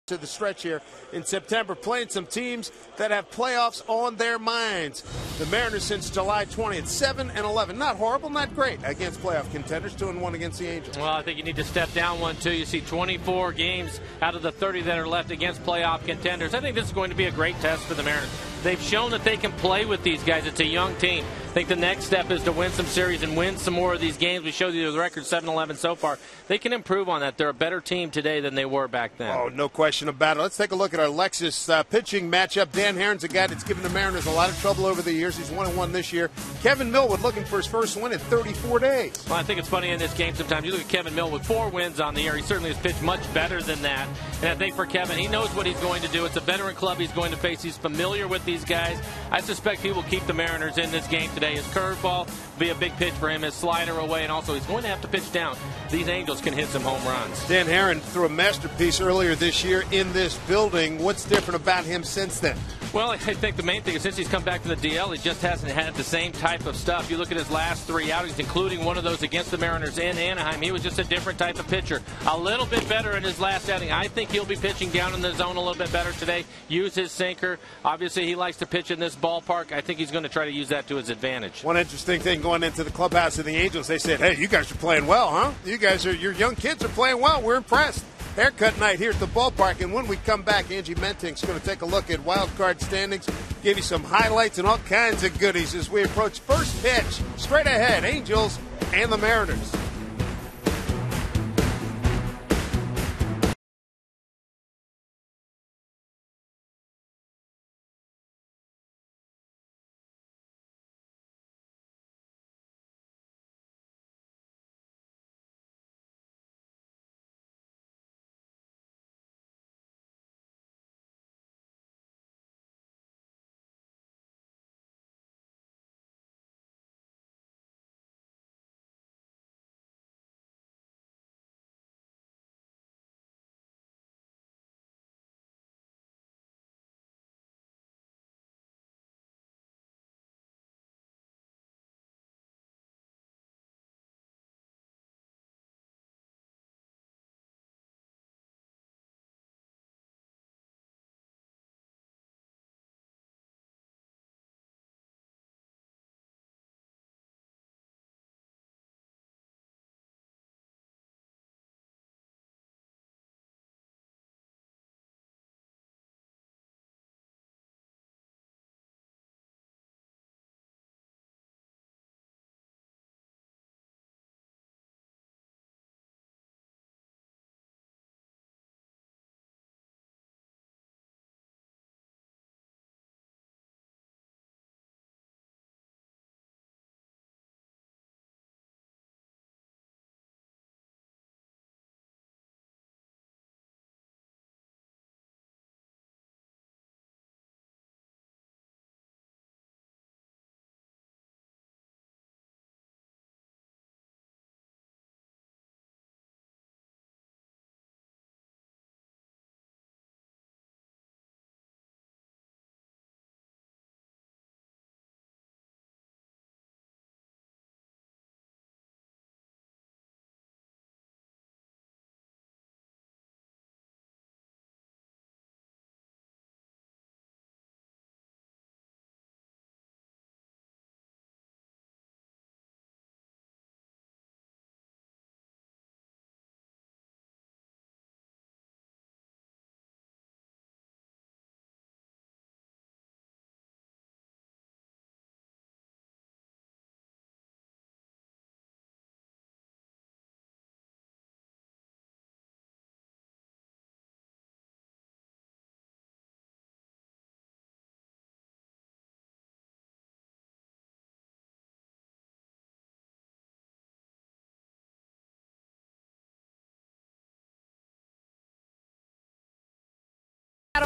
to the stretch here in September, playing some teams that have playoffs on their minds. The Mariners since July 20th, 7-11. Not horrible, not great against playoff contenders, 2-1 against the Angels. Well, I think you need to step down one, too. You see 24 games out of the 30 that are left against playoff contenders. I think this is going to be a great test for the Mariners. They've shown that they can play with these guys. It's a young team. I think the next step is to win some series and win some more of these games. We showed you the record 7-11 so far. They can improve on that. They're a better team today than they were back then. Oh, no question about it. Let's take a look at our Lexus pitching matchup. Dan Herron's a guy that's given the Mariners a lot of trouble over the years. He's 1-1 this year. Kevin Millwood looking for his first win in 34 days. Well, I think it's funny in this game sometimes. You look at Kevin Millwood, 4 wins on the year. He certainly has pitched much better than that. And I think for Kevin, he knows what he's going to do. It's a veteran club he's going to face. He's familiar with these guys. I suspect he will keep the Mariners in this game today. His curveball will be a big pitch for him, his slider away, and also he's going to have to pitch down. These Angels can hit some home runs. Dan Herron threw a masterpiece earlier this year in this building. What's different about him since then? Well, I think the main thing is since he's come back to the DL, he just hasn't had the same type of stuff. You look at his last 3 outings, including one of those against the Mariners in Anaheim, he was just a different type of pitcher. A little bit better in his last outing. I think he'll be pitching down in the zone a little bit better today. Use his sinker. Obviously, he likes to pitch in this ballpark. I think he's going to try to use that to his advantage. One interesting thing going into the clubhouse of the Angels, they said, hey, you guys are playing well, huh? Your young kids are playing well. We're impressed. Haircut night here at the ballpark, and when we come back, Angie Mentink's going to take a look at wild card standings, give you some highlights and all kinds of goodies as we approach first pitch. Straight ahead, Angels and the Mariners.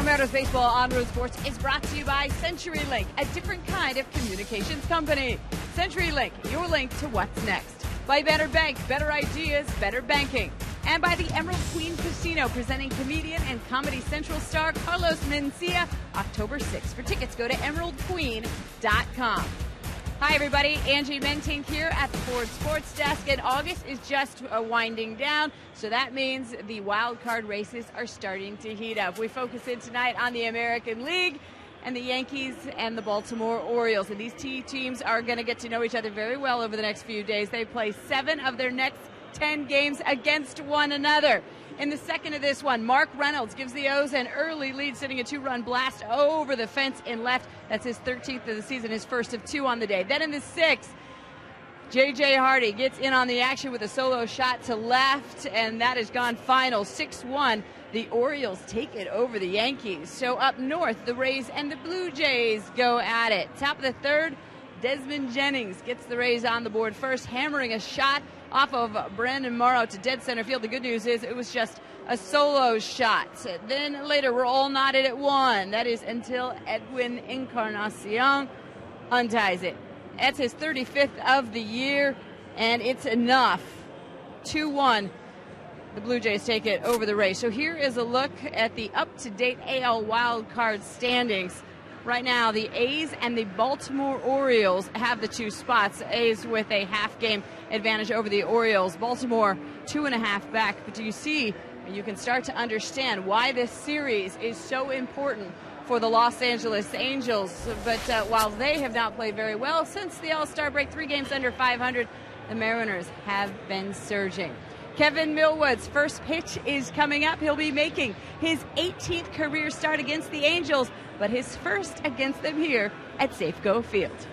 Mariners Baseball on Road Sports is brought to you by CenturyLink, a different kind of communications company. CenturyLink, your link to what's next. By Better Bank, better ideas, better banking. And by the Emerald Queen Casino, presenting comedian and Comedy Central star Carlos Mencia, October 6th. For tickets, go to emeraldqueen.com. Hi, everybody. Angie Mentink here at the Ford Sports Desk. And August is just winding down, so that means the wild card races are starting to heat up. We focus in tonight on the American League and the Yankees and the Baltimore Orioles. And these two teams are going to get to know each other very well over the next few days. They play 7 of their next 10 games against one another. In the second of this one, Mark Reynolds gives the O's an early lead, sending a 2-run blast over the fence in left. That's his 13th of the season, his first of 2 on the day. Then in the 6th, J.J. Hardy gets in on the action with a solo shot to left, and that has gone final 6-1. The Orioles take it over the Yankees. So up north, the Rays and the Blue Jays go at it. Top of the third, Desmond Jennings gets the Rays on the board first, hammering a shot off of Brandon Morrow to dead center field. The good news is it was just a solo shot. Then later, we're all knotted at 1. That is until Edwin Encarnacion unties it. That's his 35th of the year, and it's enough. 2-1. The Blue Jays take it over the Rays. So here is a look at the up-to-date AL wildcard standings. Right now, the A's and the Baltimore Orioles have the 2 spots. A's with a half-game advantage over the Orioles. Baltimore 2.5 back. But do you see, you can start to understand why this series is so important for the Los Angeles Angels. But while they have not played very well since the All-Star break, 3 games under 500, the Mariners have been surging. Kevin Millwood's first pitch is coming up. He'll be making his 18th career start against the Angels, but his first against them here at Safeco Field.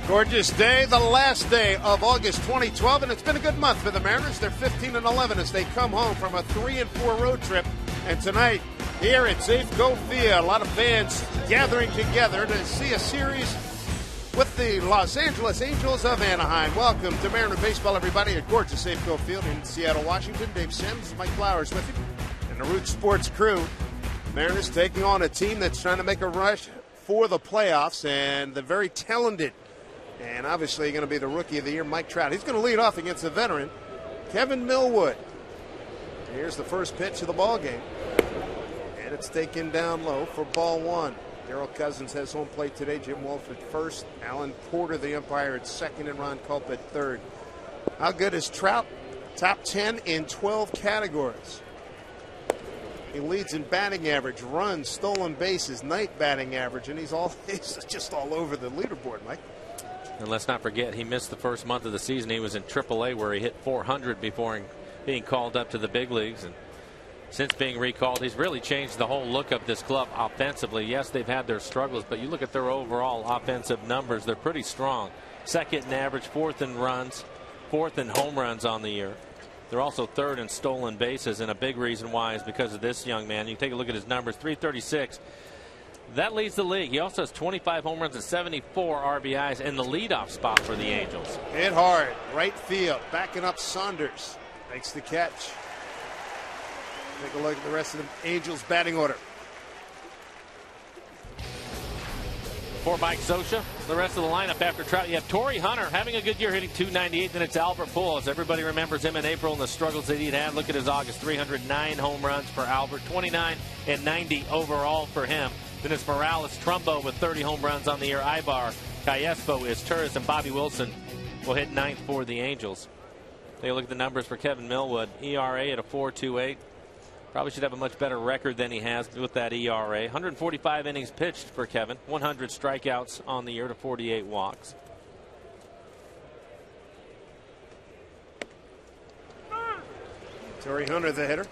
Gorgeous day, the last day of August 2012, and it's been a good month for the Mariners. They're 15-11 as they come home from a 3-4 road trip. And tonight, here at Safeco Field, a lot of fans gathering together to see a series with the Los Angeles Angels of Anaheim. Welcome to Mariner Baseball, everybody, at gorgeous Safeco Field in Seattle, Washington. Dave Sims, Mike Flowers with you, and the Root Sports crew. Mariners taking on a team that's trying to make a rush for the playoffs, and the very talented and obviously going to be the Rookie of the Year, Mike Trout. He's going to lead off against the veteran, Kevin Millwood. Here's the first pitch of the ball game, and it's taken down low for ball one. Darrell Cousins has home plate today. Jim Wolf at first. Alan Porter, the umpire, at second, and Ron Culp at third. How good is Trout? Top 10 in 12 categories. He leads in batting average, runs, stolen bases, night batting average, and he's just all over the leaderboard, Mike. And let's not forget, he missed the first month of the season. He was in AAA, where he hit 400 before being called up to the big leagues. And since being recalled, he's really changed the whole look of this club offensively. Yes, they've had their struggles, but you look at their overall offensive numbers, they're pretty strong. Second in average, fourth in runs, fourth in home runs on the year. They're also third in stolen bases, and a big reason why is because of this young man. You take a look at his numbers, 336. That leads the league. He also has 25 home runs and 74 RBIs in the leadoff spot for the Angels. Hit hard, right field, backing up Saunders. Makes the catch. Take a look at the rest of the Angels batting order. For Mike Scioscia, the rest of the lineup after Trout, you have Torrey Hunter having a good year, hitting .298. Then it's Albert Pujols. Everybody remembers him in April and the struggles that he'd had. Look at his August, 309 home runs for Albert, 29 and 90 overall for him. Then it's Morales, Trumbo with 30 home runs on the year. Ibar, Cayespo, Izturis, and Bobby Wilson will hit ninth for the Angels. Take a look at the numbers for Kevin Millwood. ERA at a 4.28. Probably should have a much better record than he has with that ERA. 145 innings pitched for Kevin. 100 strikeouts on the year to 48 walks. Torrey Hunter, the hitter.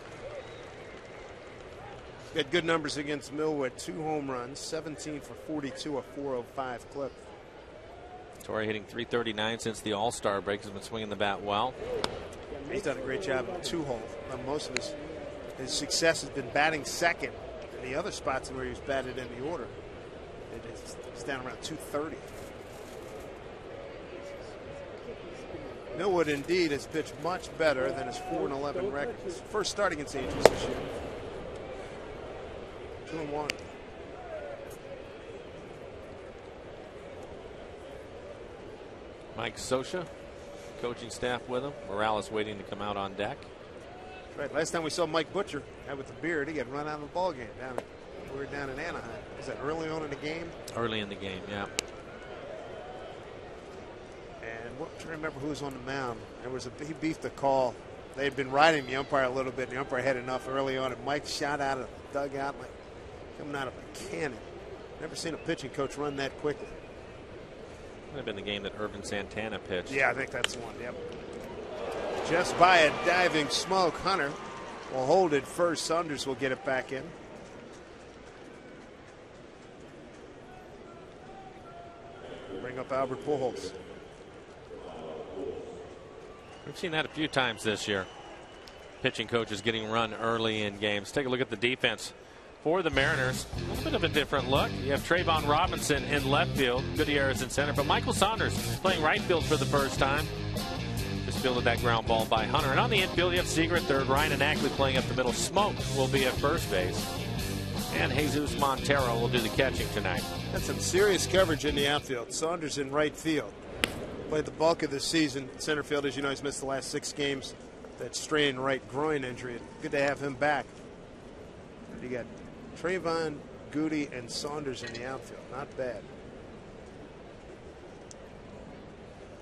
Got good numbers against Millwood. 2 home runs, 17 for 42, a 4.05 clip. Torrey hitting .339 since the All-Star break. Has been swinging the bat well. He's done a great job in the 2-hole. Most of his success has been batting second. In the other spots where he's batted in the order, it's down around 230. Millwood indeed has pitched much better than his 4-11 record. His first start against the Angels this year. 2-1. Mike Scioscia, coaching staff with him. Morales waiting to come out on deck. Right. Last time we saw Mike Butcher, with the beard, he got run out of the ball game. We were down in Anaheim. Was that early on in the game? Early in the game, yeah. And I'm trying to remember who was on the mound. He beefed the call. They had been riding the umpire a little bit. The umpire had enough early on, and Mike shot out of the dugout like coming out of a cannon. Never seen a pitching coach run that quickly. Might have been the game that Irvin Santana pitched. Yeah, I think that's the one. Yep. Just by a diving smoke. Hunter will hold it first. Saunders will get it back in. Bring up Albert Pujols. We've seen that a few times this year. Pitching coaches getting run early in games. Take a look at the defense for the Mariners. A little bit of a different look. You have Trayvon Robinson in left field. Gutierrez in center. But Michael Saunders playing right field for the first time. Just fielded that ground ball by Hunter. And on the infield, you have Seager at third. Ryan and Ackley playing up the middle. Smoke will be at first base. And Jesus Montero will do the catching tonight. Got some serious coverage in the outfield. Saunders in right field. Played the bulk of the season. Center field, as you know, he's missed the last 6 games. That strained right groin injury. Good to have him back. You got Trayvon, Goody, and Saunders in the outfield. Not bad.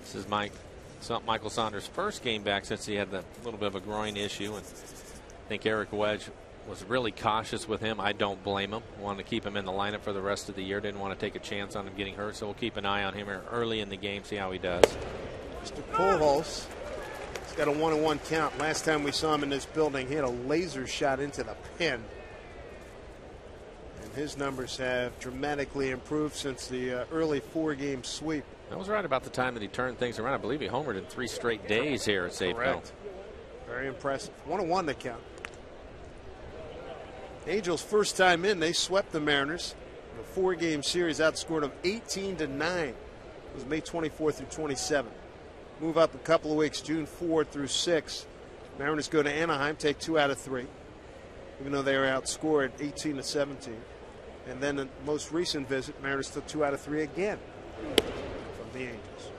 This is Michael Saunders' first game back since he had that little bit of a groin issue. And I think Eric Wedge was really cautious with him. I don't blame him. Wanted to keep him in the lineup for the rest of the year. Didn't want to take a chance on him getting hurt. So we'll keep an eye on him early in the game, see how he does. Mr. Pujols. He's got a 1-1 count. Last time we saw him in this building, he had a laser shot into the pin. And his numbers have dramatically improved since the early 4-game sweep. That was right about the time that he turned things around. I believe he homered in 3 straight days here at Safeco. Very impressive. 1-1 to count. Angels first time in, they swept the Mariners. In a 4-game series, outscored them 18-9. It was May 24th through 27th. Move up a couple of weeks, June 4th through 6th. Mariners go to Anaheim, take 2 out of 3. even though they were outscored 18-17. And then the most recent visit, Mariners took 2 out of 3 again from the Angels.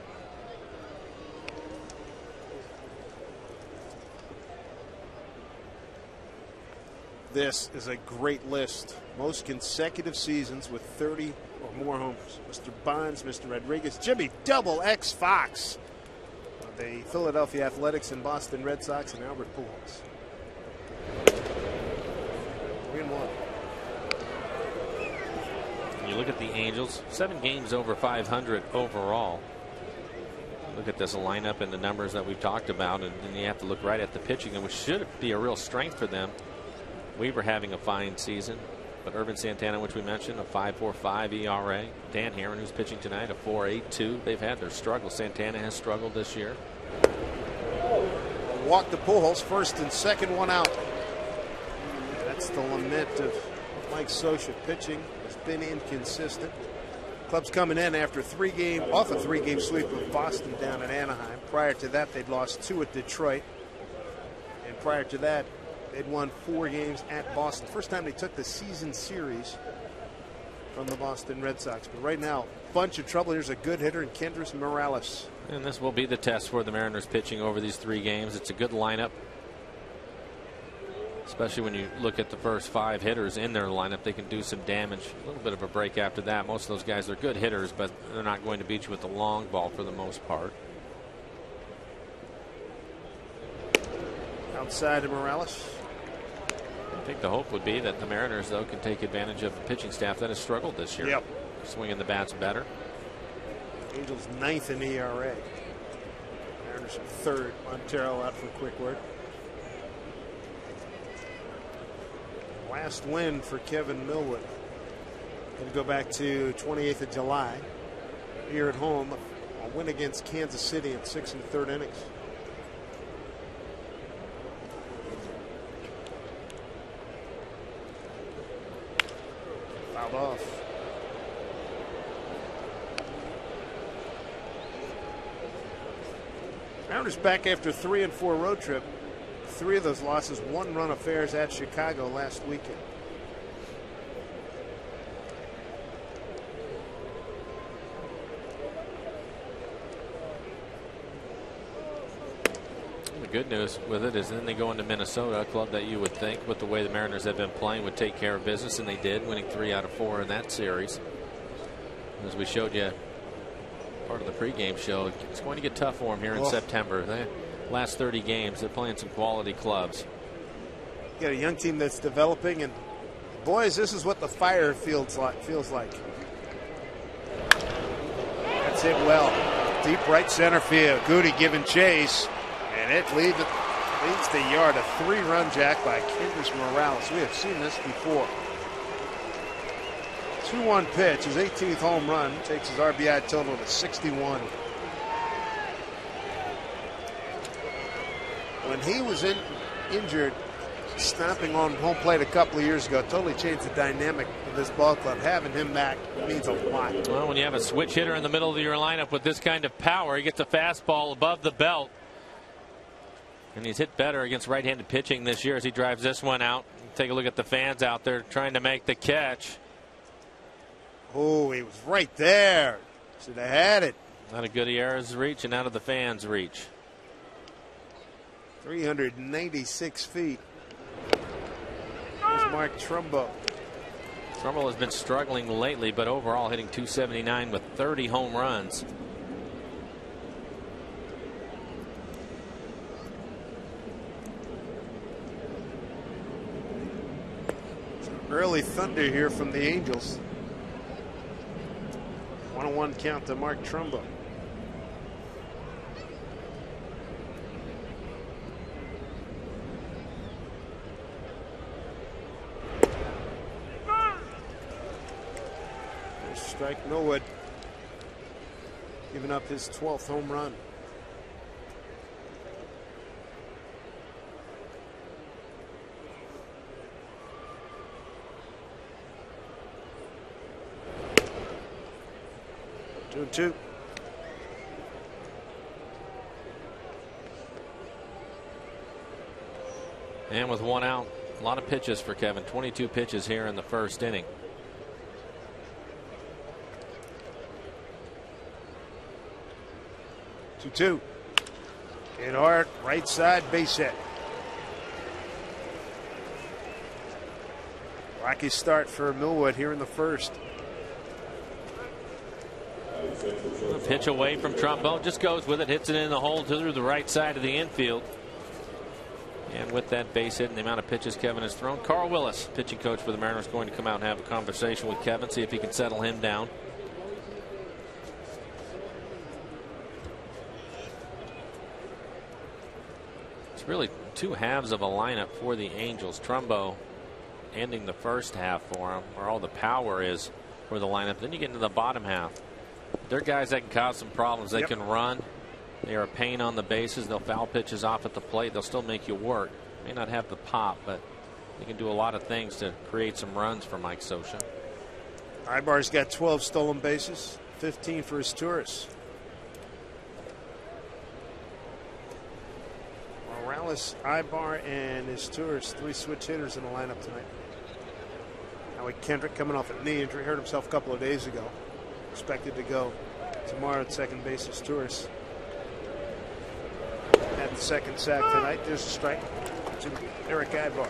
This is a great list. Most consecutive seasons with 30 or more homers. Mr. Bonds, Mr. Rodriguez, Jimmy Double X Fox of the Philadelphia Athletics and Boston Red Sox, and Albert Pujols. 3-1. You look at the Angels, 7 games over 500 overall. Look at this lineup and the numbers that we've talked about, and then you have to look right at the pitching, and which should be a real strength for them. Weaver having a fine season, but Irvin Santana, which we mentioned, a 5.45 ERA. Dan Herron, who's pitching tonight, a 4.82. They've had their struggles. Santana has struggled this year. Walk to Pujols, first and second, 1 out. That's the lament of Mike Scioscia. Pitching has been inconsistent. Club's coming in after off a 3-game sweep of Boston down at Anaheim. Prior to that, they'd lost 2 at Detroit, and prior to that, they'd won 4 games at Boston. First time they took the season series from the Boston Red Sox. But right now, bunch of trouble. Here's a good hitter in Kendrys Morales. And this will be the test for the Mariners pitching over these 3 games. It's a good lineup, especially when you look at the first 5 hitters in their lineup. They can do some damage. A little bit of a break after that. Most of those guys are good hitters, but they're not going to beat you with the long ball for the most part. Outside of Morales. I think the hope would be that the Mariners, though, can take advantage of the pitching staff that has struggled this year. Yep. Swinging the bats better. Angels 9th in ERA. Mariners 3rd. Montero out for a quick word. Last win for Kevin Millwood. Going to go back to 28th of July. Here at home, a win against Kansas City in 6 1/3 innings. Fouled off. Mariners back after 3 and 4 road trip. 3 of those losses, 1-run affairs at Chicago last weekend. The good news with it is then they go into Minnesota, a club that you would think, with the way the Mariners have been playing, would take care of business, and they did, winning 3 out of 4 in that series. As we showed you part of the pregame show, it's going to get tough for them here in September. They last 30 games, they're playing some quality clubs. You got a young team that's developing, and boys, this is what the fire feels like. That's it well. Deep right center field. Goody giving chase, and it leads the yard. A 3-run jack by Kendrys Morales. We have seen this before. 2-1 pitch, his 18th home run, takes his RBI total to 61. When he was injured, stomping on home plate a couple of years ago, totally changed the dynamic of this ball club. Having him back means a lot. Well, when you have a switch hitter in the middle of your lineup with this kind of power, he gets a fastball above the belt. And he's hit better against right-handed pitching this year as he drives this one out. Take a look at the fans out there trying to make the catch. Oh, he was right there. Should have had it. Not a good Arra's reach and out of the fans' reach. 396 feet. There's Mark Trumbo. Trumbo has been struggling lately, but overall hitting .279 with 30 home runs. Early thunder here from the Angels. 1-1 count to Mark Trumbo. There's strike Millwood, giving up his 12th home run. Two. And with 1 out, A lot of pitches for Kevin. 22 pitches here in the first inning. Two. In hard, right side, base hit. Rocky start for Millwood here in the first. A pitch away from Trombone, just goes with it, hits it in the hole through the right side of the infield. And with that base hit and the amount of pitches Kevin has thrown, Carl Willis, pitching coach for the Mariners, going to come out and have a conversation with Kevin, see if he can settle him down. It's really two halves of a lineup for the Angels. Trumbo ending the first half for them, where all the power is for the lineup. Then you get into the bottom half. They're guys that can cause some problems. They can run. They are a pain on the bases. They'll foul pitches off at the plate. They'll still make you work. May not have the pop, but they can do a lot of things to create some runs for Mike Scioscia. Ibar's got 12 stolen bases, 15 for his tourists. Morales, Ibar, and his tourists, 3 switch hitters in the lineup tonight. Howie Kendrick coming off a knee injury, hurt himself a couple of days ago. Expected to go tomorrow at second base as tourists. Had the second sack tonight. There's a strike to Eric Ibar.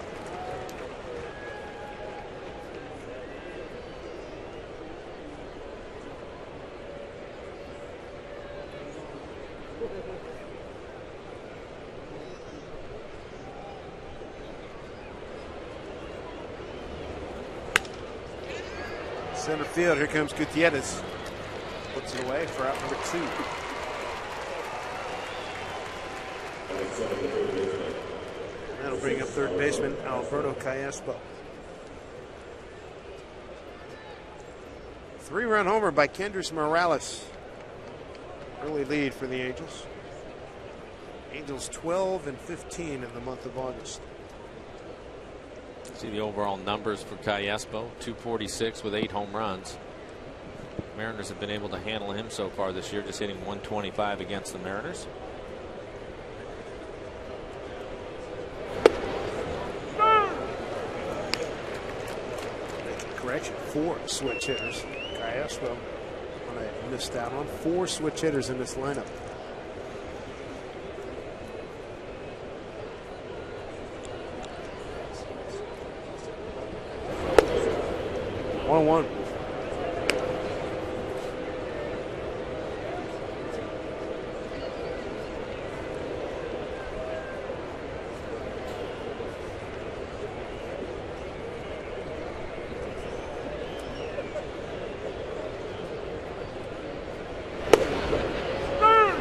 Center field, here comes Gutierrez. Puts it away for out number 2. That'll bring up third baseman Alberto Callaspo. 3-run homer by Kendrys Morales. Early lead for the Angels. Angels 12 and 15 in the month of August. See the overall numbers for Callaspo, 246 with 8 home runs. Mariners have been able to handle him so far this year, just hitting 125 against the Mariners. Correction, 4 switch hitters. Callaspo, when I missed out on 4 switch hitters in this lineup. One.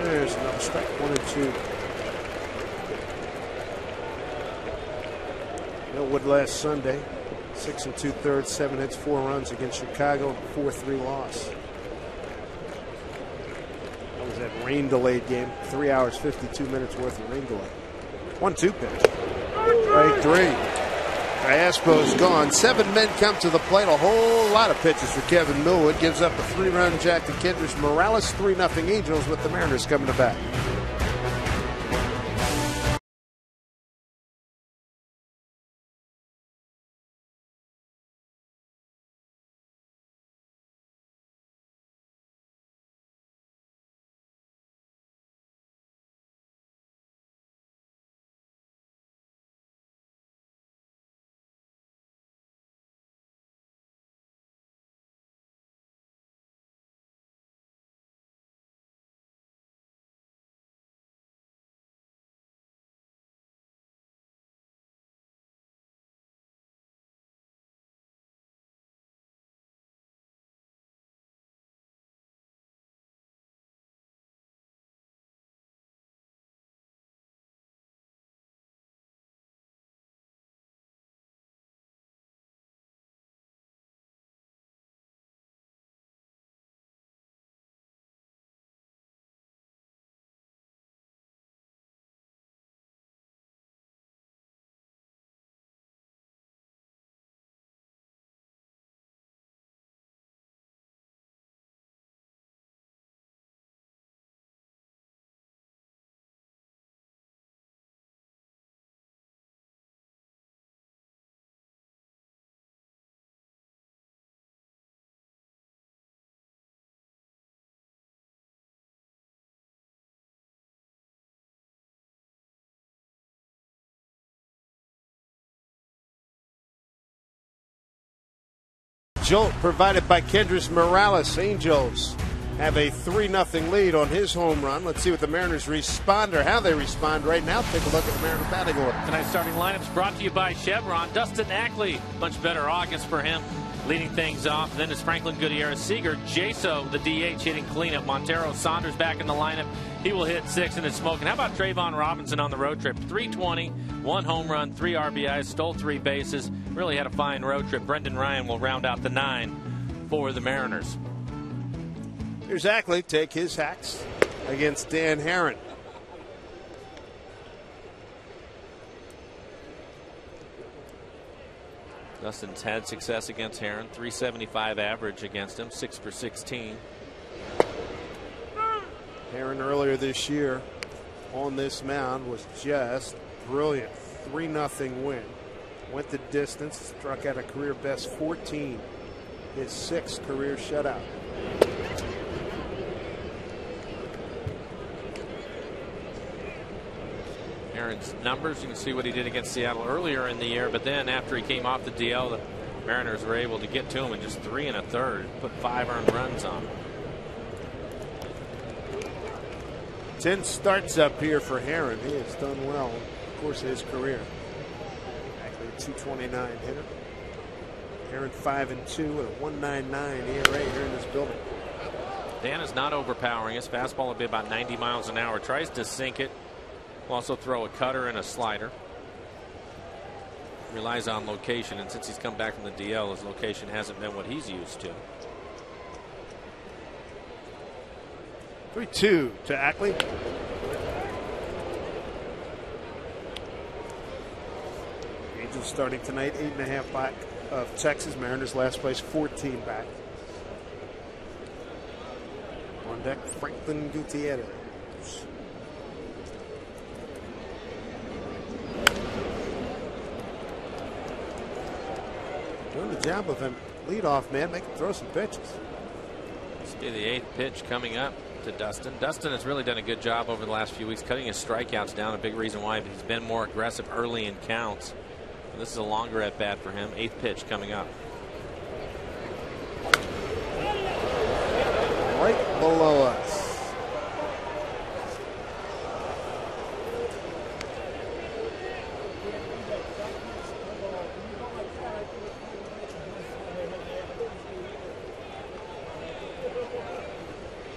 There's another strike, 1 and 2. Millwood last Sunday, 6 2/3, 7 hits, 4 runs against Chicago, 4-3 loss. That was that rain delayed game, 3 hours, 52 minutes worth of rain delay. 1-2 pitch. Strike 3. Callaspo's gone. 7 men come to the plate. A whole lot of pitches for Kevin Millwood. Gives up a 3-run jack to Kendrys Morales. 3-0 Angels with the Mariners coming to bat. jolt provided by Kendrys Morales. Angels have a 3-0 lead on his home run. Let's see what the Mariners respond or how they respond right now. Take a look at the Mariner batting order. Tonight's starting lineups brought to you by Chevron. Dustin Ackley, much better August for him, leading things off. Then is Franklin Gutierrez, Seager, Jaso, the DH, hitting cleanup. Montero, Saunders back in the lineup. He will hit 6 and it's smoking. How about Trayvon Robinson on the road trip? 320, 1 home run, 3 RBIs, stole 3 bases. Really had a fine road trip. Brendan Ryan will round out the 9 for the Mariners. Here's Ackley take his hacks against Dan Haren. Dustin's had success against Haren. 375 average against him, 6 for 16. Haren earlier this year on this mound was just brilliant. 3-0 win. Went the distance, struck out a career best 14. His 6th career shutout. Haren's numbers, you can see what he did against Seattle earlier in the year, but then after he came off the DL, the Mariners were able to get to him in just 3 1/3, put 5 earned runs on him. 10 starts up here for Haren. He has done well, of course, in his career. Actually, a 229 hitter. Haren 5-2 with a 1.99 ERA here in this building. Dan is not overpowering. His fastball will be about 90 miles an hour. Tries to sink it. Will also throw a cutter and a slider. Relies on location, and since he's come back from the DL, his location hasn't been what he's used to. 3-2 to Ackley. Angels starting tonight, 8.5 back of Texas. Mariners last place, 14 back. On deck, Franklin Gutierrez. Doing the job of him leadoff man, make him throw some pitches. See the 8th pitch coming up to Dustin. Dustin has really done a good job over the last few weeks cutting his strikeouts down. A big reason why he's been more aggressive early in counts. And this is a longer at bat for him. 8th pitch coming up. Right below us.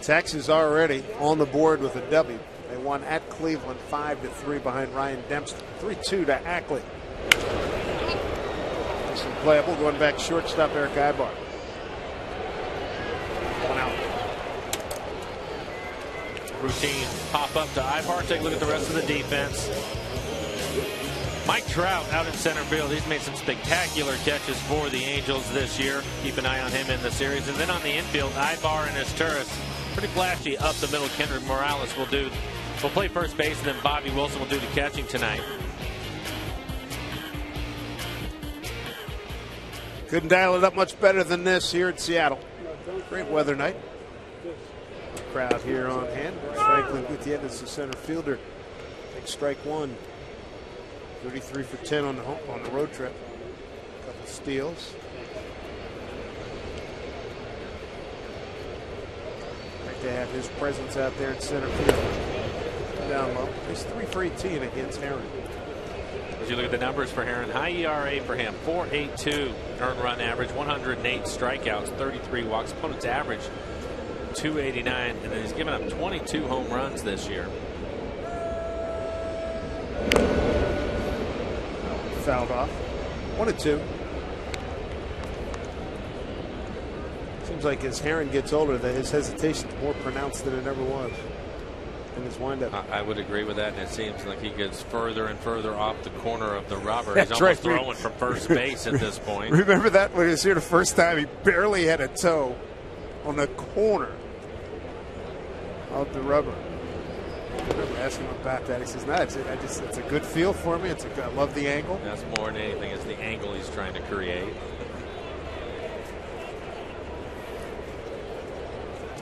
Texas already on the board with a W. They won at Cleveland 5-3 behind Ryan Dempster. 3-2 to Ackley. This is playable. Going back shortstop Eric Ibar. 1 out. Routine pop up to Ibar. Take a look at the rest of the defense. Mike Trout out in center field. He's made some spectacular catches for the Angels this year. Keep an eye on him in the series. And then on the infield, Ibar and his Turris. Pretty flashy up the middle. Kendrys Morales will play first base, and then Bobby Wilson will do the catching tonight. Couldn't dial it up much better than this here at Seattle. Great weather night. Crowd here on hand. Franklin Gutierrez, the center fielder. Takes strike 1. 33 for 10 on the road trip. A couple steals. To have his presence out there in center field. Down low. He's 3 for 18 against Haren. As you look at the numbers for Haren, high ERA for him, 4.82 earned run average, 108 strikeouts, 33 walks. Opponent's average 289, and then he's given up 22 home runs this year. Fouled off. 1-2. Seems like as Haren gets older, that his hesitation is more pronounced than it ever was in his windup. I would agree with that, and it seems like he gets further and further off the corner of the rubber. He's almost throwing from first base at this point. Remember that when he was here the first time, he barely had a toe on the corner of the rubber. I remember asking him about that. He says, "No, it's a good feel for me. I love the angle." That's more than anything. It's the angle he's trying to create.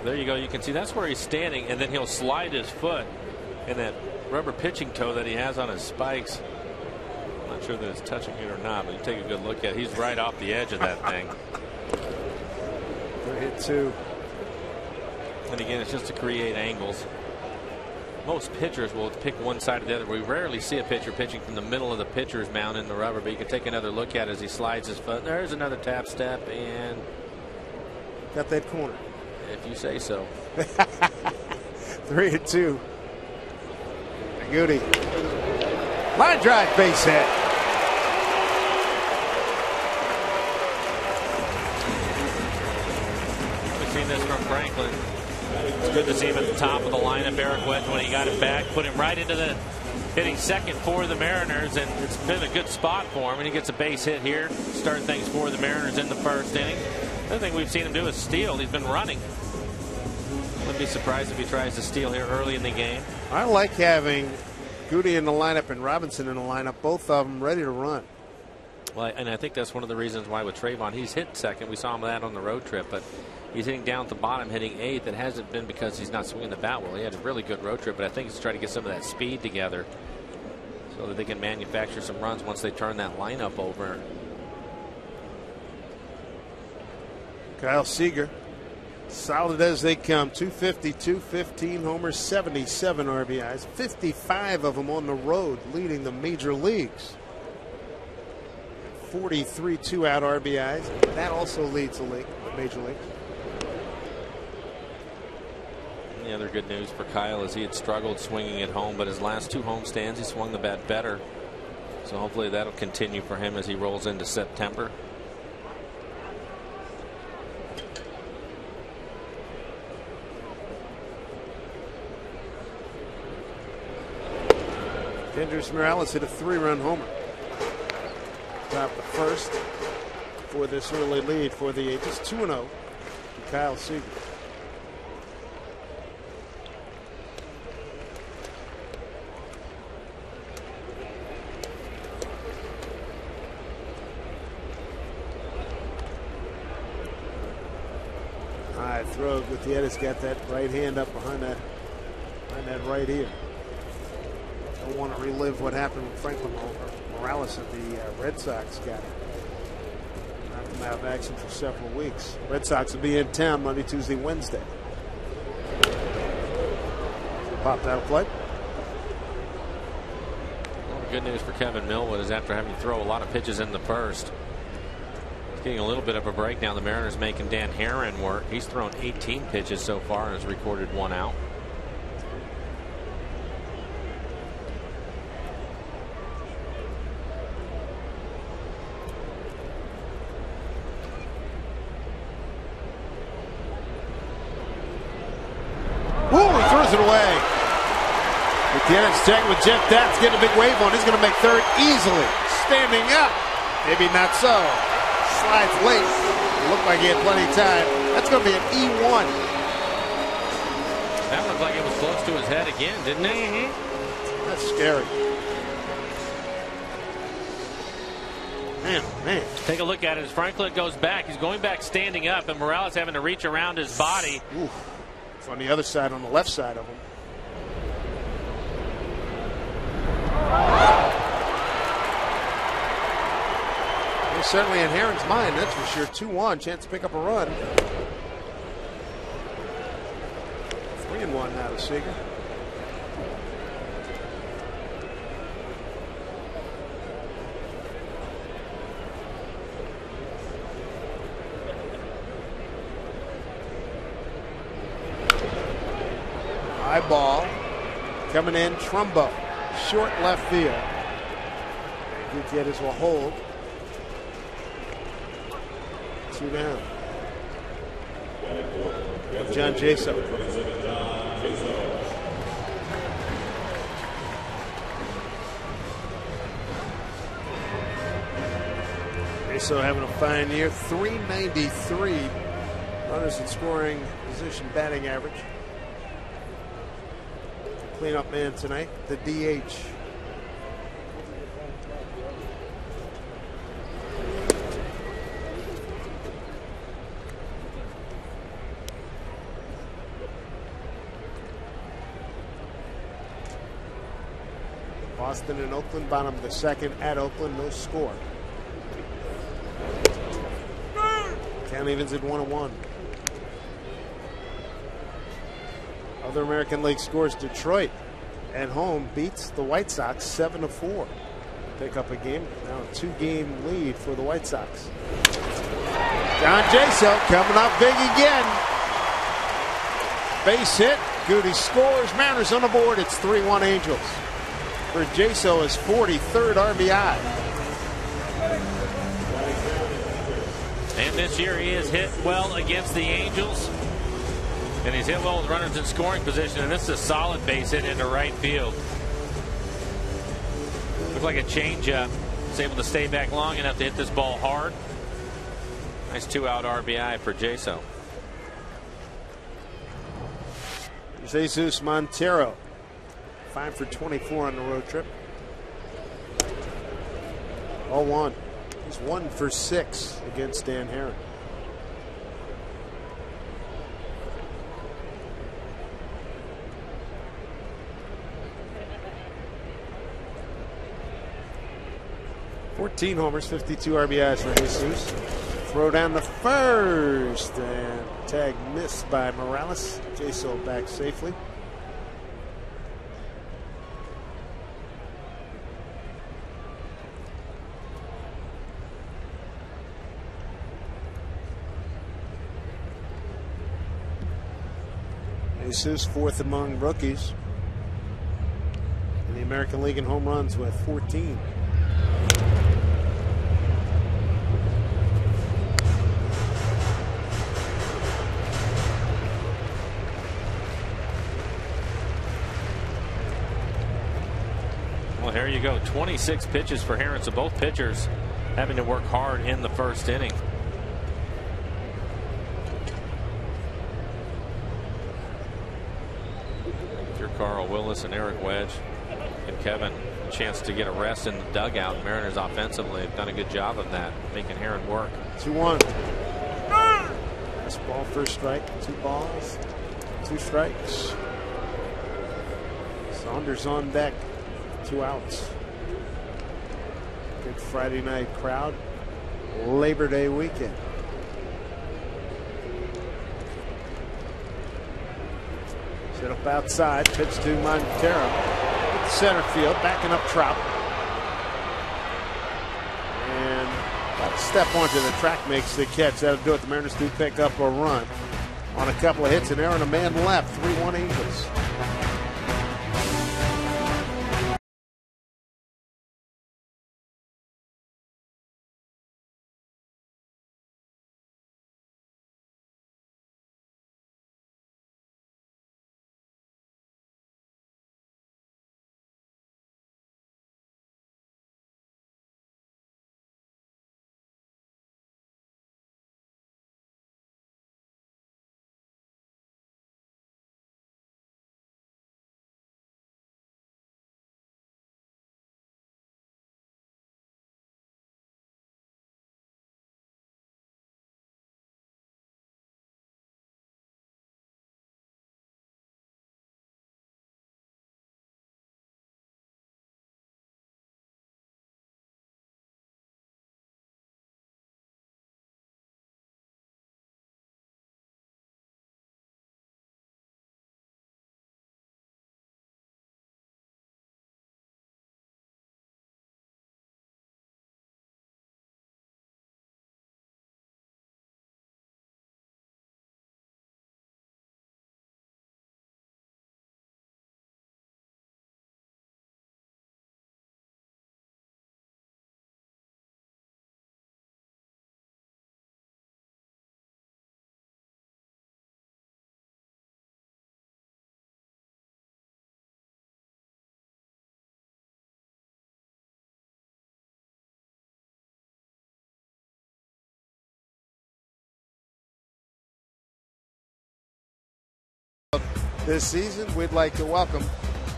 There you go. You can see that's where he's standing, and then he'll slide his foot in that rubber pitching toe that he has on his spikes. I'm not sure that it's touching it or not, but you take a good look at it. He's right off the edge of that thing. 3-2. And again, it's just to create angles. Most pitchers will pick one side or the other. We rarely see a pitcher pitching from the middle of the pitcher's mound in the rubber, but you can take another look at it as he slides his foot. There's another tap step, and got that corner. If you say so. 3-2. Goody. Line drive, base hit. We've seen this from Franklin. It's good to see him at the top of the lineup. Eric Wedge, when he got it back, put him right into the hitting second for the Mariners, and it's been a good spot for him. And he gets a base hit here, start things for the Mariners in the first inning. Another thing we've seen him do is steal. He's been running. Wouldn't be surprised if he tries to steal here early in the game. I like having Goody in the lineup and Robinson in the lineup, both of them ready to run. Well, and I think that's one of the reasons why with Trayvon, he's hit second. We saw him that on the road trip, but he's hitting down at the bottom, hitting eighth. It hasn't been because he's not swinging the bat well. He had a really good road trip, but I think he's trying to get some of that speed together so that they can manufacture some runs once they turn that lineup over. Kyle Seager, solid as they come. 250, 215 homers, 77 RBIs, 55 of them on the road, leading the major leagues. 43 two-out RBIs. That also leads the league, the major league. The other good news for Kyle is he had struggled swinging at home, but his last two homestands he swung the bat better. So hopefully that'll continue for him as he rolls into September. Kendrys Morales hit a 3-run homer. Top the first for this early lead for the Aces. 2-0 to Kyle Seager. High throw. Gutierrez got that right hand up behind that right ear. Don't want to relive what happened with Franklin Morales at the Red Sox. Got knocked him out of action for several weeks. Red Sox will be in town Monday, Tuesday, Wednesday. Popped out of play. Well, the good news for Kevin Millwood is after having to throw a lot of pitches in the first, he's getting a little bit of a break now. The Mariners making Dan Herron work. He's thrown 18 pitches so far and has recorded 1 out. It away. Gutierrez checking with Jeff Datz, getting a big wave on. He's going to make third easily. Standing up. Maybe not so. Slides late. It looked like he had plenty of time. That's going to be an E1. That looked like it was close to his head again, didn't it? Mm-hmm. That's scary. Man, man. Take a look at it as Franklin goes back. He's going back standing up, and Morales having to reach around his body. Oof. On the other side, on the left side of him. He's certainly in Herron's mind, that's for sure. 2-1, chance to pick up a run. 3-1 now to Seager. High ball coming in. Trumbo, short left field. Gutierrez will hold. 2 down. John Jaso. Jaso having a fine year. 393 runners in scoring position, batting average. Cleanup man tonight, the DH. Boston and Oakland, bottom of the second at Oakland, no score. Count evens at 1-1. Other American League scores: Detroit at home beats the White Sox 7-4. Pick up a game. Now a 2-game lead for the White Sox. John Jaso coming up big again. Base hit. Goody scores. Mariners on the board. It's 3-1 Angels. For Jaso, his 43rd RBI. And this year he has hit well against the Angels. And he's hit well with runners in scoring position. And this is a solid base hit into right field. Looked like a changeup. Was able to stay back long enough to hit this ball hard. Nice 2-out RBI for Jaso. Jesus Montero, 5 for 24 on the road trip. 0-1. He's 1 for 6 against Dan Haren. $14 homers, 52 RBIs for Jesus. Throw down the first, and tag missed by Morales. Jaso back safely. Jesus, 4th among rookies in the American League in home runs with 14. Well, here you go. 26 pitches for Haren. So both pitchers having to work hard in the first inning. Here, Carl Willis and Eric Wedge and Kevin a chance to get a rest in the dugout. Mariners offensively have done a good job of that, making Haren work. 2-1. This ball, first strike. 2 balls, 2 strikes. Saunders on deck. 2 outs. Good Friday night crowd. Labor Day weekend. Set up outside. Pitch to Montero. Center field. Backing up Trout. And about to step onto the track, makes the catch. That'll do it. The Mariners do pick up a run on a couple of hits, and Aaron, a man left. 3-1 Angels. This season, we'd like to welcome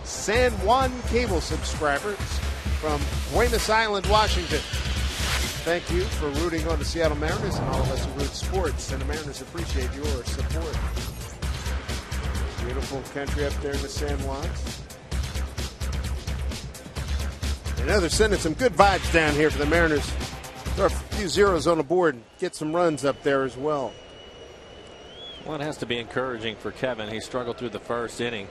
San Juan cable subscribers from Buenos Island, Washington. Thank you for rooting on the Seattle Mariners and all of us who root sports, and the Mariners appreciate your support. Beautiful country up there in the San Juan. I know they're sending some good vibes down here for the Mariners. Throw a few zeros on the board and get some runs up there as well. Well, it has to be encouraging for Kevin. He struggled through the first inning,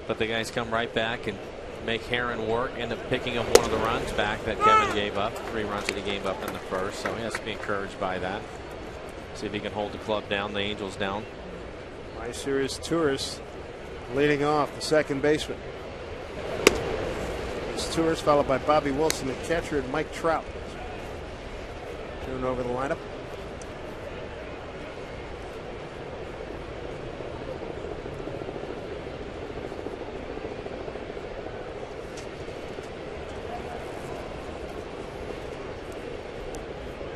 but the guys come right back and make Herron work, end up picking up one of the runs back that Kevin gave up. 3 runs that he gave up in the first, so he has to be encouraged by that. See if he can hold the club down, the Angels down. MySerious Tours leading off, the second baseman. It's Tours followed by Bobby Wilson, the catcher, and Mike Trout. Turn over the lineup.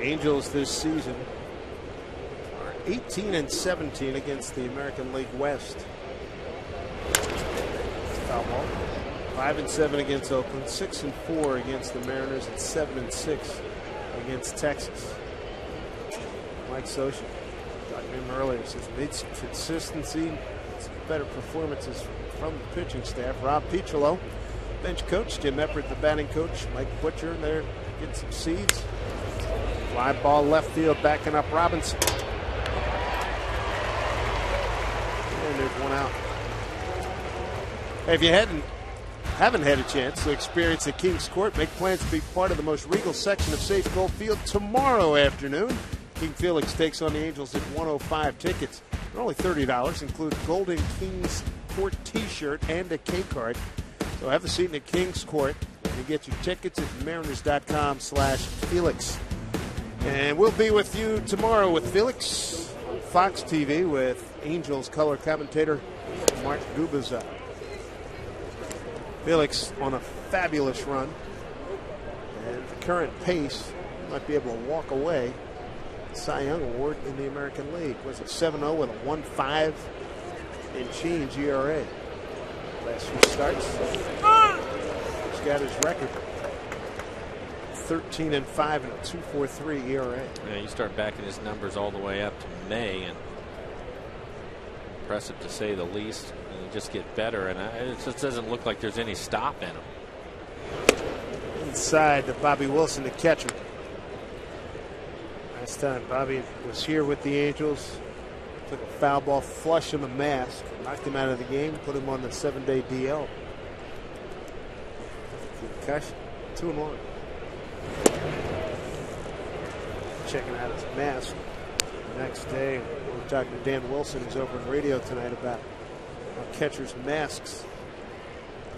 Angels this season are 18-17 against the American League West. Foul ball. 5-7 against Oakland, 6-4 against the Mariners, and 7-6 against Texas. Mike Scioscia, talking to him earlier, says needs consistency, some better performances from the pitching staff. Rob Petrolo, bench coach, Jim Eppert, the batting coach, Mike Butcher in there, getting some seeds. Fly ball left field, backing up Robinson. And there's one out. Hey, if you haven't had a chance to experience the Kings Court, make plans to be part of the most regal section of Safeco Field tomorrow afternoon. King Felix takes on the Angels at 105. Tickets are only $30, include Golden Kings Court t-shirt and a K card. So have a seat in the Kings Court. You get your tickets at mariners.com/Felix. And we'll be with you tomorrow with Felix on Fox TV with Angels color commentator Mark Gubicza. Felix on a fabulous run. And the current pace might be able to walk away. Cy Young Award in the American League. Was it 7-0 with a 1.5 and change ERA? Last few starts. He's got his record. 13-5 and a 2.43 ERA. Yeah, you start backing his numbers all the way up to May, and impressive to say the least. And you just get better, and it just doesn't look like there's any stop in him. Inside to Bobby Wilson, the catcher. Last time Bobby was here with the Angels, took a foul ball flush in the mask, knocked him out of the game, put him on the 7-day DL. Concussion, 2-1. Checking out his mask. The next day, we're talking to Dan Wilson, who's over on radio tonight, about how catchers' masks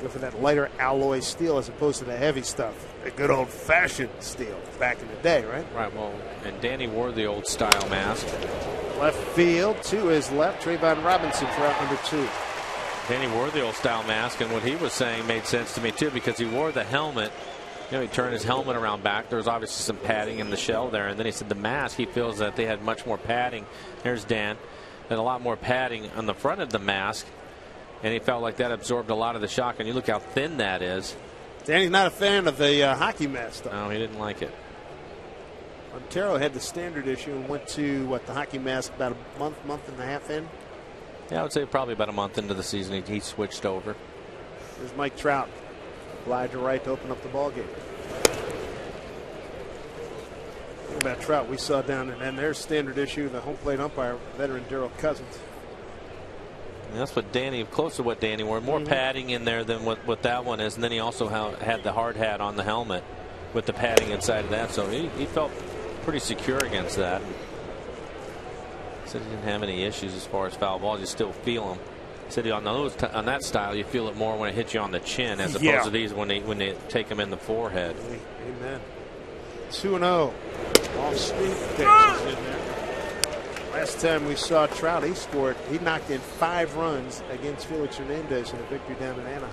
go for that lighter alloy steel as opposed to the heavy stuff. A good old-fashioned steel back in the day, right? Right, well, and Danny wore the old style mask. Left field, to his left, Trayvon Robinson for out number 2. Danny wore the old style mask, and what he was saying made sense to me, too, because he wore the helmet. You know, he turned his helmet around back. There was obviously some padding in the shell there. And then he said the mask, he feels that they had much more padding. There's Dan. And a lot more padding on the front of the mask. And he felt like that absorbed a lot of the shock. And you look how thin that is. Danny's not a fan of the hockey mask, though. No, he didn't like it. Montero had the standard issue and went to, the hockey mask about a month and a half in? Yeah, I would say probably about a month into the season he switched over. There's Mike Trout. Elijah Wright to open up the ball game. Think about Trout, we saw down, and there's standard issue, the home plate umpire, veteran Darrell Cousins. And that's what Danny, close to what Danny wore. More padding in there than what that one is. And then he also had the hard hat on the helmet with the padding inside of that. So he felt pretty secure against that. Said he didn't have any issues as far as foul balls. You still feel them. Said on that style, you feel it more when it hits you on the chin as opposed to these when they take them in the forehead. Amen. 2-0. Off speed Texas in there. Last time we saw Trout, he knocked in 5 runs against Felix Hernandez in a victory down in Anaheim.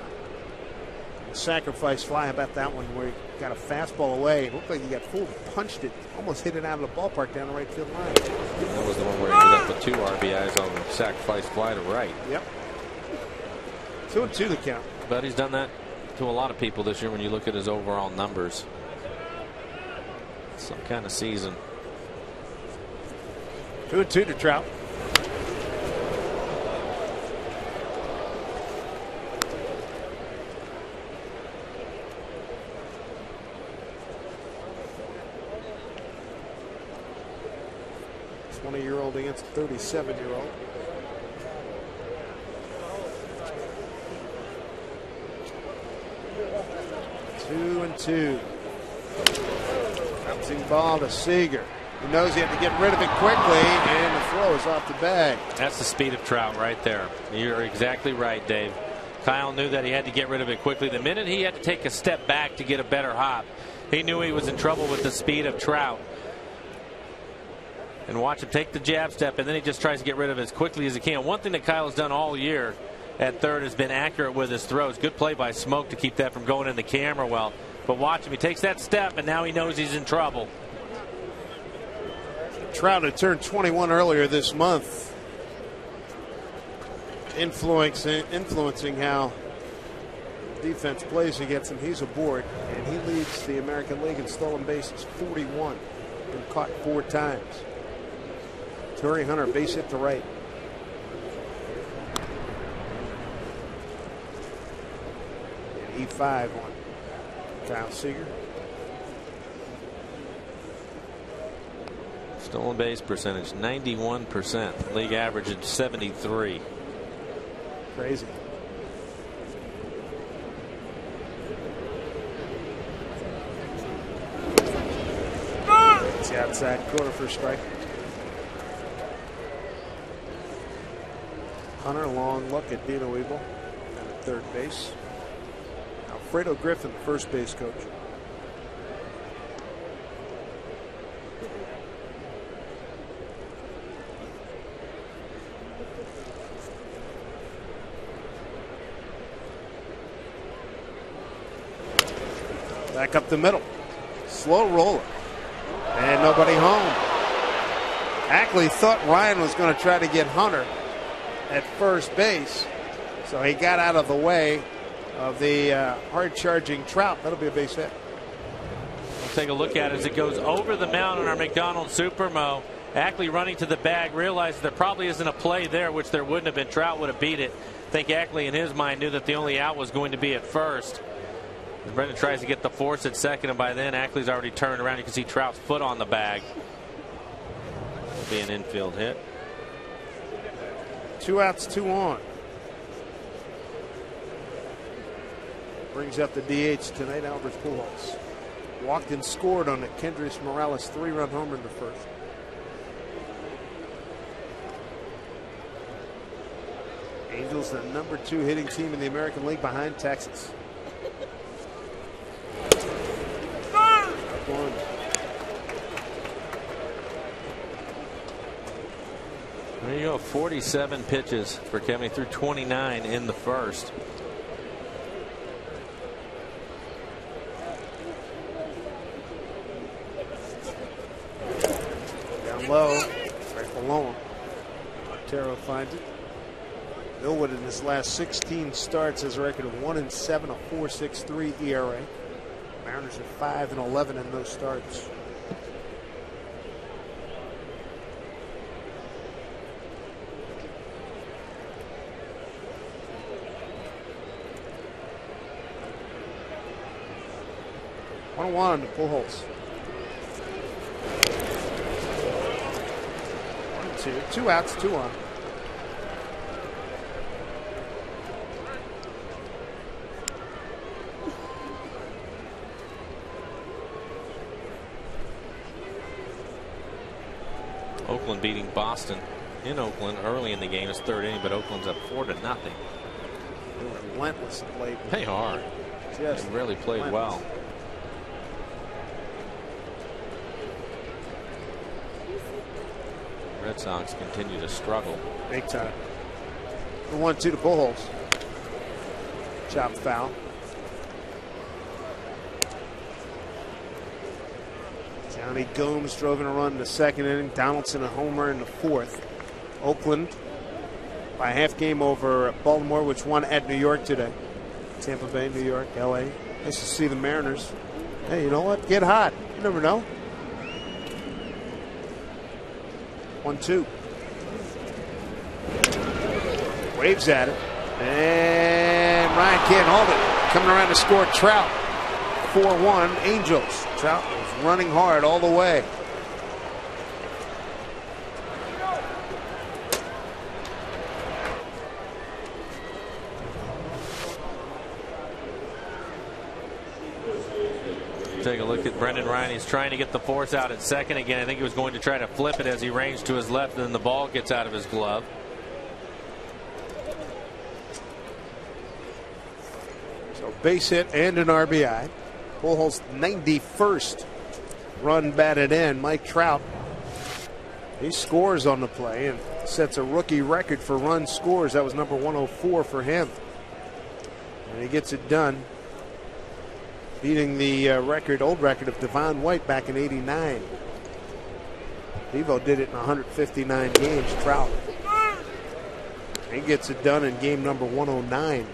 The sacrifice fly, how about that one where he got a fastball away? It looked like he got full, punched it, almost hit it out of the ballpark down the right field line. That was the one where he ended up with 2 RBIs on the sacrifice fly to right. Yep. 2-2 the count. But he's done that to a lot of people this year when you look at his overall numbers. Some kind of season. 2-2 to Trout. 20-year-old against a 37-year-old. Two and two. Bouncing ball to Seager. He knows he had to get rid of it quickly, and the throw is off the bag. That's the speed of Trout right there. You're exactly right, Dave. Kyle knew that he had to get rid of it quickly. The minute he had to take a step back to get a better hop, he knew he was in trouble with the speed of Trout. And watch him take the jab step, and then he just tries to get rid of it as quickly as he can. One thing that Kyle has done all year at third has been accurate with his throws. Good play by Smoke to keep that from going in the camera well. But watch him. He takes that step, and now he knows he's in trouble. Trout had turned 21 earlier this month, influencing how defense plays against him. He's aboard, and he leads the American League in stolen bases 41. Been caught 4 times. Torrey Hunter base hit to right. And E5 on Kyle Seager. Stolen base percentage 91%. League average at 73. Crazy. It's the outside corner for a strike. Hunter, long look at Dino Evil at third base. Alfredo Griffin, first base coach. Back up the middle. Slow roller. And nobody home. Ackley thought Ryan was going to try to get Hunter at first base, so he got out of the way of the hard-charging Trout. That'll be a base hit. We'll take a look at it as it goes over the mound on our McDonald Supermo. Ackley running to the bag, realized there probably isn't a play there, which there wouldn't have been. Trout would have beat it. I think Ackley in his mind knew that the only out was going to be at first. And Brendan tries to get the force at second, and by then Ackley's already turned around. You can see Trout's foot on the bag. It'll be an infield hit. 2 outs, 2 on. Brings up the DH tonight, Albert Pujols. Walked and scored on a Kendrys Morales 3-run homer in the first. Angels, the #2 hitting team in the American League behind Texas. One. There you go, 47 pitches for Kevin. He threw 29 in the first. Down low, right below him. Montero finds it. Millwood in his last 16 starts has a record of 1-7, a 4.63 ERA. Mariners are 5-11 in those starts. One to Pujols. 1-2, 2 outs, 2 on. Oakland beating Boston in Oakland early in the game. It's third inning, but Oakland's up 4-0. They're relentless of late. They are. Just they really played well. Red Sox continue to struggle. Big time. The 1-2 to Pujols. Chop foul. Johnny Gomes drove in a run in the second inning. Donaldson a homer in the fourth. Oakland by a half game over Baltimore, which won at New York today. Tampa Bay, New York, LA. Nice to see the Mariners. Hey, you know what? Get hot. You never know. 1-2. Waves at it. And Ryan can't hold it. Coming around to score Trout. 4-1 Angels. Trout was running hard all the way. Take a look at Brendan Ryan. He's trying to get the force out at second again. I think he was going to try to flip it as he ranged to his left, and then the ball gets out of his glove. So base hit and an RBI. Pujols' 91st run batted in. Mike Trout, he scores on the play and sets a rookie record for run scores. That was number 104 for him. And he gets it done, beating the old record of Devon White back in '89. Devo did it in 159 games. Trout, he gets it done in game number 109.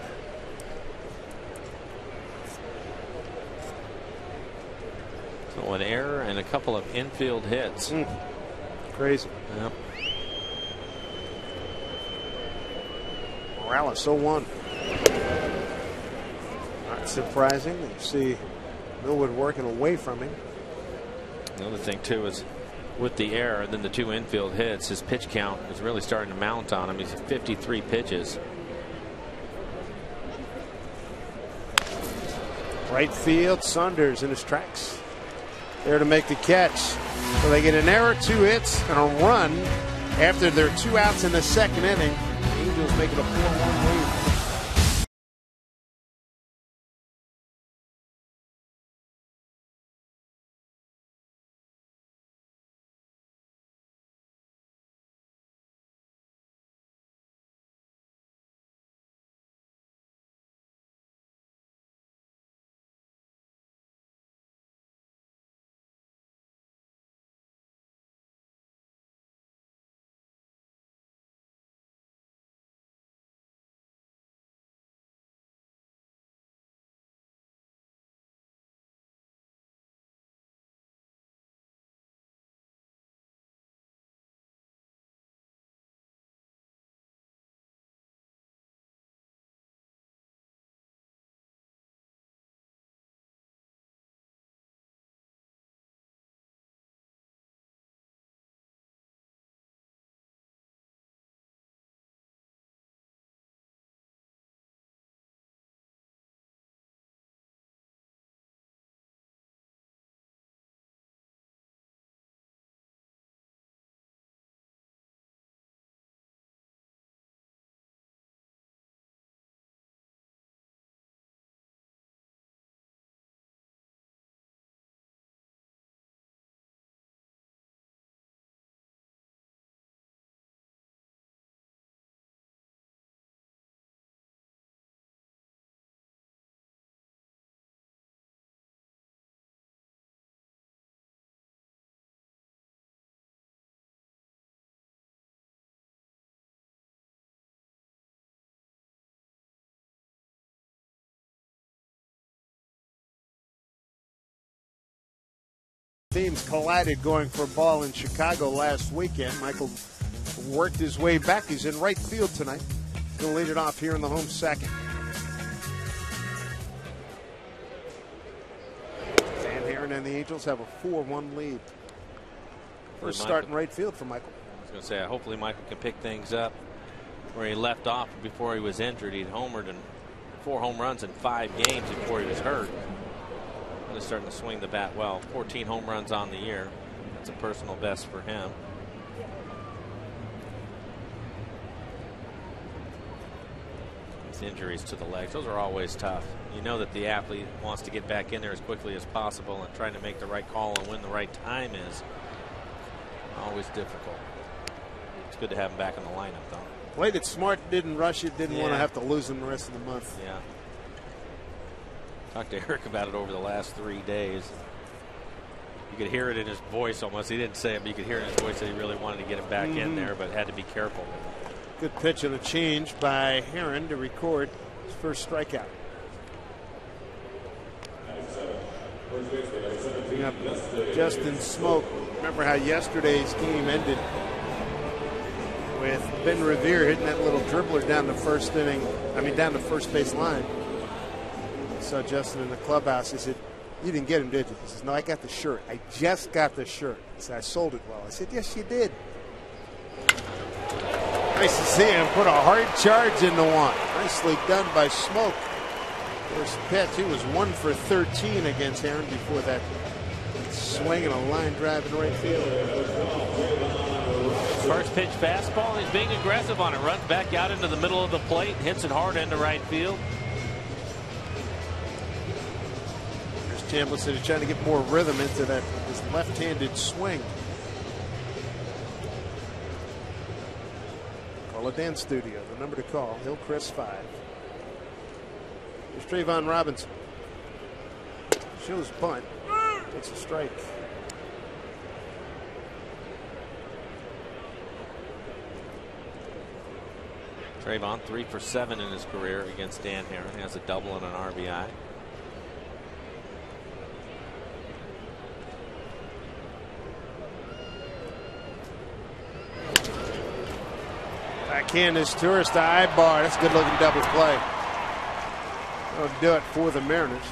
So an error and a couple of infield hits. Crazy. Yep. Morales 0-1. Not surprising. You see Millwood working away from him. The other thing too is with the error and then the 2 infield hits, his pitch count is really starting to mount on him. He's at 53 pitches. Right field, Saunders in his tracks. There to make the catch. So they get an error, 2 hits, and a run after their 2 outs in the second inning. The Angels make it a 4-1 lead. Teams collided going for a ball in Chicago last weekend. Michael worked his way back. He's in right field tonight. He'll lead it off here in the home second. Dan Heron and the Angels have a 4-1 lead. First start in right field for Michael. I was going to say, hopefully Michael can pick things up where he left off before he was injured. He'd homered and 4 home runs in 5 games before he was hurt. Really starting to swing the bat well. 14 home runs on the year. That's a personal best for him. These injuries to the legs, those are always tough. You know that the athlete wants to get back in there as quickly as possible, and trying to make the right call and when the right time is always difficult. It's good to have him back in the lineup, though. Played it smart, didn't rush it, didn't want to have to lose him the rest of the month. Yeah. Talked to Eric about it over the last 3 days. You could hear it in his voice almost. He didn't say it, but you could hear it in his voice that he really wanted to get him back in there, but had to be careful. Good pitch and a change by Heron to record his first strikeout. Picking up Justin Smoke. Remember how yesterday's game ended with Ben Revere hitting that little dribbler down the first base line. I saw Justin in the clubhouse. He said, "You didn't get him, did you?" He says, "No, I got the shirt. I just got the shirt." He said, "I sold it well." I said, "Yes, you did." Nice to see him put a hard charge into one. Nicely done by Smoke. First pitch, he was 1 for 13 against Aaron before that swing and a line drive in right field. First pitch fastball. He's being aggressive on it. Runs back out into the middle of the plate. Hits it hard into right field. There's Chambliss City trying to get more rhythm into that his left-handed swing. Carla Dan Studio, the number to call. Hillcrest 5. There's Trayvon Robinson. Shows bunt. Takes a strike. Trayvon 3 for 7 in his career against Dan Heron. He has a double and an RBI. Backhand is Tourist to Ibar. That's a good looking double play. That'll do it for the Mariners.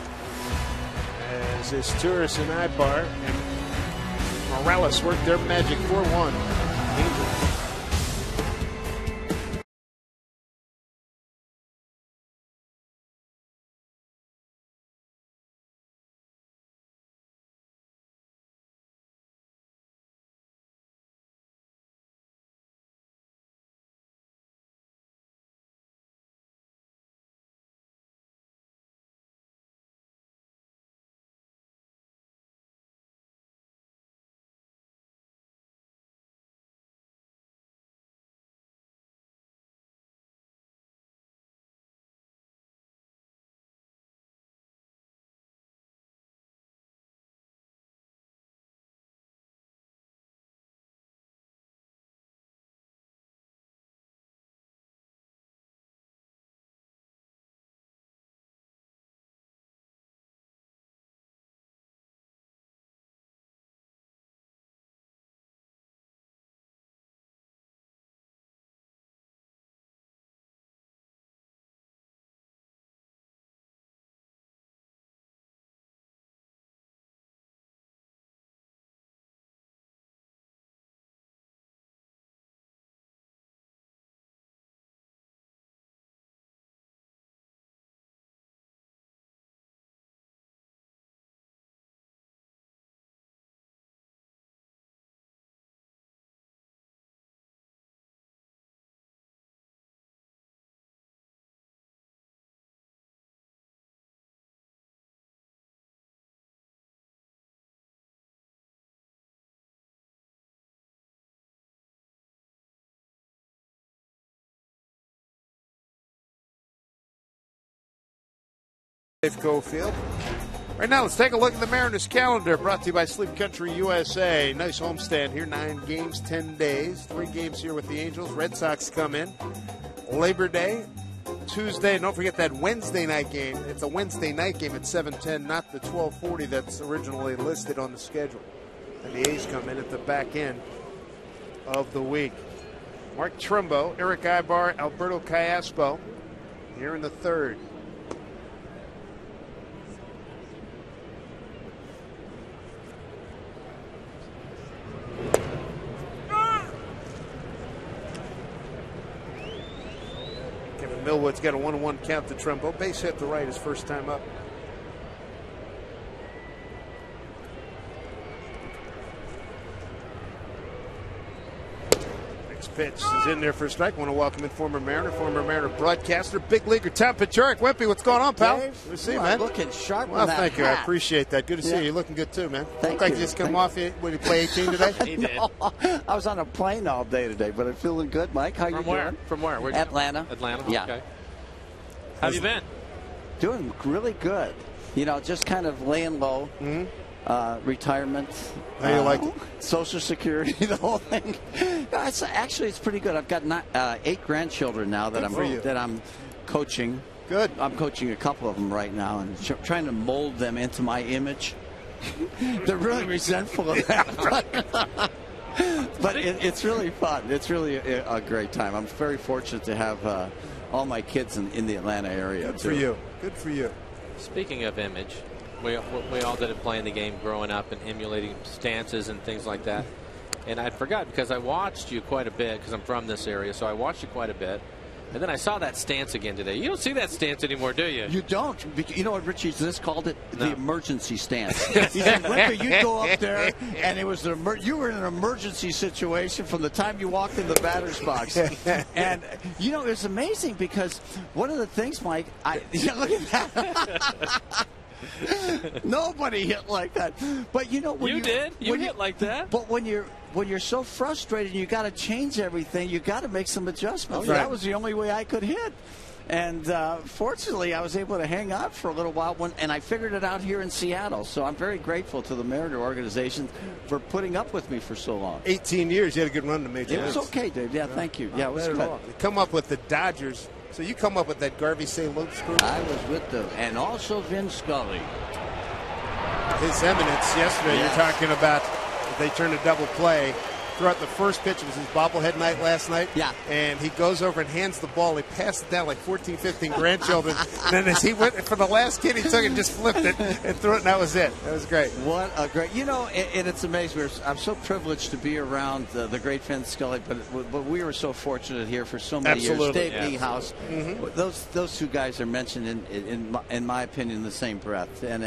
As is Tourist and Ibar. And Morales worked their magic 4-1. Angels. Safeco Field. Right now, let's take a look at the Mariners calendar, brought to you by Sleep Country USA. Nice homestand here, 9 games, 10 days, 3 games here with the Angels. Red Sox come in. Labor Day, Tuesday. Don't forget that Wednesday night game. It's a Wednesday night game at 7:10, not the 12:40 that's originally listed on the schedule. And the A's come in at the back end of the week. Mark Trumbo, Eric Ibar, Alberto Callaspo here in the third. Millwood's got a 1-1 count to Trumbo. Base hit to right his first time up. Next pitch is in there for a strike. Want to welcome in former Mariner broadcaster, big leaguer Tom Paciorek. Wimpy, what's going on, pal? Dave, Good to see you, man. Looking sharp. Well, thank you. I appreciate that. Good to see you. You're looking good too, man. Thank Look like you. you just come off it. When you play 18 today? He did. No, I was on a plane all day today, but I'm feeling good. Mike, how you doing? From where? Where'd Atlanta. Atlanta? Yeah. Okay. How have you been? Doing really good. You know, just kind of laying low. Mm-hmm. Retirement. How you like it? Social Security, the whole thing. It's pretty good. I've got 8 grandchildren now that I'm coaching. Good. I'm coaching a couple of them right now and trying to mold them into my image. They're really resentful of that. But it's really fun. It's really a great time. I'm very fortunate to have all my kids in the Atlanta area. Good for you. Good for you. Speaking of image, we all did it playing the game growing up and emulating stances and things like that. And I forgot because I watched you quite a bit because I'm from this area, so I watched you quite a bit. And then I saw that stance again today. You don't see that stance anymore, do you? You don't. You know what Richie Zisk called it? No. The emergency stance. He said, Wimpy, you'd go up there, and it was you were in an emergency situation from the time you walked in the batter's box. And, you know, it's amazing because one of the things, Mike, look at that. Nobody hit like that. But, you know, when you did. You hit like that. But when you're so frustrated and you got to change everything, you got to make some adjustments. Right. That was the only way I could hit. And fortunately, I was able to hang on for a little while, and I figured it out here in Seattle. So I'm very grateful to the Mariner organization for putting up with me for so long. 18 years, you had a good run to Major Leagues. It was okay, Dave. Yeah, thank you. Yeah, it was good. You come up with the Dodgers. So you come up with that Garvey St. Louis group? I was with them, and also Vin Scully. His Eminence yesterday, You're talking about they turned a double play. Throughout the first pitch, it was his bobblehead night last night. Yeah. And he goes over and hands the ball. He passed it down like 14, 15 grandchildren. And then as he went for the last kid, he took it and just flipped it and threw it, and that was it. That was great. What a great, you know, and it's amazing. I'm so privileged to be around the great Vin Scully, but we were so fortunate here for so many years. Dave Niehaus, those two guys are mentioned in my opinion in the same breath. And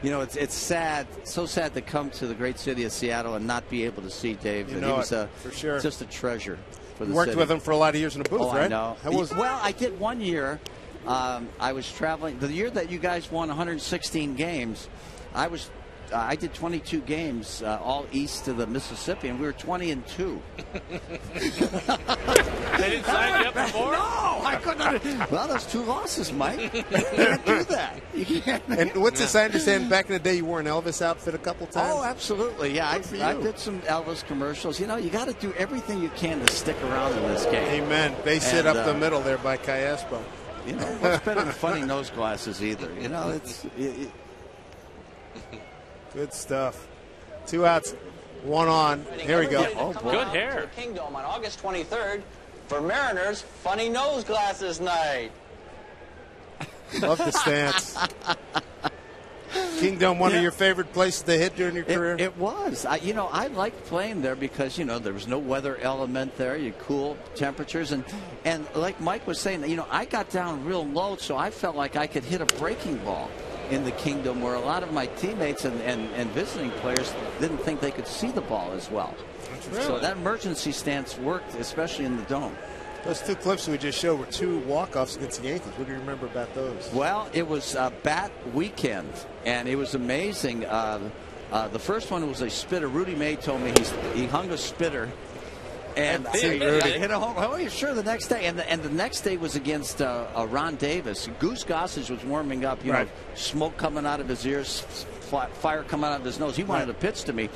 you know, it's sad, so sad to come to the great city of Seattle and not be able to see Dave. You know, he was for sure. Just a treasure for the you worked city. with him for a lot of years in the booth, right? I know. How was well, I did one year. I was traveling. The year that you guys won 116 games, I did 22 games all east of the Mississippi, and we were 20-2. They didn't sign you up before? No, I couldn't. Well, that's 2 losses, Mike. You can't do that. You can't. And what's this? I understand back in the day you wore an Elvis outfit a couple times. Oh, absolutely. Yeah, I did some Elvis commercials. You know, you got to do everything you can to stick around in this game. Amen. Base hit up the middle there by Cayespo. You know, what's better than funny nose glasses either? You know, it's. Good stuff. 2 outs, 1 on. Here we go. Oh, boy. Good hair. Kingdom on August 23rd for Mariners Funny Nose Glasses Night. Love the stance. Kingdom, one of your favorite places to hit during your career? It was. I liked playing there because, you know, there was no weather element there. You cool temperatures. And like Mike was saying, you know, I got down real low, so I felt like I could hit a breaking ball in the Kingdom, where a lot of my teammates and visiting players didn't think they could see the ball as well. Really? So that emergency stance worked, especially in the dome. Those 2 clips we just showed were 2 walk-offs against the Yankees. What do you remember about those? Well, it was bat weekend, and it was amazing. The first one was a spitter. Rudy May told me he hung a spitter. And Rudy hit a home. Oh, sure. The next day, and the next day was against Ron Davis. Goose Gossage was warming up. You know, smoke coming out of his ears, fire coming out of his nose. He wanted to pitch to me,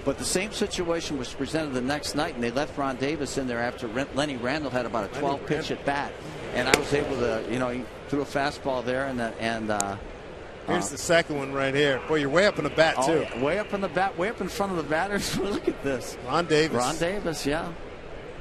but the same situation was presented the next night, and they left Ron Davis in there after Lenny Randall had about a 12 pitch at bat, and I was able to, you know, he threw a fastball there, here's the second one right here. Boy, you're way up in the bat, too. Yeah, way up in the bat, way up in front of the batters. Look at this. Ron Davis, yeah.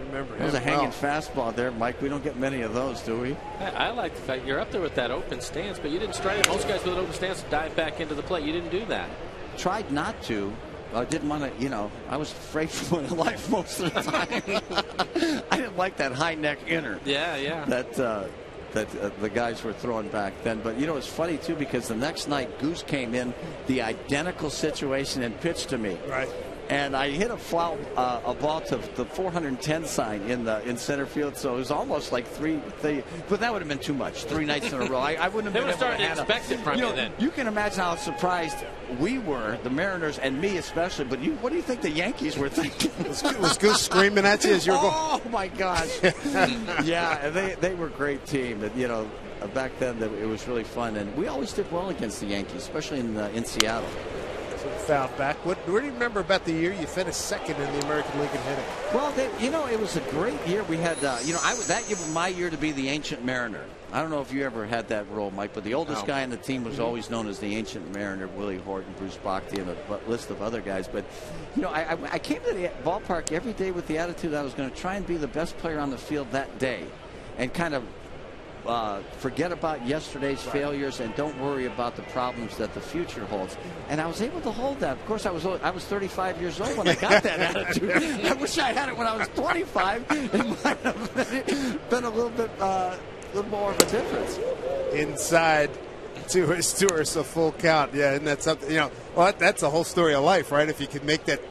Remember him. That was a hanging fastball there, Mike. We don't get many of those, do we? I like the fact you're up there with that open stance, but you didn't strike it. Most guys with an open stance dive back into the plate. You didn't do that. Tried not to. I didn't want to, you know, I was afraid for my life most of the time. I didn't like that high neck inner. Yeah. That the guys were throwing back then. But, you know, it's funny, too, because the next night Goose came in the identical situation and pitched to me. Right. And I hit a ball to the 410 sign in center field, so it was almost like but that would have been too much. 3 nights in a row. I wouldn't have been able starting to expect it from you then. You can imagine how surprised we were, the Mariners, and me especially. But what do you think the Yankees were thinking? Was Goose screaming at you as you were going? Oh my gosh! Yeah, they were a great team. You know, back then it was really fun, and we always did well against the Yankees, especially in Seattle. Foul back. What do you remember about the year you finished second in the American League in hitting? Well, you know, it was a great year. We had, you know, that year was my year to be the Ancient Mariner. I don't know if you ever had that role, Mike, but the oldest guy on the team was always known as the Ancient Mariner. Willie Horton, Bruce Bochy, and a list of other guys. But, you know, I came to the ballpark every day with the attitude that I was going to try and be the best player on the field that day, and kind of forget about yesterday's failures and don't worry about the problems that the future holds. And I was able to hold that. Of course, I was 35 years old when I got that attitude. I wish I had it when I was 25. It might have been a little bit more of a difference. Inside to a full count. Yeah, and that's something, well, that's the whole story of life, right? If you could make that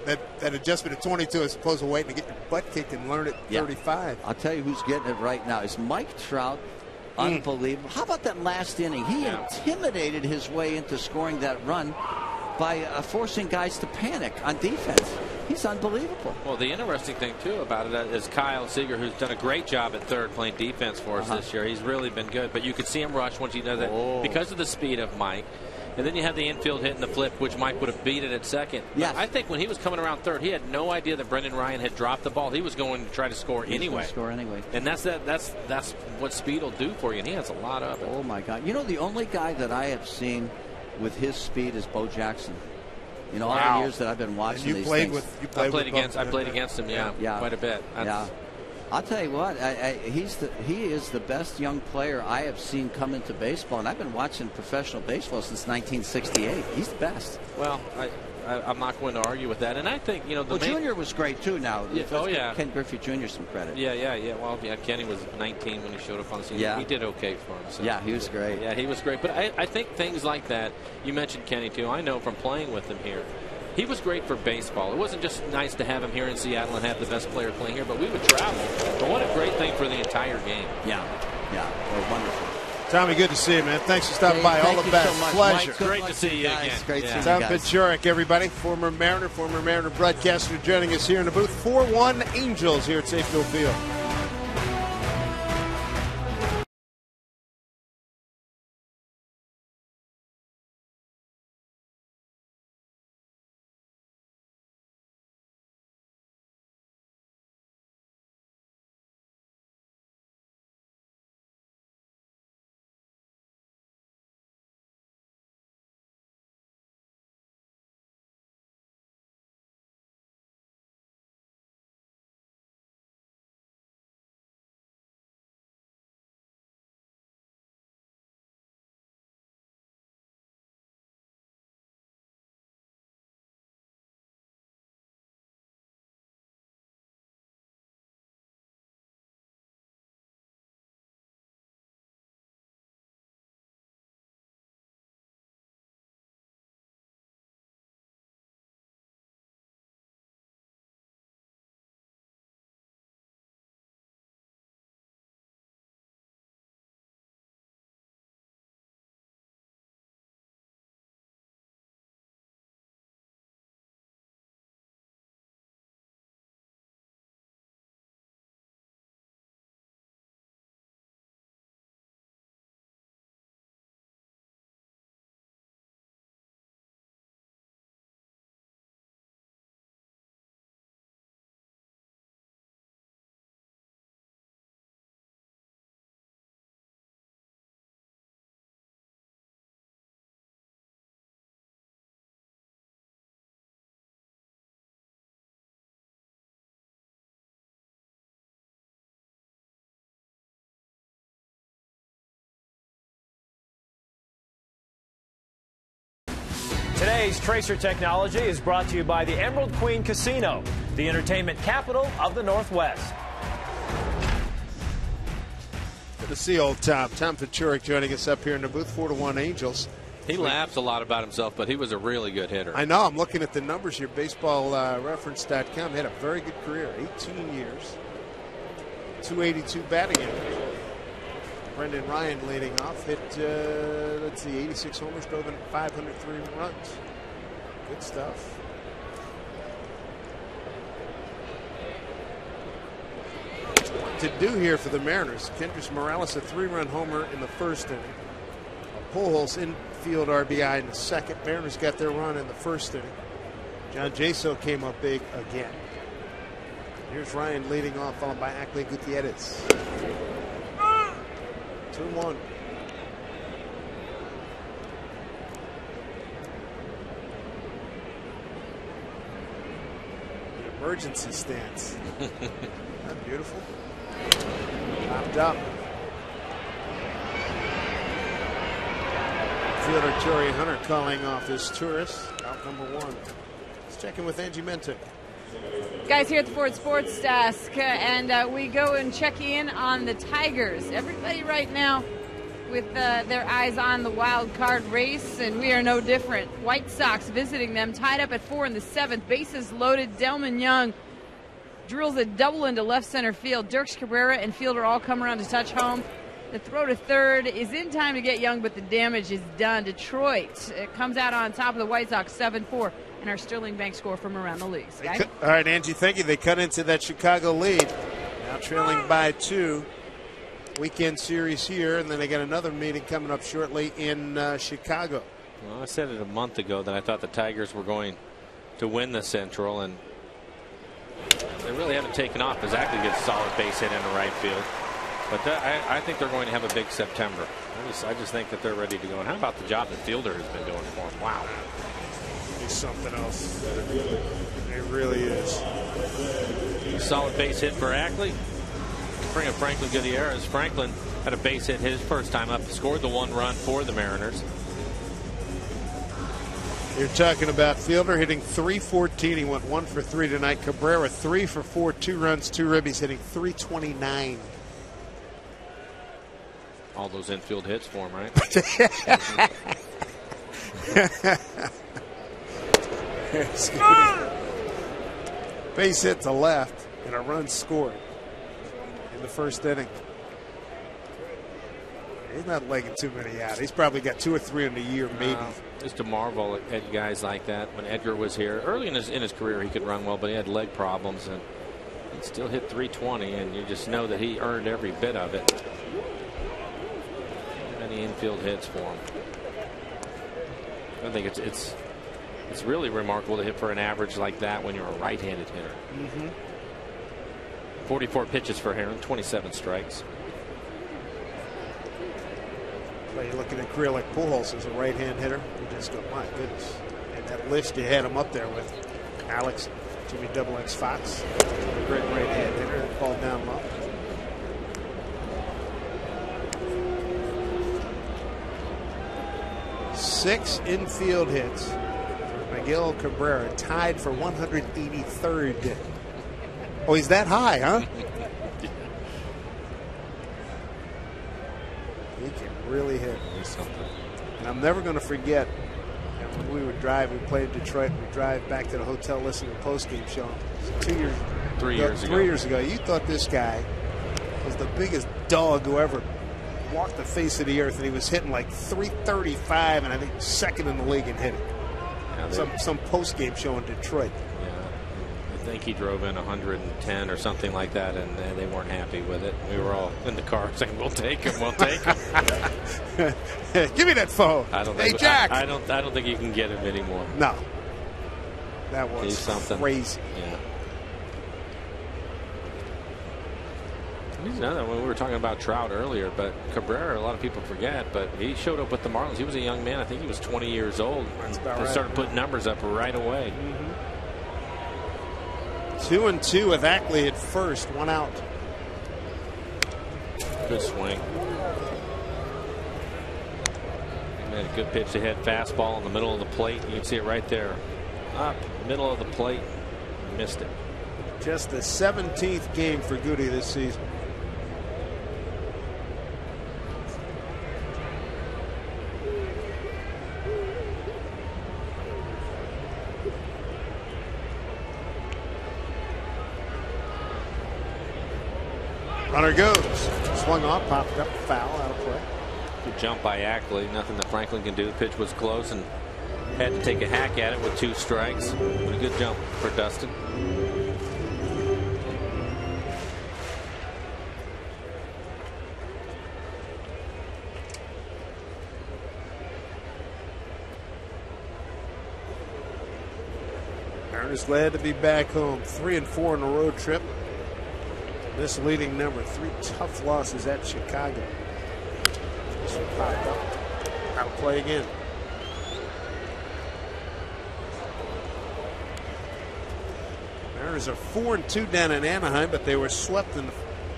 adjustment at 22 as opposed to waiting to get your butt kicked and learn it at 35. I'll tell you who's getting it right now is Mike Trout. Unbelievable. How about that last inning? He intimidated his way into scoring that run by forcing guys to panic on defense. He's unbelievable. Well, the interesting thing, too, about it is Kyle Seager, who's done a great job at third playing defense for us this year. He's really been good. But you could see him rush once he does that because of the speed of Mike. And then you have the infield hit and the flip, which Mike would have beat it at second. Yes. I think when he was coming around third, he had no idea that Brendan Ryan had dropped the ball. He was going to try to score anyway. And that's what speed will do for you, and he has a lot of it. Oh, my God. The only guy that I have seen with his speed is Bo Jackson. All the years that I've been watching and these things. I played against him, quite a bit. I'll tell you what, he is the best young player I have seen come into baseball, and I've been watching professional baseball since 1968. He's the best. Well, I'm not going to argue with that, and I think Junior was great too. Now, Ken Griffey Jr. some credit. Well, Kenny was 19 when he showed up on the scene. Yeah. He did okay for himself. Yeah, he was great. Yeah, he was great. But I think things like that. You mentioned Kenny too. I know from playing with him here. He was great for baseball. It wasn't just nice to have him here in Seattle and have the best player playing here, but we would travel. But what a great thing for the entire game. Yeah, well, wonderful. Tommy, good to see you, man. Thanks for stopping by. All the best. So pleasure. Mike, great to see you again. Great to see you Tom guys. Paciorek, everybody, former Mariner broadcaster, joining us here in the booth. 4-1 Angels here at Safefield Field. Today's Tracer Technology is brought to you by the Emerald Queen Casino, the entertainment capital of the Northwest. Good to see old Tom. Tom Paciorek joining us up here in the booth. 4-1 Angels. He laughs a lot about himself, but he was a really good hitter. I know. I'm looking at the numbers here. BaseballReference.com. He had a very good career. 18 years. 282 batting average. Brendan Ryan leading off. Hit, 86 homers, drove in 503 runs. Good stuff. To do here for the Mariners, Kendrys Morales, a 3-run homer in the first inning. Pujols infield RBI in the second. Mariners got their run in the first inning. John Jaso came up big again. Here's Ryan leading off, followed by Ackley Gutierrez. 2-1. The emergency stance. Isn't that beautiful? Popped up. Fielder Torrey Hunter calling off his tourist. Out number 1. Let's check in with Angie Menting. Guys, here at the Ford Sports Desk, and we go and check in on the Tigers. Everybody right now with their eyes on the wild card race, and we are no different. White Sox visiting them, tied up at 4 in the 7th. Bases loaded. Delman Young drills a double into left center field. Dirks Cabrera and Fielder all come around to touch home. The throw to third is in time to get Young, but the damage is done. Detroit comes out on top of the White Sox 7-4, and our Sterling Bank score from around the league. All right, Angie, thank you. They cut into that Chicago lead. Now trailing by 2. Weekend series here, and then they got another meeting coming up shortly in Chicago. Well, I said it a month ago that I thought the Tigers were going to win the Central, and they really haven't taken off. Exactly gets a solid base hit into right field. But I think they're going to have a big September. I just think that they're ready to go. And how about the job that Fielder has been doing for them? Wow. He's something else. It really is. Solid base hit for Ackley. Bring up Franklin Gutierrez. Franklin had a base hit his first time up. Scored the 1 run for the Mariners. You're talking about Fielder hitting .314. He went 1 for 3 tonight. Cabrera 3 for 4, 2 runs, 2 ribbies, hitting .329. All those infield hits for him, right? Base hit to left and a run scored in the first inning. He's not legging too many out. He's probably got 2 or 3 in a year, maybe. Just to marvel at guys like that. When Edgar was here, early in his career, he could run well, but he had leg problems, and he still hit .320, and you just know that he earned every bit of it. Many infield hits for him. I think it's really remarkable to hit for an average like that when you're a right-handed hitter. 44 pitches for Heron, 27 strikes. Well, you're looking at a career like Pujols as a right-hand hitter. You just go, my goodness. And that list you had him up there with Alex, Jimmy Double X Fox, a great right-hand hitter that ball down low. Six infield hits for Miguel Cabrera, tied for 183rd. Oh, he's that high, huh? He can really hit. And I'm never going to forget when we would drive, we played in Detroit, we'd drive back to the hotel listening to the postgame show. 3 years ago. You thought this guy was the biggest dog who ever walked the face of the earth, and he was hitting like .335, and I think second in the league in hitting. Yeah, some post-game show in Detroit. Yeah, I think he drove in 110 or something like that, and they weren't happy with it. We were all in the car saying, "We'll take him, we'll take him." Give me that phone. Hey, Jack. I don't think you can get him anymore. No, that was crazy. Yeah. He's another one. We were talking about Trout earlier, but Cabrera, a lot of people forget, but he showed up with the Marlins. He was a young man. I think he was 20 years old. That's about right. Started putting numbers up right away. 2-2 with Ackley at first, 1 out. Good swing. He had a good pitch ahead, fastball in the middle of the plate. You can see it right there. Up, middle of the plate. Missed it. Just the 17th game for Goody this season. Runner goes. Swung on, popped up, foul, out of play. Good jump by Ackley. Nothing that Franklin can do. The pitch was close and had to take a hack at it with 2 strikes. But a good jump for Dustin. Mariners glad to be back home. 3-4 on a road trip. This leading number, 3 tough losses at Chicago. This one popped up. Out of play again. Mariners are 4-2 down in Anaheim, but they were swept in the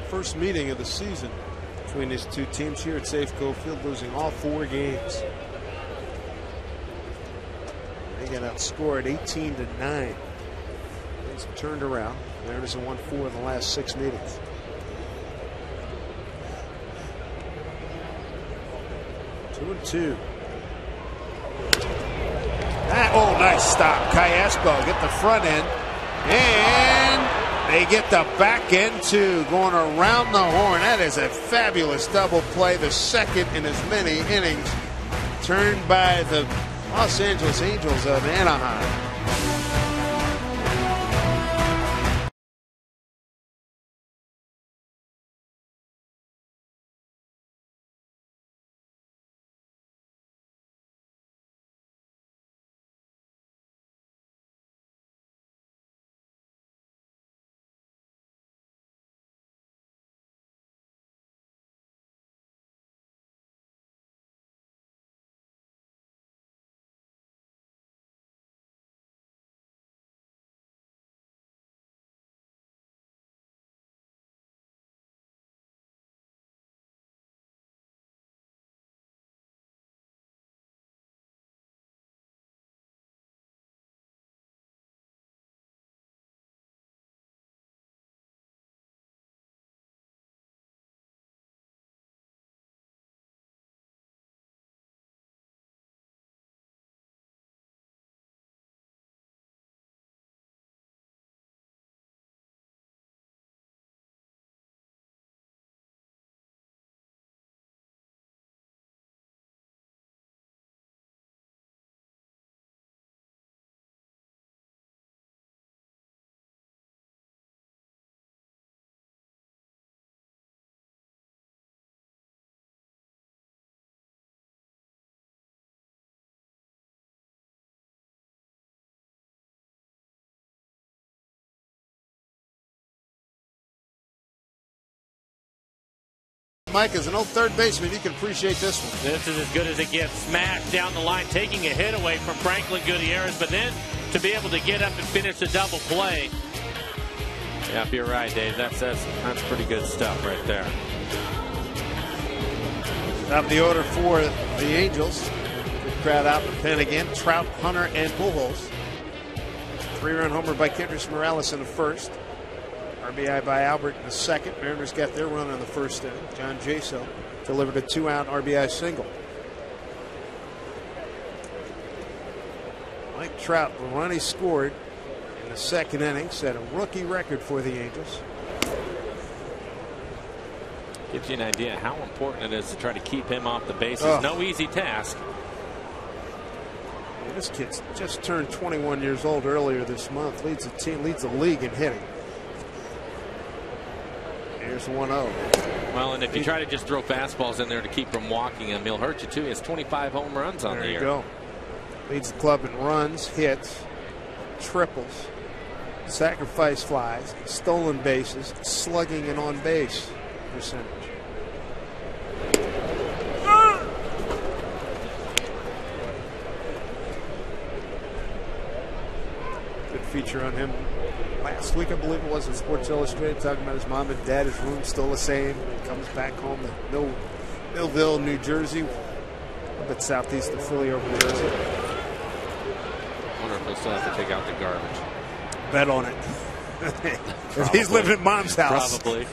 first meeting of the season between these two teams here at Safeco Field, losing all 4 games. get outscored 18-9. It's turned around. Mariners have won 4 in the last 6 meetings. Two and two. Oh, nice stop. Callaspo get the front end. And they get the back end too, going around the horn. That is a fabulous double play. The second in as many innings, turned by the Los Angeles Angels of Anaheim. Mike, as an old third baseman, you can appreciate this one. This is as good as it gets. Smashed down the line, taking a hit away from Franklin Gutierrez, but then to be able to get up and finish the double play. Yeah, you're right, Dave. That's pretty good stuff right there. Top of the order for the Angels. Good crowd out in the pen again. Trout, Hunter, and Pujols. 3-run homer by Kendrys Morales in the first. RBI by Albert in the second. Mariners got their run in the first inning. John Jaso delivered a 2-out RBI single. Mike Trout, the run he scored in the second inning, set a rookie record for the Angels. Gives you an idea how important it is to try to keep him off the bases. No easy task. This kid's just turned 21 years old earlier this month. Leads the league in hitting. Here's 1-0. Well, and if you try to just throw fastballs in there to keep from walking him, he'll hurt you too. He has 25 home runs on the year. There you go. Leads the club in runs, hits, triples, sacrifice flies, stolen bases, slugging, and on base percentage. Good feature on him last week, I believe it was, in Sports Illustrated, talking about his mom and dad. His room's still the same. He comes back home to Millville, New Jersey, a bit southeast of Philly over New Jersey. I wonder if he'll still have to take out the garbage. Bet on it. If he's living at Mom's house. Probably.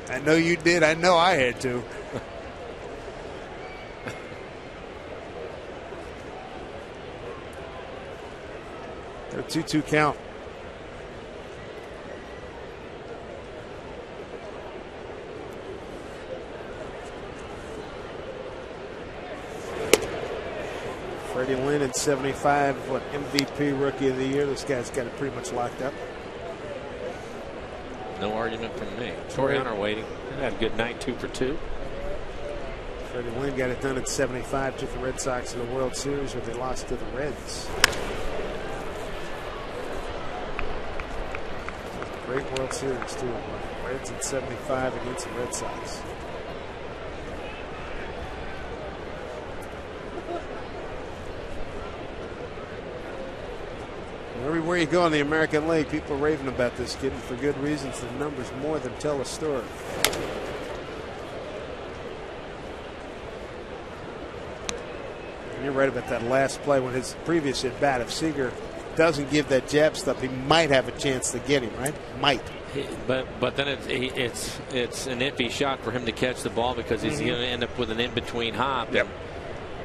I know you did. I know I had to. A 2-2 count. Freddie Lynn at 75, MVP Rookie of the Year. This guy's got it pretty much locked up. No argument from me. Torrey Hunter waiting. He had a good night, 2 for 2. Freddie Lynn got it done at 75. Took the Red Sox to the World Series, where they lost to the Reds. Great World Series, too. Reds at 75 against the Red Sox. Everywhere you go in the American League, people are raving about this kid, and for good reasons. The numbers more than tell a story. you're right about that last play when his previous at bat, if Seager doesn't give that jab stuff, he might have a chance to get him, right? Might. But then it's an iffy shot for him to catch the ball because he's going to end up with an in-between hop. Yep.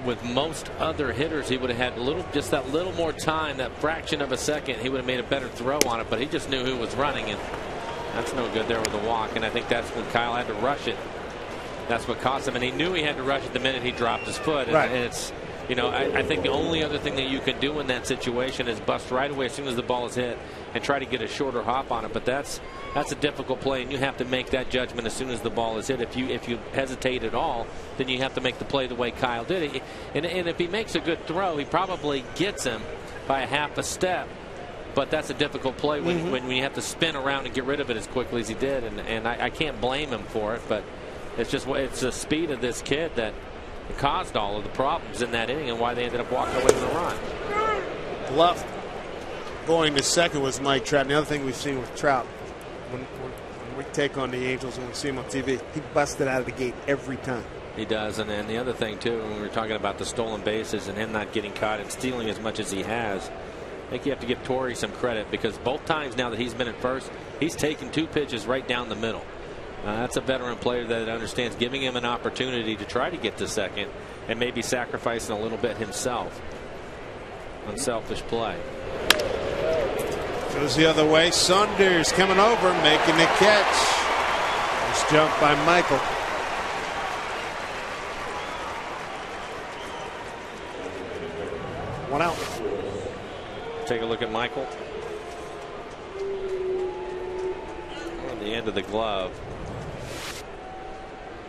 With most other hitters, he would have had just that little more time, that fraction of a second, he would have made a better throw on it, but he just knew who was running, and that's no good there with the walk. And I think that's when Kyle had to rush it. That's what cost him, and he knew he had to rush it the minute he dropped his foot. Right. And it's, I think the only other thing that you can do in that situation is bust right away as soon as the ball is hit and try to get a shorter hop on it. But that's a difficult play, and you have to make that judgment as soon as the ball is hit. If you hesitate at all, then you have to make the play the way Kyle did it. And if he makes a good throw, he probably gets him by a half a step. But that's a difficult play when you have to spin around and get rid of it as quickly as he did. And I can't blame him for it, but it's the speed of this kid that caused all of the problems in that inning and why they ended up walking away with a run. Bluff going to second was Mike Trout. And the other thing we've seen with Trout, when we take on the Angels and we see him on TV, he busted out of the gate every time. He does. And then the other thing, too, when we were talking about the stolen bases and him not getting caught and stealing as much as he has, I think you have to give Torrey some credit because both times now that he's been at first, he's taken 2 pitches right down the middle. That's a veteran player that understands giving him an opportunity to try to get to second and maybe sacrificing a little bit himself. Unselfish play. Goes the other way. Saunders coming over, making the catch. Nice jump by Michael. One out. Take a look at Michael. On the end of the glove.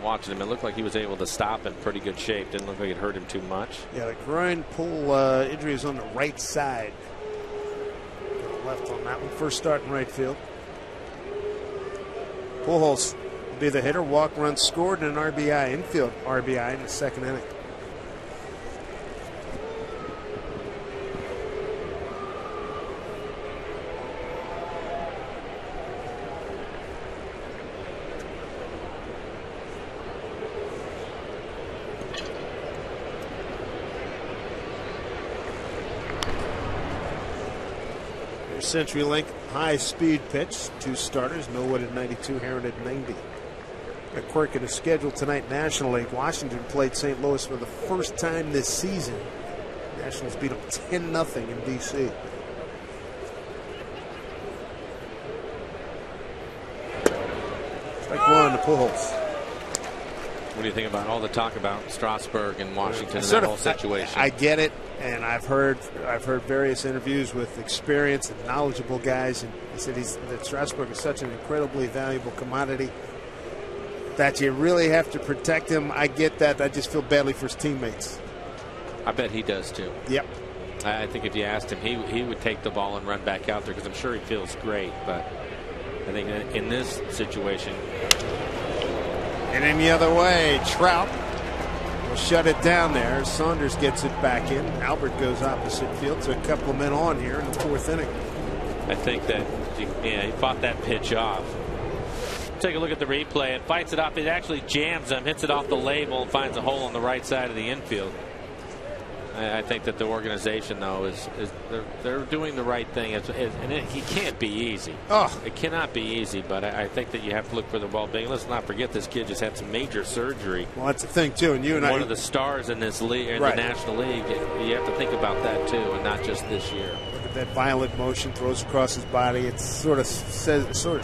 Watching him, it looked like he was able to stop in pretty good shape. Didn't look like it hurt him too much. Yeah, the groin pull injury is on the right side. Left on that one. First start in right field. Pujols will be the hitter. Walk, run scored, and an RBI, infield RBI in the second inning. CenturyLink high-speed pitch. 2 starters. Millwood at 92, Heron at 90. A quirk in the schedule tonight. National League. Washington played St. Louis for the first time this season. Nationals beat them 10-0 in D.C. Strike one to Pujols. What do you think about all the talk about Strasburg and Washington and that whole situation? I get it, and I've heard various interviews with experienced and knowledgeable guys, and he said that Strasburg is such an incredibly valuable commodity that you really have to protect him. I get that. I just feel badly for his teammates. I bet he does too. Yep. I think if you asked him, he would take the ball and run back out there because I'm sure he feels great. But I think in this situation. And in the other way, Trout will shut it down there. Saunders gets it back in. Albert goes opposite field. So a couple of men on here in the 4th inning. I think that he fought that pitch off. Take a look at the replay. It fights it off. It actually jams him, hits it off the label, and finds a hole on the right side of the infield. I think that the organization, though, they're doing the right thing. He can't be easy. Oh. It cannot be easy, but I think that you have to look for the well-being. Let's not forget this kid just had some major surgery. Well, that's the thing, too. And one of the stars in this league, in the National League, you have to think about that, too, and not just this year. Look at that violent motion, throws across his body. It sort of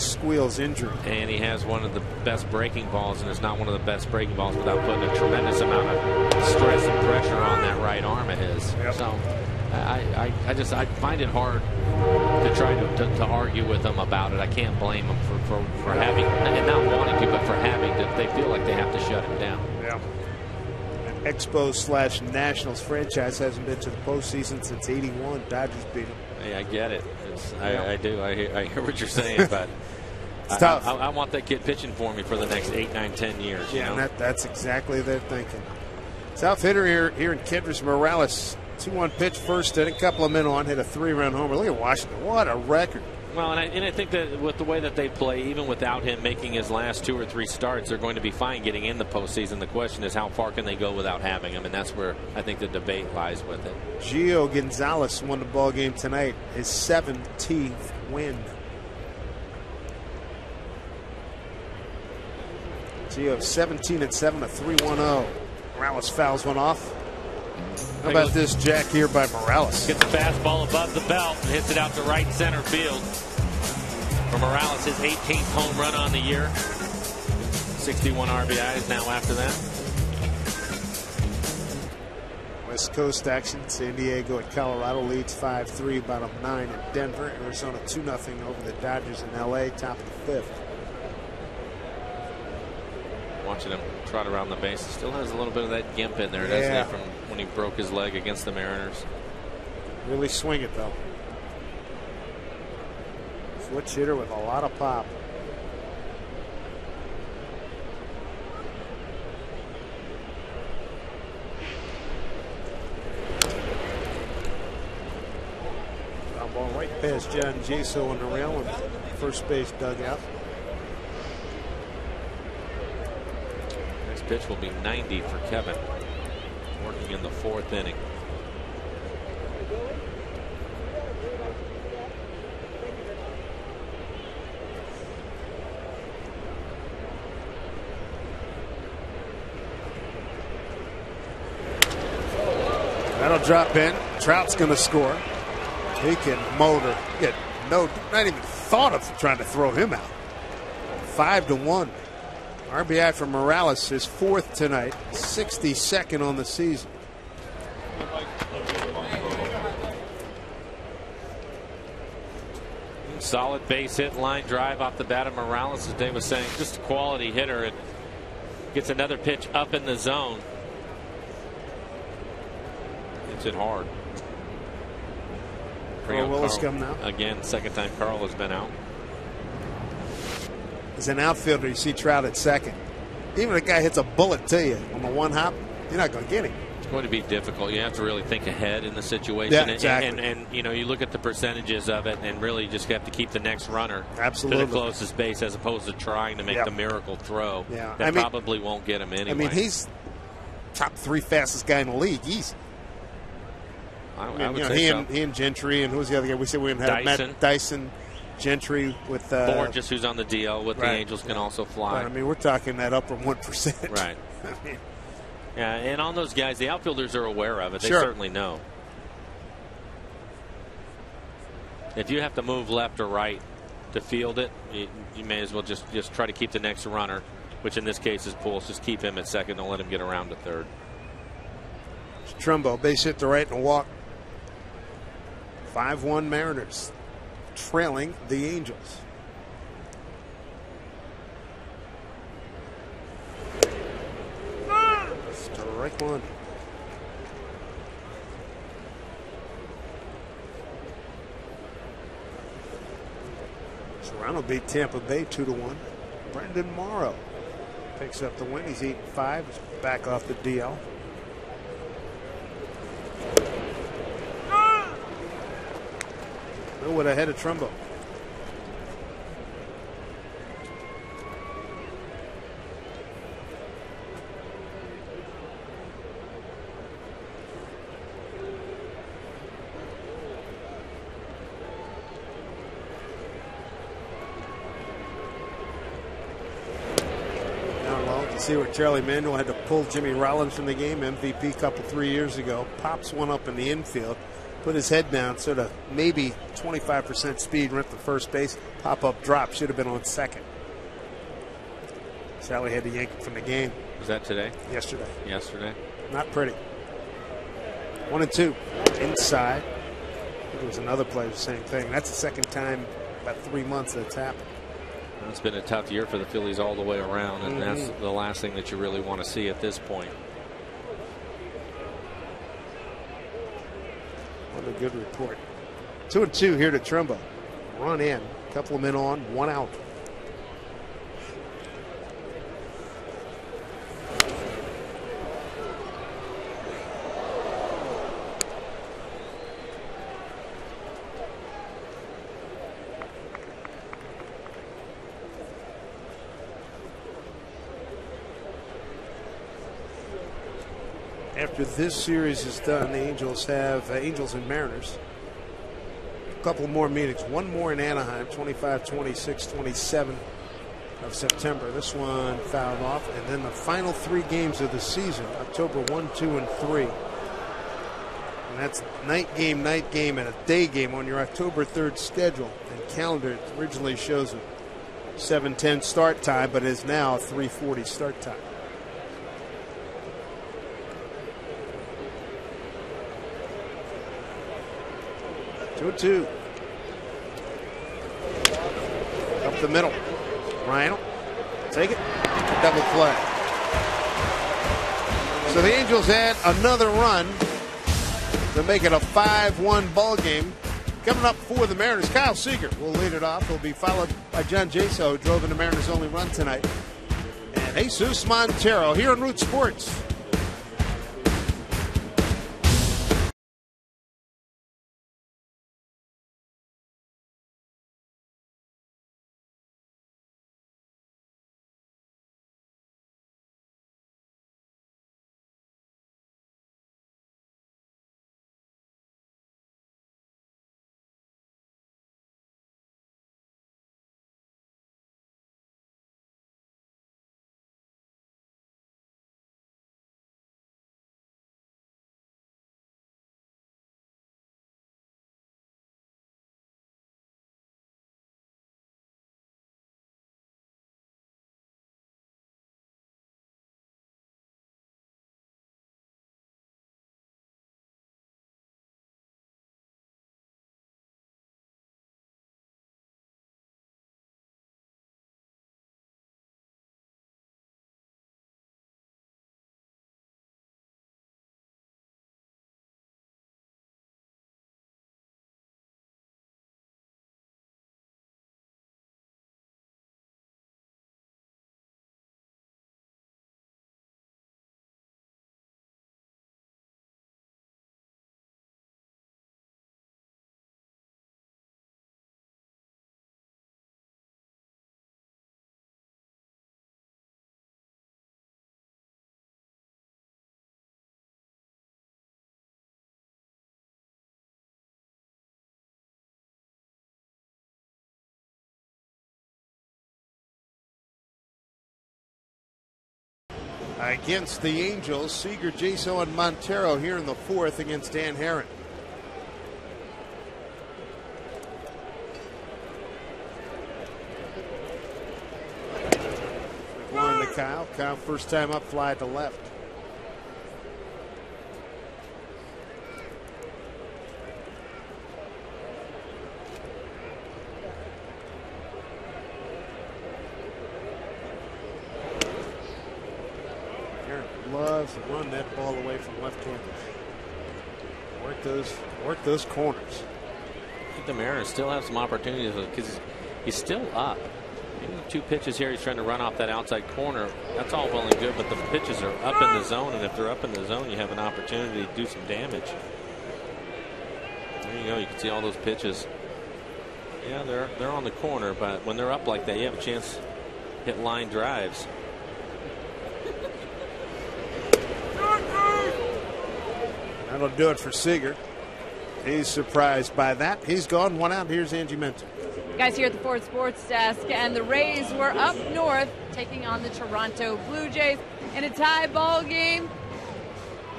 squeals injury. And he has one of the best breaking balls, and it's not one of the best breaking balls without putting a tremendous amount of stress and pressure on that right arm of his. Yep. So I find it hard to try to argue with them about it. I can't blame them for having, and not wanting to, but for having to. They feel like they have to shut him down. Yeah. An Expos/Nationals franchise hasn't been to the postseason since '81. Dodgers beat them. Hey, I get it. I do. I hear what you're saying, but it's tough. I want that kid pitching for me for the next 8, 9, 10 years. Yeah, you know? and that's exactly their thinking. South hitter here in Kendrys Morales. 2-1 pitch first inning, a couple of men on, hit a 3-run homer. Look at Washington. What a record. Well, and I think that with the way that they play, even without him making his last 2 or 3 starts, they're going to be fine getting in the postseason. The question is, how far can they go without having him? And that's where I think the debate lies with it. Gio Gonzalez won the ball game tonight, his 17th win. Gio 17-7, a 3-1-0. Morales fouls one off. How about this jack here by Morales? Gets the fastball above the belt and hits it out to right center field. For Morales, his 18th home run on the year. 61 RBIs now after that. West Coast action. San Diego at Colorado leads 5-3, bottom 9 in Denver. Arizona 2-0 over the Dodgers in LA, top of the 5th. Watching him trot around the base. Still has a little bit of that gimp in there, doesn't he, from when he broke his leg against the Mariners. Really swing it, though. Switch hitter with a lot of pop. Foul ball right past John Jaso on the rail in first base dugout. Pitch will be 90 for Kevin, working in the 4th inning. That'll drop in. Trout's going to score. He can motor. Get not even thought of trying to throw him out. 5-1. RBI for Morales, his 4th tonight, 62nd on the season. Solid base hit, line drive off the bat of Morales, as Dave was saying. Just a quality hitter. It gets another pitch up in the zone. Hits it hard. Carl Willis coming out. Again, 2nd time Carl has been out. As an outfielder, you see Trout at 2nd. Even if a guy hits a bullet to you on the one hop, you're not going to get him. It's going to be difficult. You have to really think ahead in the situation. Yeah, exactly. And you know, you look at the percentages of it and really just have to keep the next runner to the closest base as opposed to trying to make the miracle throw. Yeah. That probably won't get him anyway. I mean, he's top 3 fastest guy in the league. Easy. I would say so. He and Gentry, and who's the other guy? We said we didn't have Matt Dyson. Gentry with Borges, who's on the DL with the Angels, can also fly. But, I mean, we're talking that upper 1%. Right. I mean, yeah, and on those guys, the outfielders are aware of it. They sure. certainly know. If you have to move left or right to field it, you may as well just try to keep the next runner, which in this case is Pujols. Just keep him at 2nd. Don't let him get around to 3rd. Trumbo, base hit to right and a walk. 5-1 Mariners, trailing the Angels. Strike 1. Toronto beat Tampa Bay 2-1. Brendan Morrow picks up the win. He's 8-5. He's back off the DL. Millwood ahead of Trumbo. Down low to see where Charlie Manuel had to pull Jimmy Rollins from the game. MVP couple 3 years ago. Pops one up in the infield. Put his head down, sort of maybe 25% speed, went to first base. Pop-up drop, should have been on 2nd. Sally had to yank him from the game. Was that today? Yesterday. Yesterday. Not pretty. 1-2. Inside. I think it was another play, the same thing. That's the 2nd time about 3 months that's happened. Well, it's been a tough year for the Phillies all the way around, and that's the last thing that you really want to see at this point. What a good report. 2-2 here to Trumbo. Run in. A couple of men on, 1 out. After this series is done, the Angels have Angels and Mariners. A couple more meetings. One more in Anaheim, 25, 26, 27 of September. This one fouled off. And then the final 3 games of the season, October 1, 2, and 3. And that's night game, and a day game on your October 3rd schedule. And calendar, it originally shows a 7:10 start time, but is now 3:40 start time. Two. Up the middle. Ryan, take it. Double play. So the Angels had another run to make it a 5-1 ball game. Coming up for the Mariners, Kyle Seager will lead it off. He'll be followed by John Jaso, who drove in the Mariners' only run tonight. And Jesus Montero here on Root Sports. Against the Angels, Seager, Jaso, and Montero here in the 4th against Dan Herron. One to Kyle. Kyle first time up, fly to left. Loves to run that ball away from left campus. Work those corners. I think the Mariners still have some opportunities because he's still up. Maybe 2 pitches here. He's trying to run off that outside corner. That's all well and good, but the pitches are up in the zone, and if they're up in the zone, you have an opportunity to do some damage. There you go. You can see all those pitches. Yeah, they're on the corner, but when they're up like that, you have a chance to hit line drives. That'll do it for Seager. He's surprised by that. He's gone 1 out. Here's Angie Minton. Guys here at the Ford Sports Desk, and the Rays were up north taking on the Toronto Blue Jays in a tie ball game.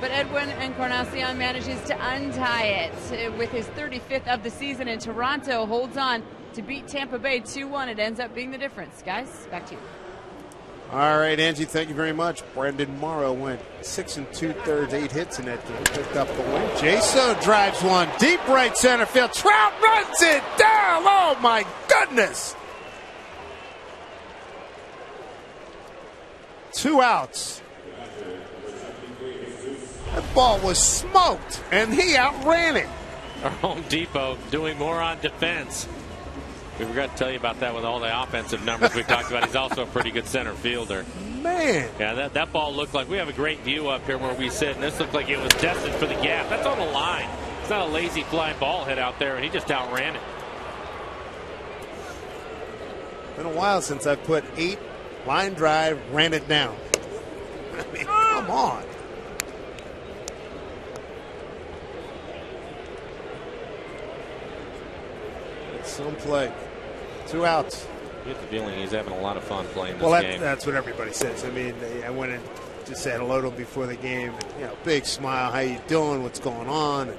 But Edwin Encarnacion manages to untie it with his 35th of the season, and Toronto holds on to beat Tampa Bay 2-1. It ends up being the difference. Guys, back to you. All right, Angie, thank you very much. Brandon Morrow went 6 2/3, 8 hits in that game. Picked up the win. Jaso drives one deep right center field. Trout runs it down. Oh, my goodness. 2 outs. That ball was smoked, and he outran it. Our Home Depot doing more on defense. We forgot to tell you about that with all the offensive numbers we talked about. He's also a pretty good center fielder. Man. Yeah, that ball looked like, we have a great view up here where we sit, and this looked like it was destined for the gap. That's on the line. It's not a lazy fly ball hit out there, and he just outran it. Been a while since I put 8 line drive, ran it down. I mean, come on. Some play. 2 outs. You get the feeling he's having a lot of fun playing this game. That's what everybody says. I mean, I went and just said hello to him before the game. You know, big smile. How you doing? What's going on? And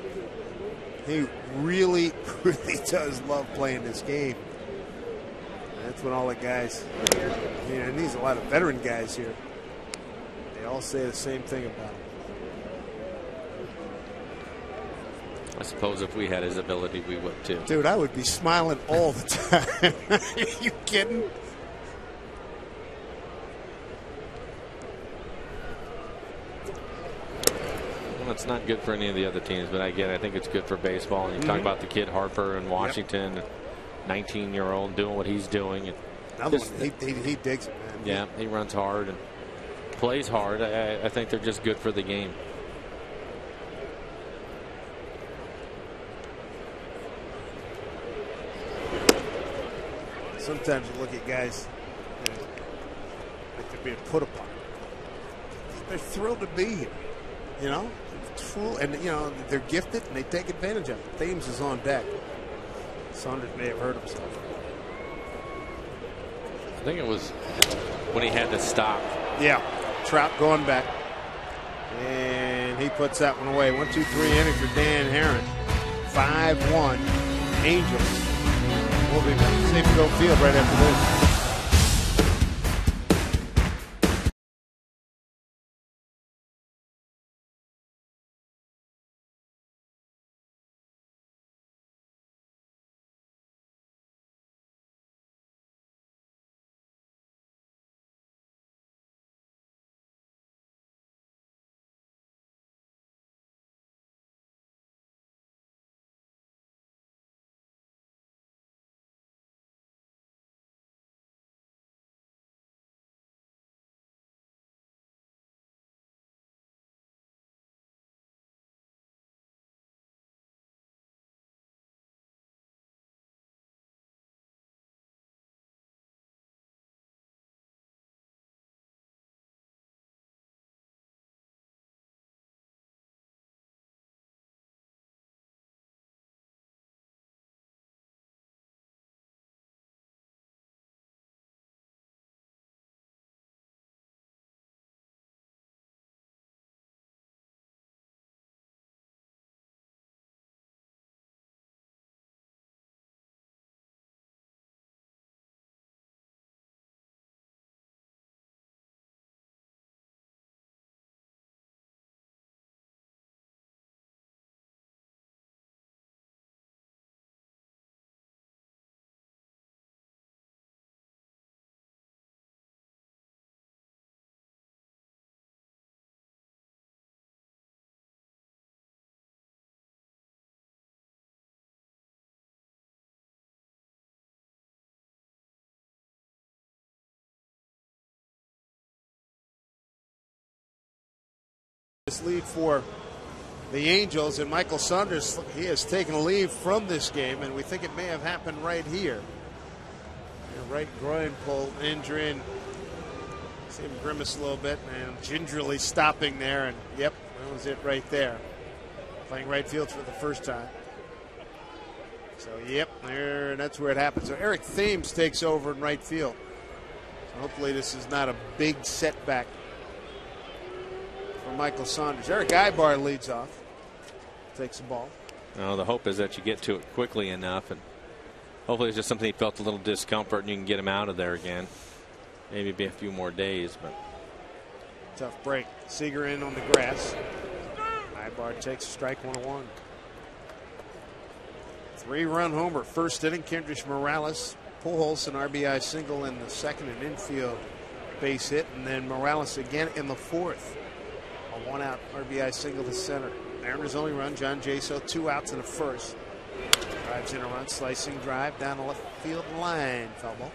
he really, really does love playing this game. That's what all the guys, and these are a lot of veteran guys here. They all say the same thing about him. I suppose if we had his ability, we would too. Dude, I would be smiling all the time. Are you kidding? Well, it's not good for any of the other teams, but again, I think it's good for baseball. And you talk about the kid Harper in Washington, 19-year-old, doing what he's doing. And he digs it, man. Yeah, he runs hard and plays hard. I think they're just good for the game. Sometimes you look at guys like they're being put upon. They're thrilled to be here, you know. And you know they're gifted and they take advantage of it. Thames is on deck. Saunders may have hurt himself. I think it was when he had to stop. Yeah, Trout going back, and he puts that one away. 1-2-3 inning for Dan Herron. 5-1 Angels. We'll be back. Safeco Field right after this. This lead for the Angels, and Michael Saunders, he has taken a leave from this game, and we think it may have happened right here. Right groin pull injury, and see him grimace a little bit, and gingerly stopping there, and yep, that was it right there. Playing right field for the first time. So yep, there, that's where it happens. So Eric Thames takes over in right field. So hopefully this is not a big setback for Michael Saunders. Eric Ibar leads off. Takes the ball. Well, the hope is that you get to it quickly enough, and hopefully it's just something he felt a little discomfort and you can get him out of there again. Maybe be a few more days, but tough break. Seager in on the grass. Ibar takes a strike, 1-1. 3-run homer, first inning. Kendrys Morales, Pujols, an RBI single in the second, and infield base hit, and then Morales again in the fourth. A 1-out RBI single to center. Mariners only run. John Jaso, 2 outs in the first. Drives in a run, slicing drive down the left field line. Foul ball.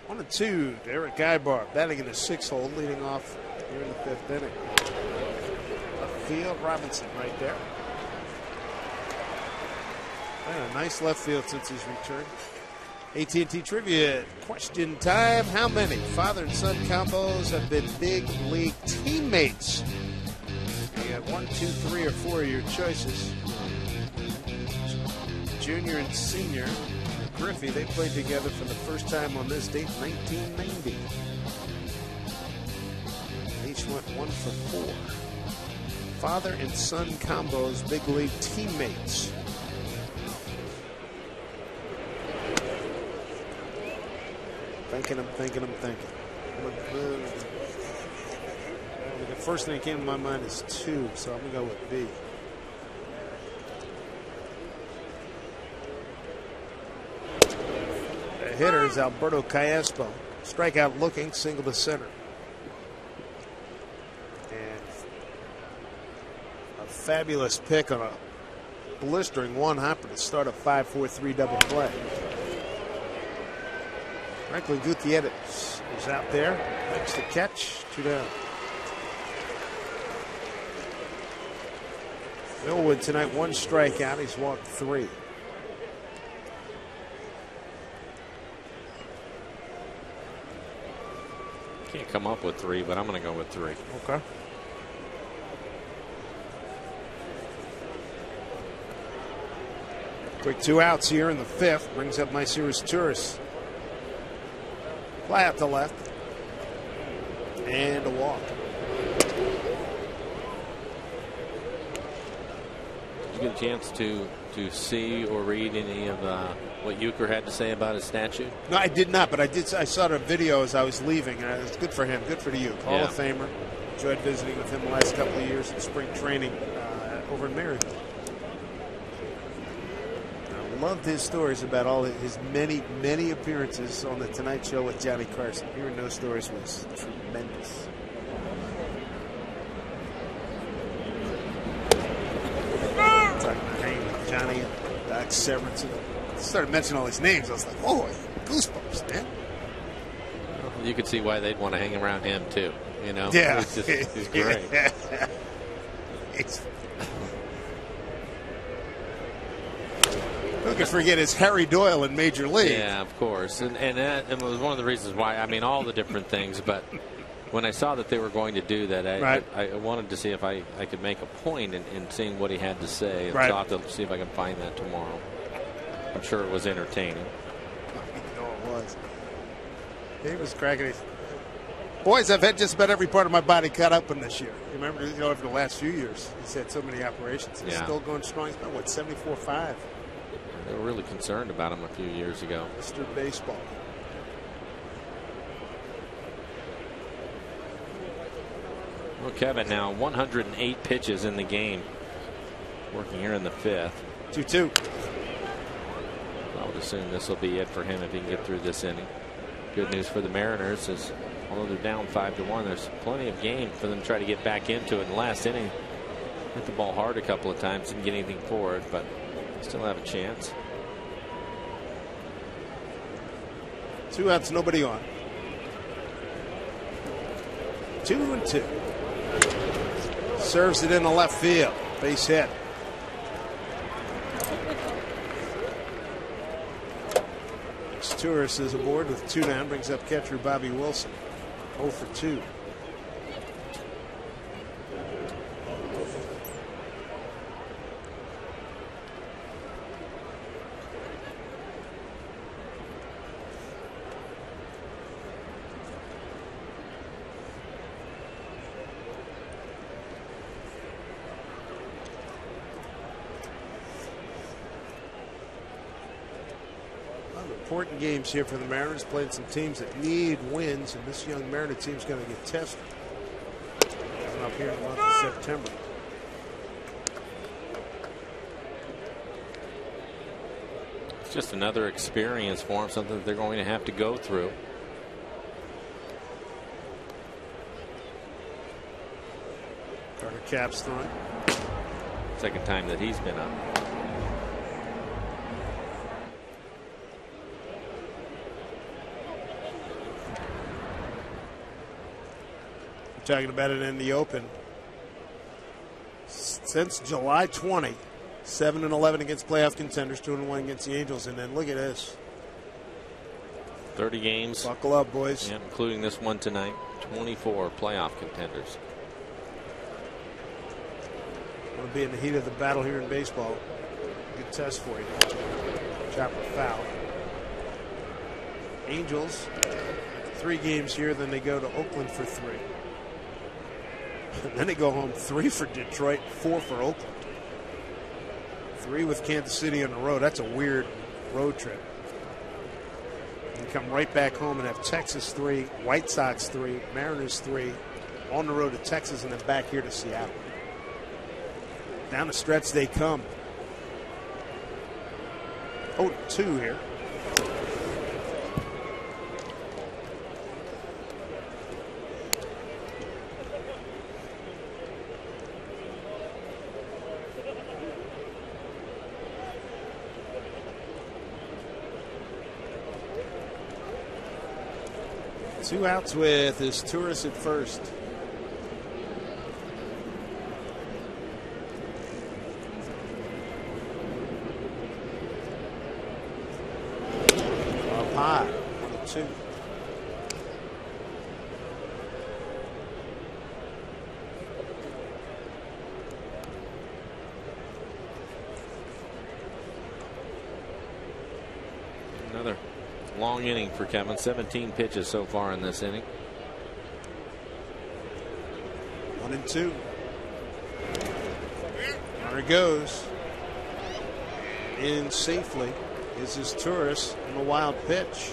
One and two. Eric Ibar batting in the 6th hole, leading off here in the 5th inning. Left field, Robinson right there. Yeah, nice left field since he's returned. AT&T Trivia question time. How many father and son combos have been big league teammates? You got 1, 2, 3, or 4 of your choices. Junior and senior Griffey, they played together for the first time on this date, 1990. Each went 1 for 4. Father and son combos, big league teammates. I'm thinking. The first thing that came to my mind is 2, so I'm going to go with B. The hitter is Alberto Callaspo. Strikeout looking, single to center. And a fabulous pick on a blistering one-hopper to start a 5-4-3 double play. Franklin Gutierrez is out there. Makes the catch. 2 down. Millwood tonight, 1 strikeout. He's walked 3. Can't come up with 3, but I'm going to go with 3. Okay. Quick 2 outs here in the 5th. Brings up Mycerius Turris. Fly out to left. And a walk. Did you get a chance to see or read any of what Euchre had to say about his statue? No, I did not, but I saw the video as I was leaving. It's good for him. Good for the Euchre. Hall of Famer. Enjoyed visiting with him the last couple of years in spring training over in Maryville. Loved his stories about all his many appearances on the Tonight Show with Johnny Carson. Hearing those stories was tremendous. Talking about hanging with Johnny and Doc Severance. I started mentioning all these names. I was like, oh, goosebumps, man. Well, you could see why they'd want to hang around him too. You know, yeah, he's great. Who can forget his Harry Doyle in Major League? Yeah, of course. And it was one of the reasons why, I mean, all the different things. But when I saw that they were going to do that, I wanted to see if I could make a point in seeing what he had to say. And so I'll have to see if I can find that tomorrow. I'm sure it was entertaining. You know it was. He was cracking his. Boys, I've had just about every part of my body cut open this year. You remember, over the last few years, he's had so many operations. He's still going strong. He's about, what, 74.5? They were really concerned about him a few years ago. Mr. Baseball. Well, Kevin, now 108 pitches in the game. Working here in the 5th. 2-2. I would assume this will be it for him if he can get through this inning. Good news for the Mariners is, although they're down 5-1, there's plenty of game for them to try to get back into it. In the last inning, hit the ball hard a couple of times, didn't get anything for it, but still have a chance. 2 outs, nobody on. 2-2. Serves it in the left field. Base hit. Turris is aboard with 2 down. Brings up catcher Bobby Wilson. 0 for 2. Important games here for the Mariners. Playing some teams that need wins, and this young Mariner team's going to get tested. Coming up here in the month of September. It's just another experience for them, something that they're going to have to go through. Carter Capps throwing. Second time that he's been up. Talking about it in the open. Since July 20, 7-11 against playoff contenders, 2-1 against the Angels, and then look at this. 30 games. Buckle up, boys. Yeah, including this one tonight. 24 playoff contenders. Want to be in the heat of the battle here in baseball. Good test for you. Chopper foul. Angels, 3 games here, then they go to Oakland for 3. And then they go home 3 for Detroit, 4 for Oakland. 3 with Kansas City on the road. That's a weird road trip. You come right back home and have Texas 3, White Sox 3, Mariners 3, on the road to Texas, and then back here to Seattle. Down the stretch they come. 0-2 here. Two outs with his Tourist at first. Up high, 1-2. Another long inning for Kevin. 17 pitches so far in this inning. 1-2. Runner goes. In safely is his Tourist on a wild pitch.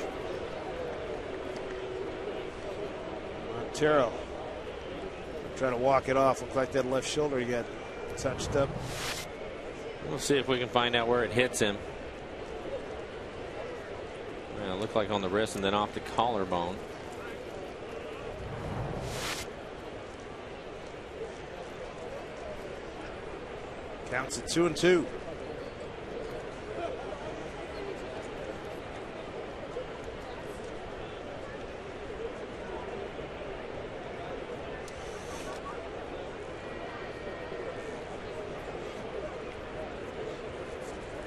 Montero try to walk it off. Looked like that left shoulder he got touched up. We'll see if we can find out where it hits him. Yeah, it looked like on the wrist and then off the collarbone. Counts at 2-2.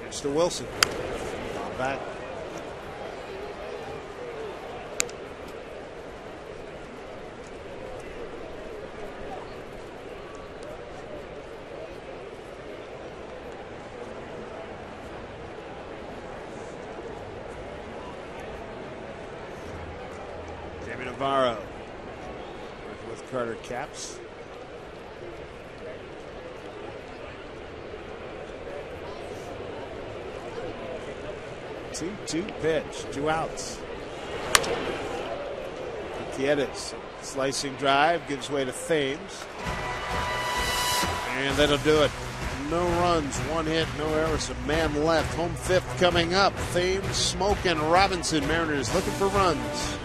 Mr. Wilson. Back. Jamie Navarro with Carter Capps. Two pitch, 2 outs. Gutierrez, slicing drive, gives way to Thames. And that'll do it. No runs, 1 hit, no errors, a man left. Home 5th coming up. Thames, Smoke, and Robinson. Mariners looking for runs.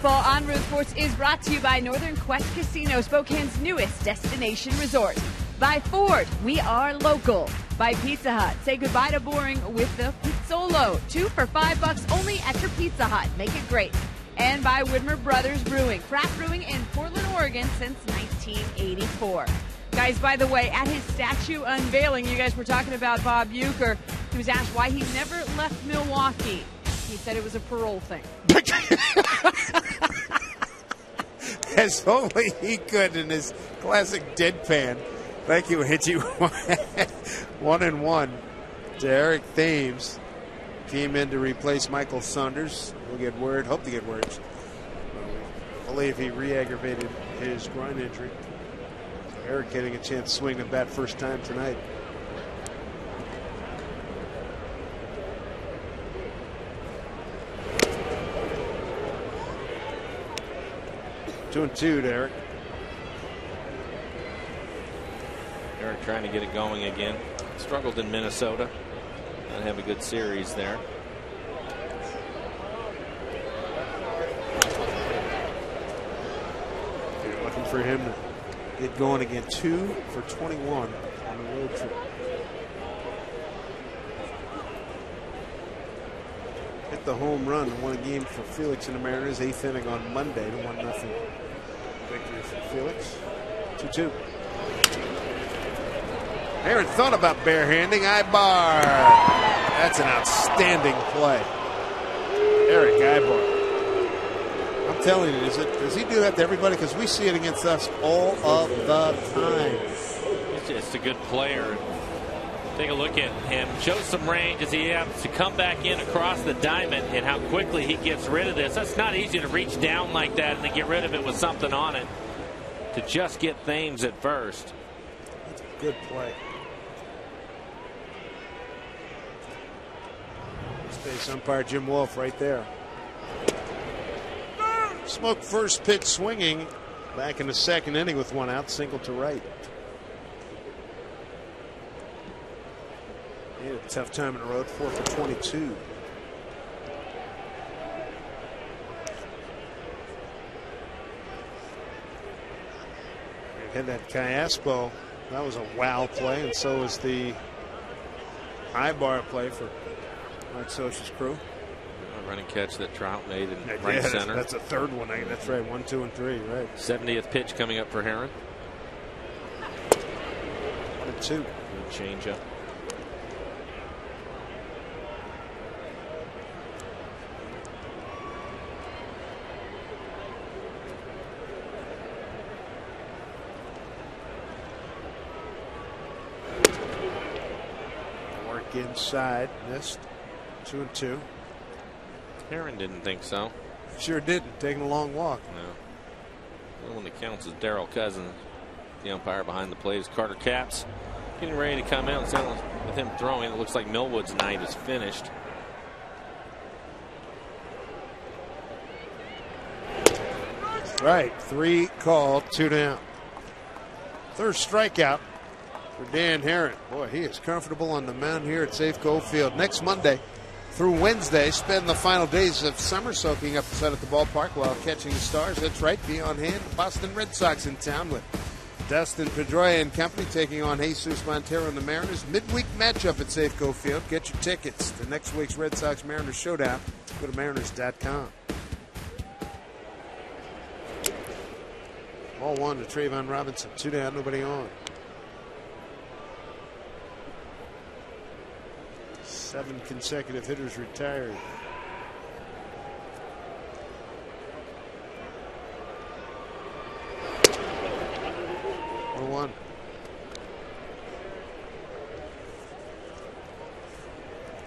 Baseball on Road Sports is brought to you by Northern Quest Casino, Spokane's newest destination resort. By Ford, we are local. By Pizza Hut, say goodbye to boring with the Pizzolo. 2 for $5 only at your Pizza Hut. Make it great. And by Widmer Brothers Brewing, craft brewing in Portland, Oregon since 1984. Guys, by the way, at his statue unveiling, you guys were talking about Bob Uecker. He was asked why he never left Milwaukee. He said it was a parole thing. As only he could in his classic deadpan. Thank you, Hitchy. 1-1 to Eric Thames. Came in to replace Michael Saunders. We'll get word. Hope to get words. I believe he re-aggravated his groin injury. So Eric getting a chance to swing the bat first time tonight. Two and two to Eric. Eric trying to get it going again. Struggled in Minnesota. Not have a good series there. You're looking for him to get going again. 2 for 21 on the road trip. Hit the home run and won a game for Felix and the Mariners. 8th inning on Monday. 1-0 victory for Felix. 2-2. Aaron thought about barehanding Ibar. That's an outstanding play. Eric Ibar. I'm telling you, does he do that to everybody? Because we see it against us all of the time. He's just a good player. Take a look at him. Shows some range as he has to come back in across the diamond and how quickly he gets rid of this. That's not easy to reach down like that and to get rid of it with something on it. To just get Thames at first. That's a good play. Base umpire Jim Wolf right there. Smoke first pitch swinging back in the second inning with 1 out, single to right. He had a tough time on the road, 4 for 22. Had that Callaspo. That was a wow play, and so was the Ibar play for Mike Socha's crew. A running catch that Trout made in Yeah, right center. That's a third one. That's right. 1, 2, and 3. Right. 70th pitch coming up for Heron. 1 and 2. Good changeup. Work inside. Missed. 2 and 2. Heron didn't think so. Sure didn't. Taking a long walk. No. The one that counts is Darrell Cousins. The umpire behind the plate is Carter Capps. Getting ready to come out. With him throwing, it looks like Millwood's night is finished. Right. 3 called, 2 down. Third strikeout for Dan Heron. Boy, he is comfortable on the mound here at Safeco Field. Next Monday through Wednesday, spend the final days of summer soaking up inside at the ballpark while catching the stars. That's right, be on hand. The Boston Red Sox in town with Dustin Pedroia and company taking on Jesus Montero and the Mariners. Midweek matchup at Safeco Field. Get your tickets to next week's Red Sox Mariners showdown. Go to mariners.com. Ball 1 to Trayvon Robinson. 2 down, nobody on. 7 consecutive hitters retired. One.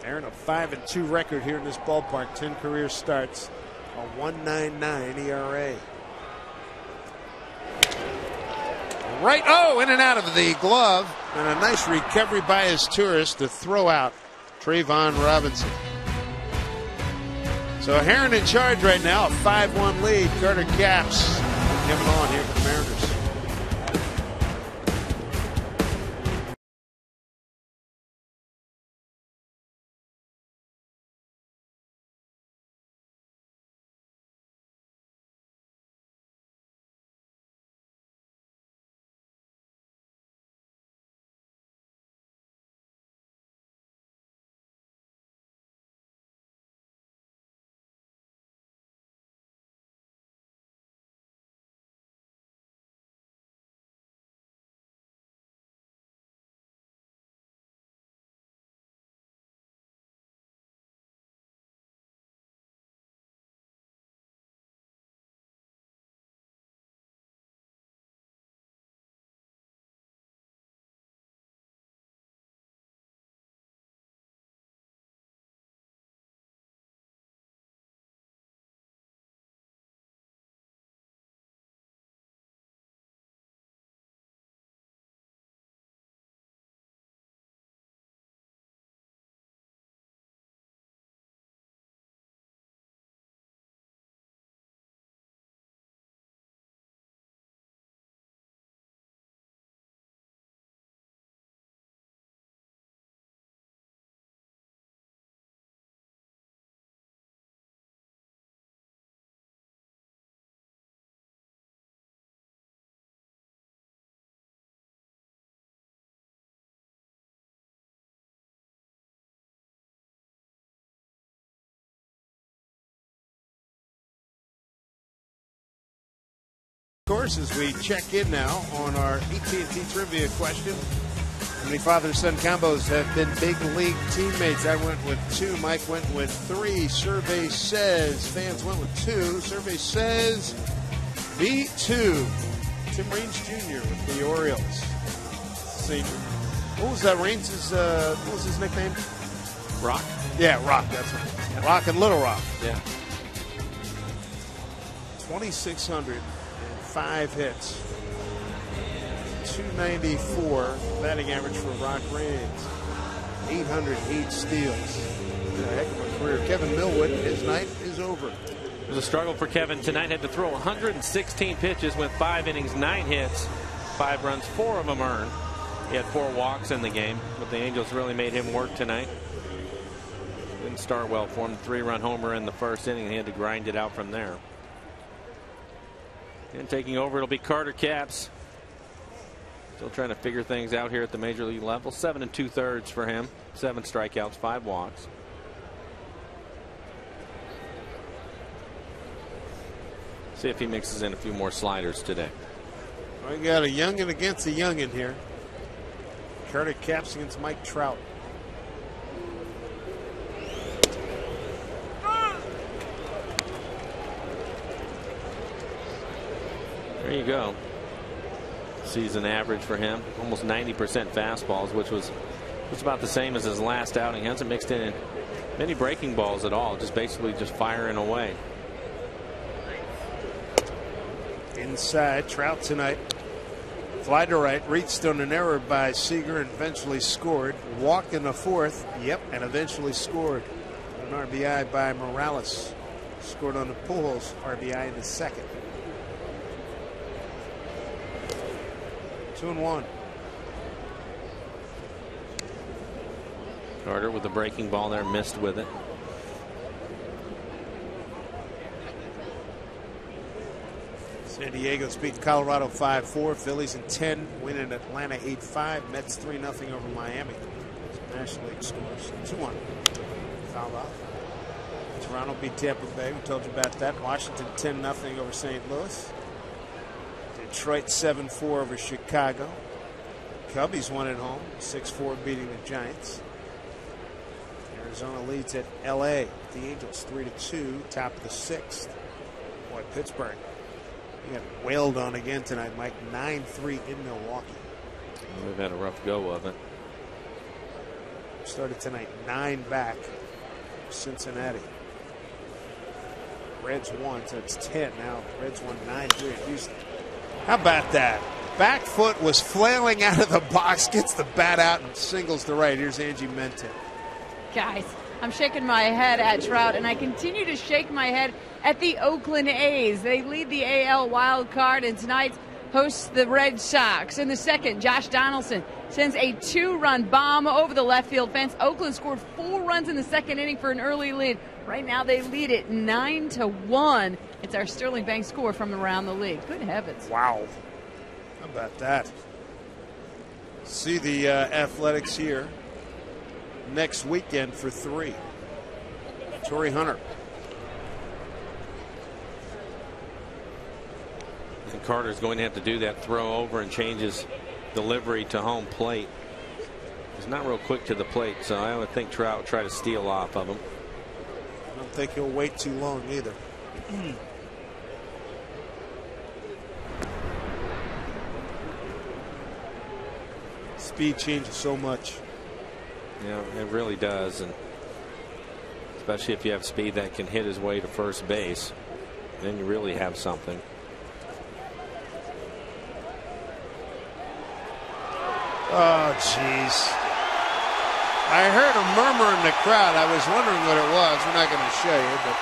Aaron, a 5-2 record here in this ballpark. 10 career starts. A 1.99 ERA. Right, in and out of the glove, and a nice recovery by his tourist to throw out Trayvon Robinson. So Heron in charge right now, a 5-1 lead. Carter Capps coming on here for the Mariners. course, as we check in now on our AT&T trivia question. How many father-son combos have been big league teammates? I went with 2. Mike went with 3. Survey says fans went with 2. Survey says B2. Tim Raines Jr. with the Orioles. Senior. What was that? Raines' what was his nickname? Rock. Yeah, Rock. That's right. Rock and Little Rock. Yeah. 2,605 hits. 294 batting average for Rock Raines. 808 steals. A heck of a career. Kevin Millwood, his night is over. It was a struggle for Kevin tonight. Had to throw 116 pitches, went 5 innings, 9 hits, 5 runs, 4 of them earned. He had 4 walks in the game, but the Angels really made him work tonight. Didn't start well for him. 3-run homer in the first inning, and he had to grind it out from there. And taking over, it'll be Carter Capps. Still trying to figure things out here at the major league level. 7 2/3 for him. 7 strikeouts, 5 walks. See if he mixes in a few more sliders today. We got a youngin against a youngin here. Carter Capps against Mike Trout. There you go. Season average for him, almost 90% fastballs, which was about the same as his last outing. He hasn't mixed in many breaking balls at all, just basically just firing away. Inside, Trout tonight. Fly to right, reached on an error by Seager and eventually scored. Walked in the 4th, yep, and eventually scored. An RBI by Morales. Scored on the Pujols RBI in the 2nd. 2-1. Carter with the breaking ball there, missed with it. San Diego's beat Colorado 5-4. Phillies in 10, win in Atlanta 8-5. Mets 3-0 over Miami. National League scores. 2-1. Fouled off. Toronto beat Tampa Bay. We told you about that. Washington 10-0 over St. Louis. Detroit 7-4 over Chicago. Cubbies won at home, 6-4 beating the Giants. Arizona leads at LA. The Angels 3-2, top of the 6th. Boy, Pittsburgh. He got wailed on again tonight, Mike. 9-3 in Milwaukee. They've had a rough go of it. Started tonight 9 back. Cincinnati. Reds won, so it's 10 now. Reds won 9-3 at Houston. How about that? Back foot was flailing out of the box, gets the bat out and singles to right. Here's Angie Menten. Guys, I'm shaking my head at Trout, and I continue to shake my head at the Oakland A's. They lead the AL wild card, and tonight hosts the Red Sox. In the 2nd, Josh Donaldson sends a 2-run bomb over the left field fence. Oakland scored 4 runs in the 2nd inning for an early lead. Right now they lead it 9-1. It's our Sterling Bank score from around the league. Good heavens. Wow. How about that? See the Athletics here next weekend for 3. Torrey Hunter. And Carter's going to have to do that throw over and change his delivery to home plate. He's not real quick to the plate, so I would think Trout would try to steal off of him. I don't think he'll wait too long either. Speed changes so much. Yeah, it really does, and especially if you have speed that can hit his way to first base, then you really have something. Oh, jeez. I heard a murmur in the crowd. I was wondering what it was. We're not going to show you, but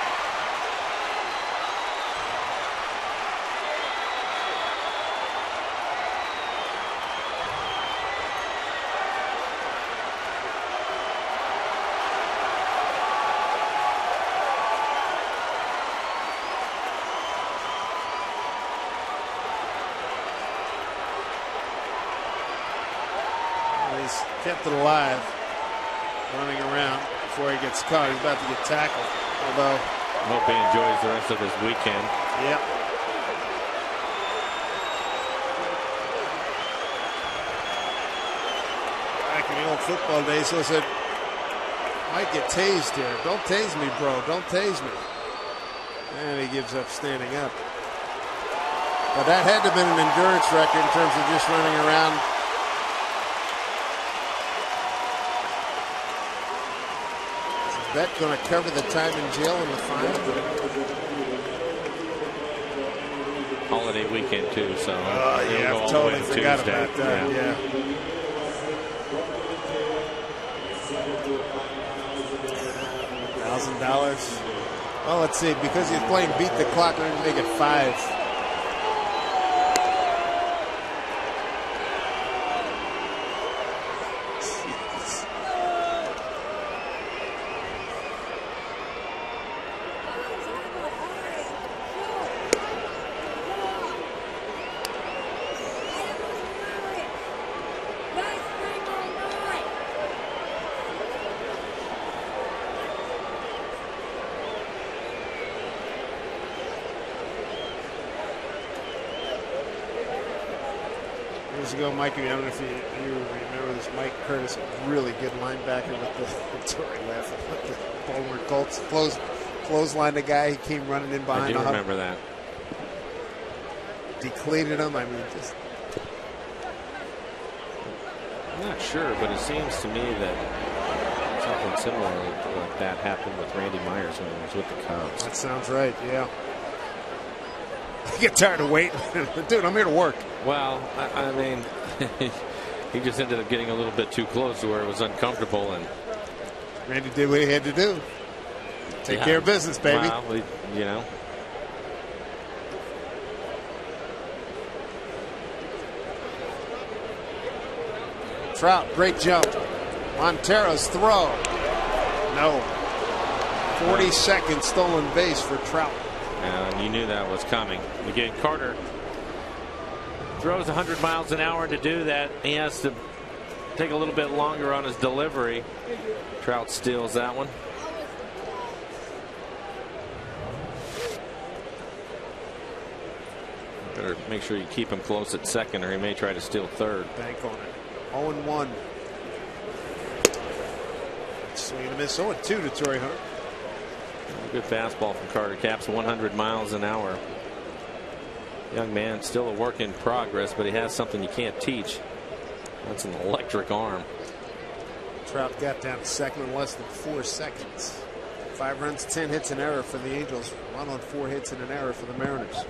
he's kept it alive, running around before he gets caught. He's about to get tackled. Although, I hope he enjoys the rest of his weekend. yep. old football days. So I said, might get tased here. Don't tase me, bro. Don't tase me. And he gives up standing up. But that had to have been an endurance record in terms of just running around. Is that going to cover the time in jail in the final? Holiday weekend too, so yeah, I totally forgot about that. Yeah. $1,000. Well, let's see. Because he's playing beat the clock, I'm going to make it 5. Years ago, Mike, I don't know if you remember this, Mike Curtis, a really good linebacker with the Tory laughing at the Baltimore Colts clothesline the guy. He came running in behind. I do remember that. Decleated him. I mean, just. I'm not sure, but it seems to me that something similar like that happened with Randy Myers when he was with the Cubs. That sounds right. Yeah. I get tired of waiting. Dude, I'm here to work. Well, I mean, he just ended up getting a little bit too close to where it was uncomfortable. And Randy did what he had to do. Take care of business, baby. Well, you know. Trout, great jump. Montero's throw. No. 42nd stolen base for Trout. And you knew that was coming. Again, Carter throws 100 miles an hour. To do that, he has to take a little bit longer on his delivery. Trout steals that one. Better make sure you keep him close at second, or he may try to steal third. Bank on it. 0-1. Swing and a miss. 0-2 to Torrey Hunter. Good fastball from Carter. Caps 100 miles an hour. Young man, still a work in progress, but he has something you can't teach. That's an electric arm. Trout got down to second in less than 4 seconds. 5 runs, 10 hits, an error for the Angels. 1 on 4 hits and an error for the Mariners.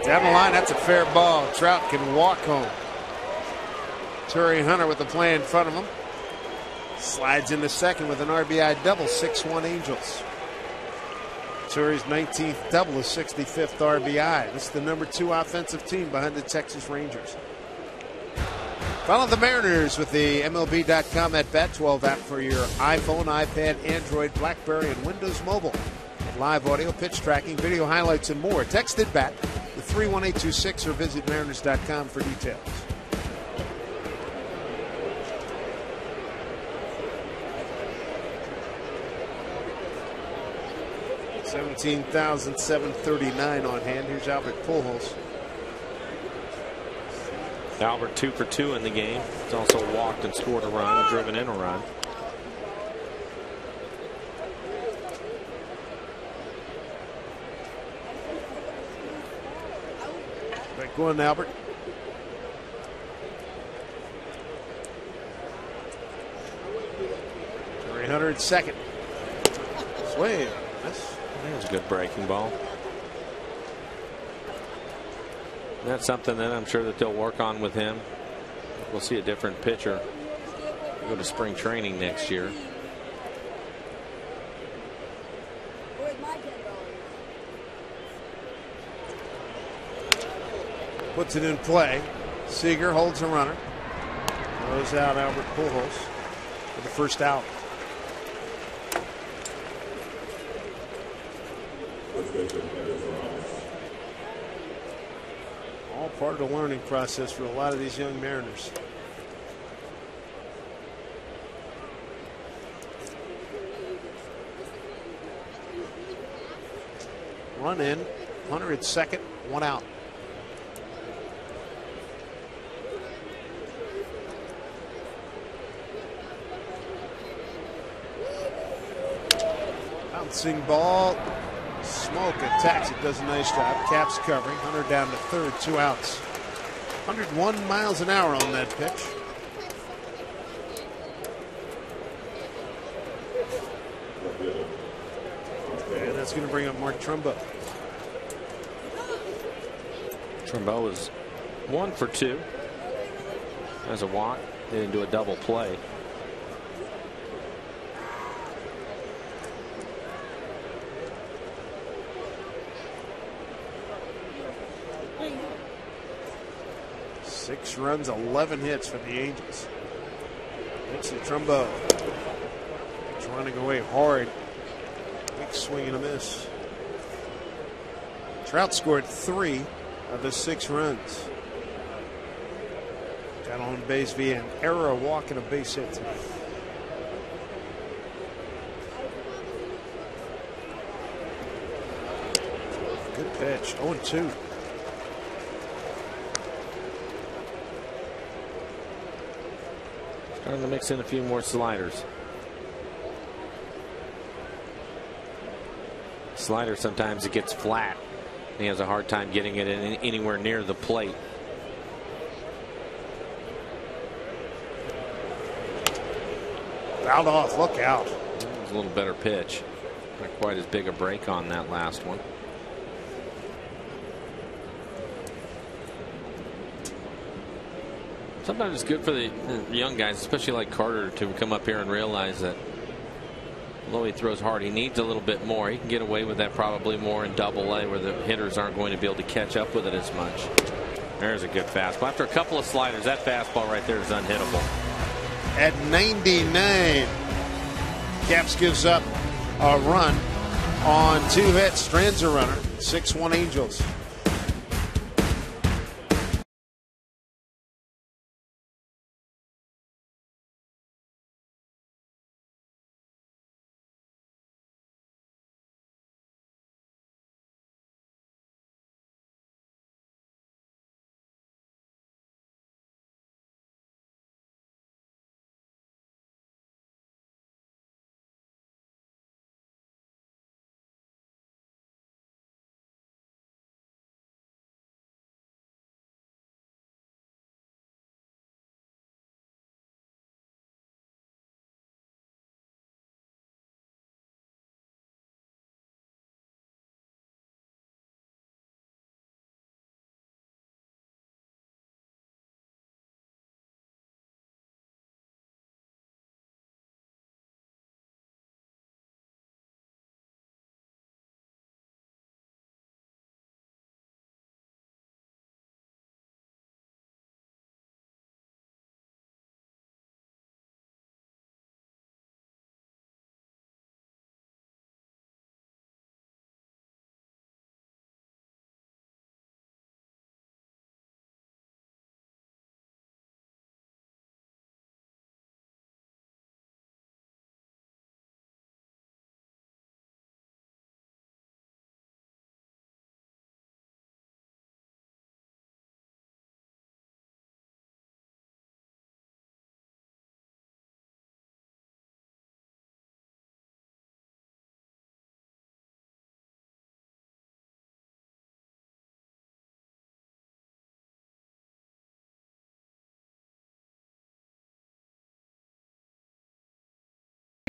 Down the line, that's a fair ball. Trout can walk home. Torrey Hunter with the play in front of him. Slides into second with an RBI double. 6-1 Angels. Torrey's 19th double, his 65th RBI. This is the number 2 offensive team behind the Texas Rangers. Follow the Mariners with the MLB.com at Bat12 app for your iPhone, iPad, Android, BlackBerry, and Windows Mobile. Live audio, pitch tracking, video highlights, and more. Text it back to 31826 or visit Mariners.com for details. $17,739 on hand. Here's Albert Pujols. Albert 2 for 2 in the game. He's also walked and scored a run, driven in a run. Right, go on, Albert. Torrey Hunter at second. Swing. That was a good breaking ball. That's something that I'm sure that they'll work on with him. We'll see a different pitcher go to spring training next year. Puts it in play. Seager holds a runner. Throws out Albert Pujols for the first out. All part of the learning process for a lot of these young Mariners. Run in. Hunter at second. 1 out. Bouncing ball. Smoke attacks it, does a nice job. Caps covering. Hunter down to third, 2 outs. 101 miles an hour on that pitch. And that's going to bring up Mark Trumbo. Trumbo is 1 for 2. As a walk, they didn't do a double play. Six runs, 11 hits for the Angels. Dixie Trumbo running away hard. Big swing and a miss. Trout scored 3 of the 6 runs. Got on base via an error, a walk, and a base hit tonight. Good pitch. 0-2. Starting to mix in a few more sliders. Slider, sometimes it gets flat. He has a hard time getting it in anywhere near the plate. Fouled off, look out. It was a little better pitch. Not quite as big a break on that last one. Sometimes it's good for the young guys, especially like Carter, to come up here and realize that although he throws hard, he needs a little bit more. He can get away with that probably more in Double-A, where the hitters aren't going to be able to catch up with it as much. There's a good fastball. After a couple of sliders, that fastball right there is unhittable. At 99, Caps gives up a run on 2 hits, strands a runner. 6-1 Angels.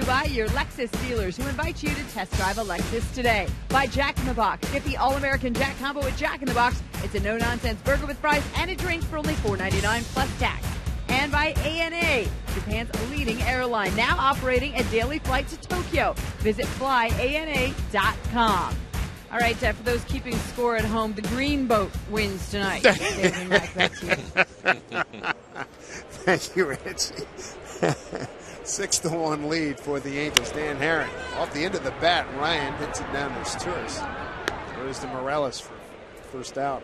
By your Lexus dealers, who invite you to test drive a Lexus today. By Jack in the Box. Get the All-American Jack Combo with Jack in the Box. It's a no-nonsense burger with fries and a drink for only $4.99 plus tax. And by ANA, Japan's leading airline, now operating a daily flight to Tokyo. Visit flyana.com. All right, for those keeping score at home, the Green Boat wins tonight. Thank you, Richie. 6-1 lead for the Angels. Dan Herring off the end of the bat. Ryan hits it down to Turris. Goes to Morales for first out.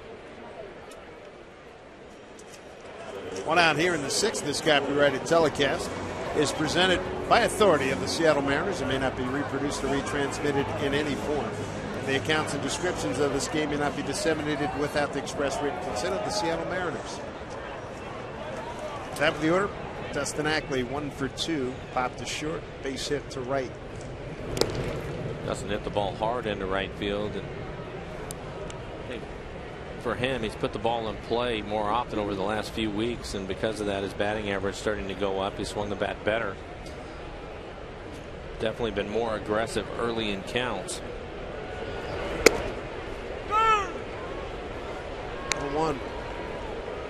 1 out here in the 6th. This copyrighted telecast is presented by authority of the Seattle Mariners. It may not be reproduced or retransmitted in any form. The accounts and descriptions of this game may not be disseminated without the express written consent of the Seattle Mariners. Top of the order. Dustin Ackley, 1 for 2, popped to short, base hit to right. Doesn't hit the ball hard into right field, and I think for him, he's put the ball in play more often over the last few weeks, and because of that, his batting average starting to go up. He swung the bat better. Definitely been more aggressive early in counts. 1.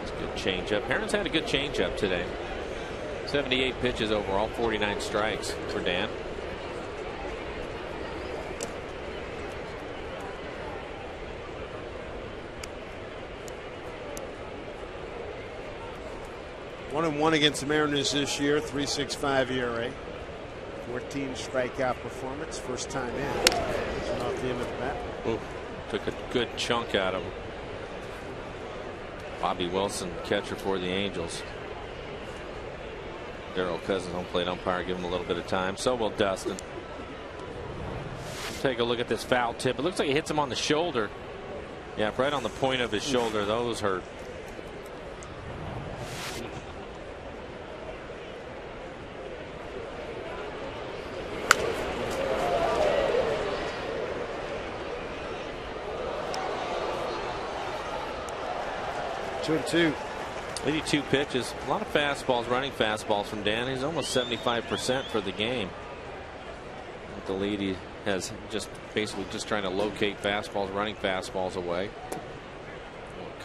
It's a good changeup. Herron's had a good changeup today. 78 pitches overall, 49 strikes for Dan. One and 1 against the Mariners this year. 3.65 ERA. 14 strikeout performance. First time in. Off the end of the bat. Ooh, took a good chunk out of him. Bobby Wilson, catcher for the Angels. Darrell Cousins, home plate umpire, give him a little bit of time. So will Dustin. Take a look at this foul tip. It looks like he hits him on the shoulder. Yeah, right on the point of his shoulder. Those hurt. Two and 2. 82 pitches. A lot of fastballs, running fastballs from Dan. He's almost 75% for the game. With the lead, he has just basically just trying to locate fastballs, running fastballs away.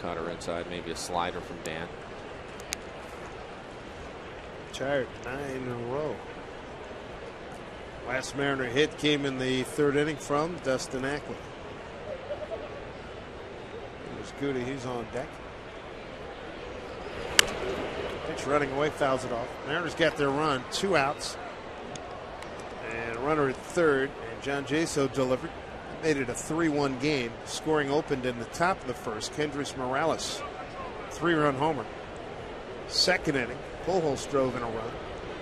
Cutter inside, maybe a slider from Dan. Tired 9 in a row. Last Mariner hit came in the 3rd inning from Dustin Ackley. Here's Goody. He's on deck. Pitch running away, fouls it off. Mariners got their run, 2 outs. And a runner at 3rd, and John Jaso delivered. Made it a 3-1 game. Scoring opened in the top of the 1st. Kendrys Morales, 3-run homer. 2nd inning, Pujols drove in a run.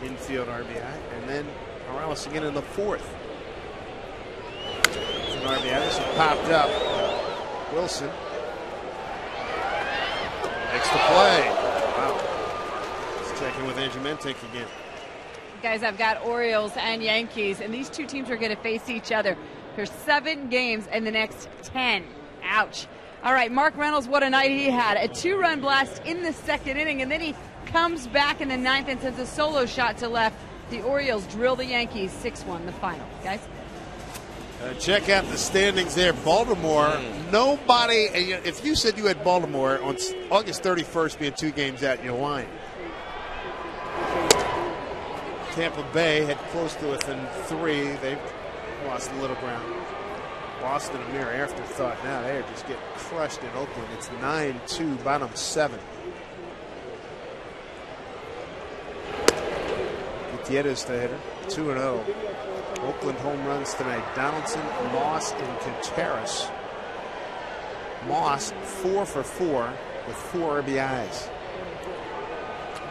Infield RBI. And then Morales again in the 4th. An RBI. This one popped up. Wilson makes the play. Wow. Checking with Angie Mentic again. Guys, I've got Orioles and Yankees, and these two teams are going to face each other. There's 7 games in the next 10. Ouch. All right, Mark Reynolds, what a night he had. A 2-run blast in the 2nd inning, and then he comes back in the 9th and sends a solo shot to left. The Orioles drill the Yankees 6-1 the final. Guys? Check out the standings there. Baltimore, nobody, if you said you had Baltimore on August 31st being 2 games out, you're lying. Tampa Bay had close to within 3. They've lost a little ground. Boston, a mere afterthought. Now they're just getting crushed in Oakland. It's 9-2, bottom 7. Gutierrez the hitter, 2-0. Oakland home runs tonight. Donaldson, Moss, and Contreras. Moss 4 for 4 with 4 RBIs.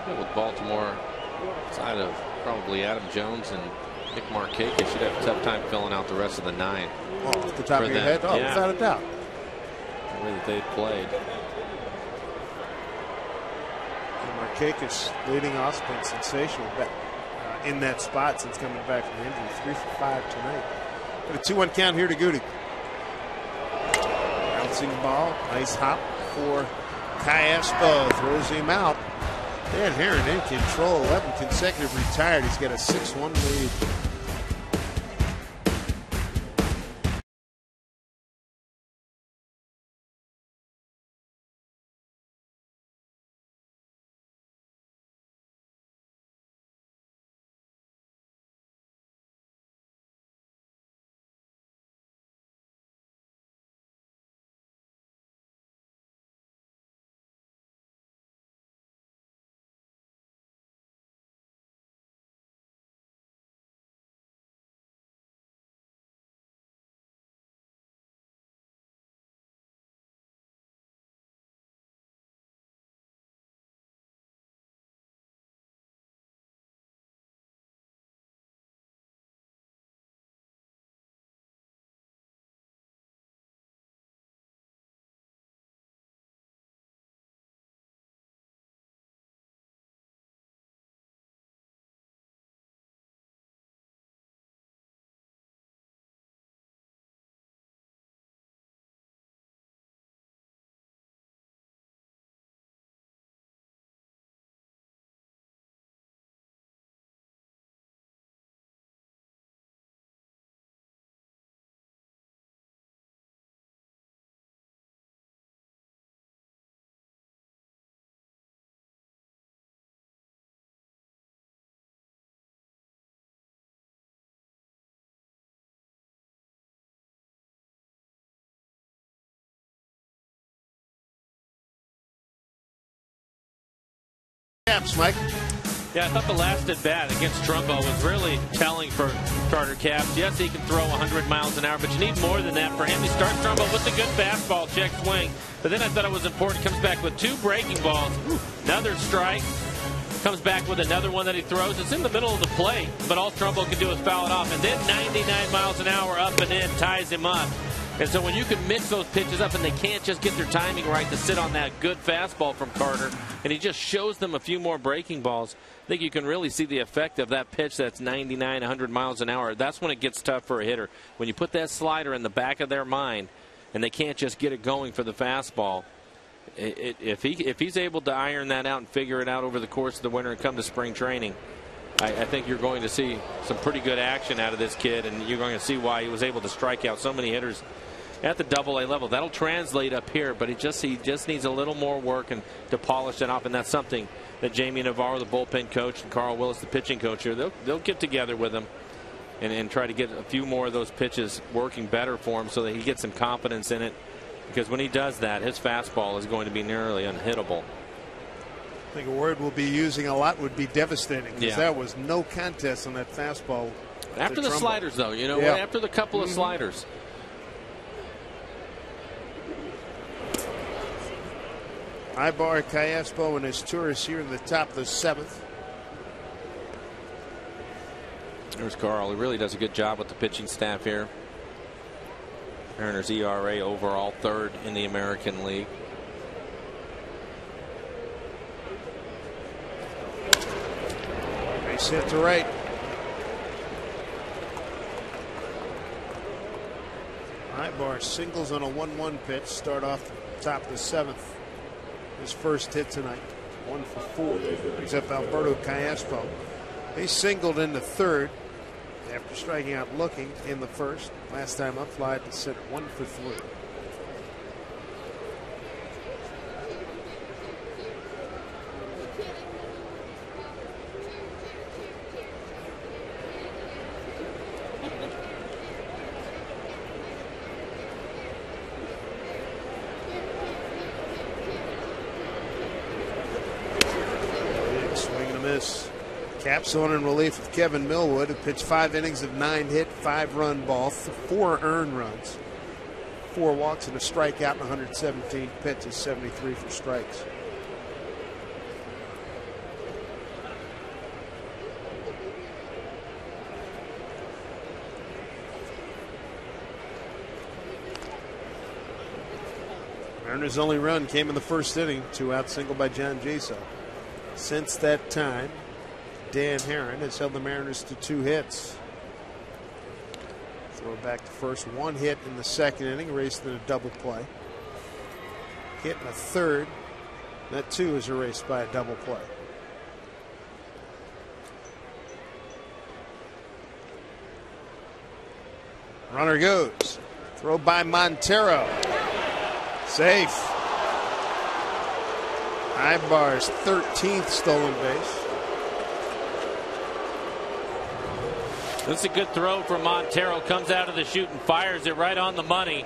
With Baltimore, side of probably Adam Jones and Nick Markakis, should have a tough time filling out the rest of the 9. Oh, off the top of your head? Oh, yeah. Without a doubt. The way that they've played. Markakis leading off, been sensational in that spot since coming back from injury. 3 for 5 tonight. Got a 2-1 count here to Goody. Bouncing ball, nice hop for Kai Espo, throws him out. Dan Herron in control, 11 consecutive retired. He's got a 6-1 lead. Caps, Mike. Yeah, I thought the last at bat against Trumbo was really telling for Carter Capps. Yes, he can throw 100 miles an hour, but you need more than that for him. He starts Trumbo with a good fastball, check swing. But then I thought it was important. Comes back with 2 breaking balls, another strike. Comes back with another one that he throws. It's in the middle of the plate, but all Trumbo can do is foul it off. And then 99 miles an hour up and in ties him up. And so when you can mix those pitches up and they can't just get their timing right to sit on that good fastball from Carter, and he just shows them a few more breaking balls, I think you can really see the effect of that pitch that's 99, 100 miles an hour. That's when it gets tough for a hitter. When you put that slider in the back of their mind and they can't just get it going for the fastball, if he's able to iron that out and figure it out over the course of the winter and come to spring training, I think you're going to see some pretty good action out of this kid, and you're going to see why he was able to strike out so many hitters at the Double-A level. That'll translate up here, but he just needs a little more work and to polish that off, and that's something that Jamie Navarro, the bullpen coach, and Carl Willis, the pitching coach here, they'll get together with him and try to get a few more of those pitches working better for him so that he gets some confidence in it, because when he does that, his fastball is going to be nearly unhittable. I think a word we'll be using a lot would be devastating, because that was no contest on that fastball. After the sliders, though, you know, after the couple of sliders. Ibar Callaspo and his tourists here in the top of the 7th. There's Carl. He really does a good job with the pitching staff here. Mariners ERA overall 3rd in the American League. Base hit to right. Ibar singles on a 1-1 pitch. Start off the top of the 7th. His first hit tonight, 1 for 4. Brings up Alberto Callaspo. He singled in the 3rd after striking out looking in the 1st. Last time up, fly to center, 1 for 3. Caps on in relief of Kevin Millwood, who pitched 5 innings of 9 hit, 5-run ball, 4 earned runs, 4 walks and a strikeout in 117 pitches, 73 for strikes. Mariners' only run came in the 1st inning, 2-out single by John Jaso. Since that time, Dan Herron has held the Mariners to 2 hits. Throw back to first, 1 hit in the 2nd inning, erased in a double play. Hit in the 3rd. That 2 is erased by a double play. Runner goes. Throw by Montero. Safe. Ibar's 13th stolen base. This is a good throw from Montero. Comes out of the chute and fires it right on the money.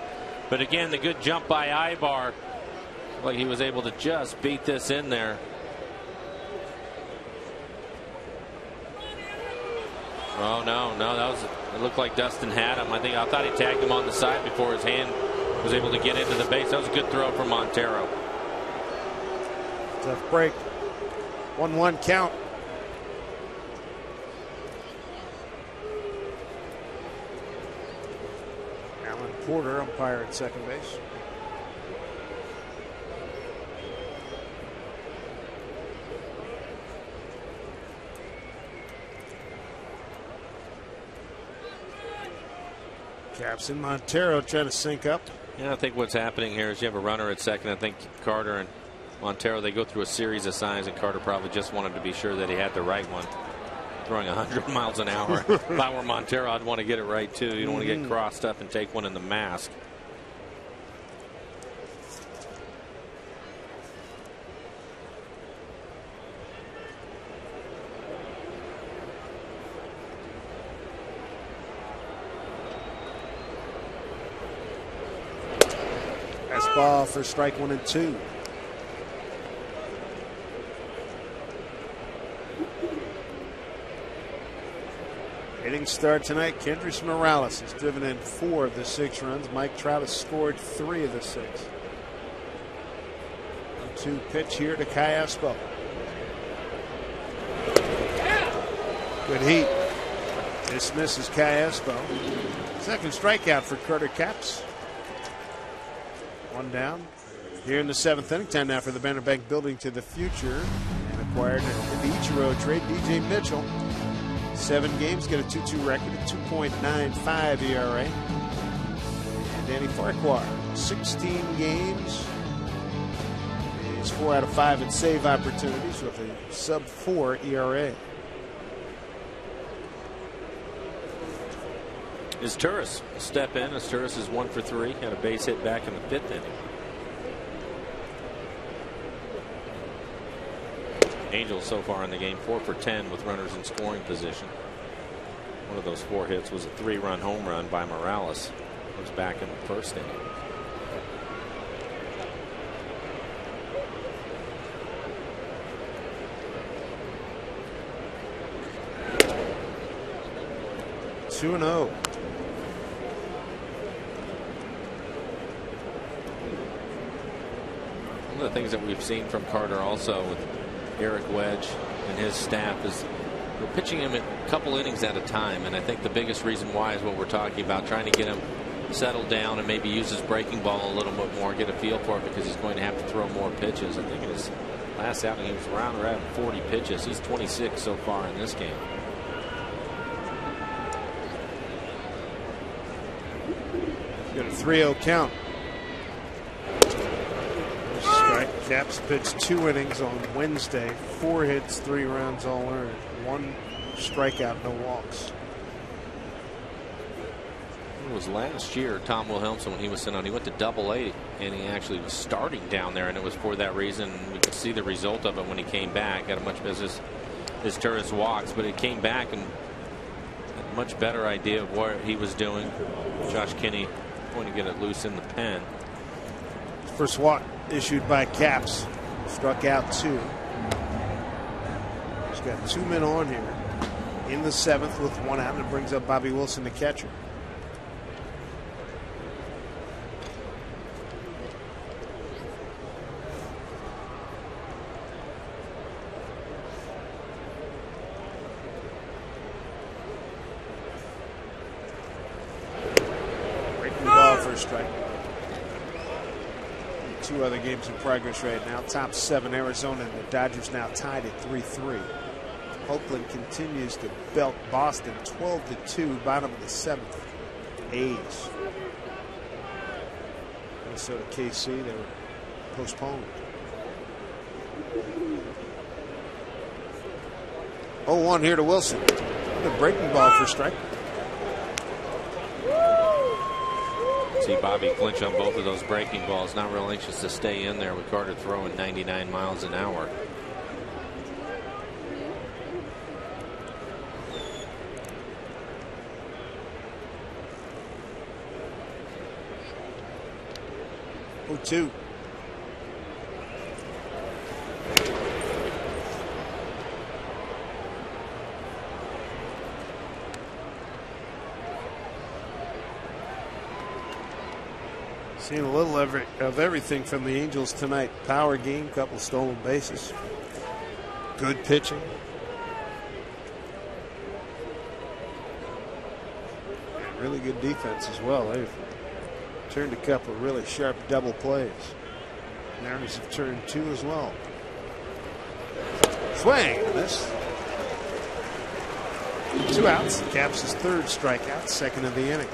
But again, the good jump by Ibar. Like he was able to just beat this in there. Oh, no, that was, it looked like Dustin had him. I thought he tagged him on the side before his hand was able to get into the base. That was a good throw from Montero. Tough break. 1-1 count. Alan Porter, umpire at second base. Caps and Montero trying to sync up. Yeah, I think what's happening here is you have a runner at second. I think Carter and Montero, they go through a series of signs, and Carter probably just wanted to be sure that he had the right one. Throwing 100 miles an hour. If I were Montero, I'd want to get it right, too. You don't want to get crossed up and take one in the mask. Ball for strike 1 and 2. Hitting start tonight, Kendrys Morales has driven in 4 of the 6 runs. Mike Trout has scored 3 of the 6. 1-2 pitch here to Kai Espo. Good heat. Dismisses Kai Espo. Second strikeout for Carter Capps. 1 down. Here in the 7th inning, time now for the Banner Bank building to the future. And acquired in the Ichiro trade, DJ Mitchell. 7 games, get a 2.2 record, a 2.95 ERA. And Danny Farquhar, 16 games. He's 4 out of 5 in save opportunities with a sub-4 ERA. Izturis step in. Izturis is 1 for 3. Had a base hit back in the 5th inning. Angels so far in the game 4 for 10 with runners in scoring position. One of those 4 hits was a 3-run home run by Morales. It was back in the 1st inning. Two and 0. One of the things that we've seen from Carter also with Eric Wedge and his staff is we're pitching him a couple innings at a time, and I think the biggest reason why is what we're talking about, trying to get him settled down and maybe use his breaking ball a little bit more, get a feel for it, because he's going to have to throw more pitches. I think in his last outing he was around 40 pitches. He's 26 so far in this game. Got a 3-0 count. Strike. Capps pitched 2 innings on Wednesday. 4 hits, 3 runs, all earned. 1 strikeout, no walks. It was last year, Tom Wilhelmsen, when he was sent on, he went to Double-A, and he actually was starting down there, and it was for that reason. We could see the result of it when he came back. Got a much business his tourist walks, but it came back and had a much better idea of what he was doing. Josh Kinney going to get it loose in the pen. First walk issued by Capps. Struck out 2. He's got 2 men on here in the 7th with 1 out, and it brings up Bobby Wilson, the catcher. Breaking ball for a strike. 2 other games in progress right now. Top 7 Arizona, and the Dodgers now tied at 3-3. Oakland continues to belt Boston 12-2, bottom of the 7th. A's. Minnesota KC, they were postponed. 0-1 here to Wilson. The breaking ball for strike. See Bobby clinch on both of those breaking balls. Not real anxious to stay in there with Carter throwing 99 miles an hour. Oh, 2. Seeing a little of everything from the Angels tonight. Power game, couple stolen bases. Good pitching. And really good defense as well. They've turned a couple of really sharp double plays. Mariners have turned 2 as well. Swing. This. 2 outs. Capps his 3rd strikeout, 2nd of the inning.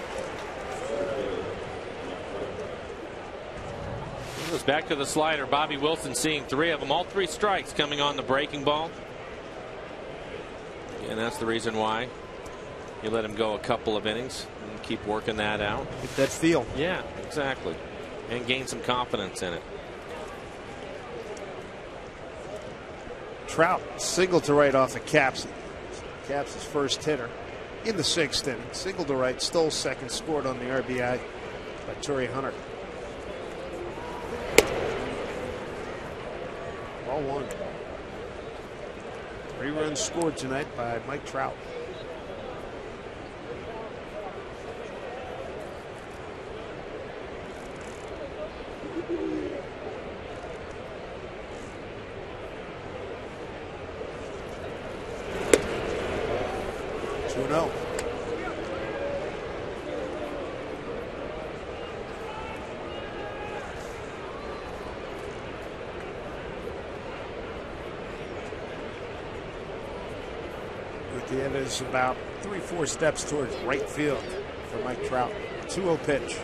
Goes back to the slider. Bobby Wilson seeing 3 of them. All 3 strikes coming on the breaking ball. And that's the reason why you let him go a couple of innings and keep working that out. Get that feel. Yeah, exactly. And gain some confidence in it. Trout singled to right off of Capps. Capps' first hitter in the 6th inning. Singled to right, stole 2nd, scored on the RBI by Torrey Hunter. Ball 1. 3 runs scored tonight by Mike Trout. 2-0. Gutierrez about 3-4 steps towards right field for Mike Trout. 2-0 pitch.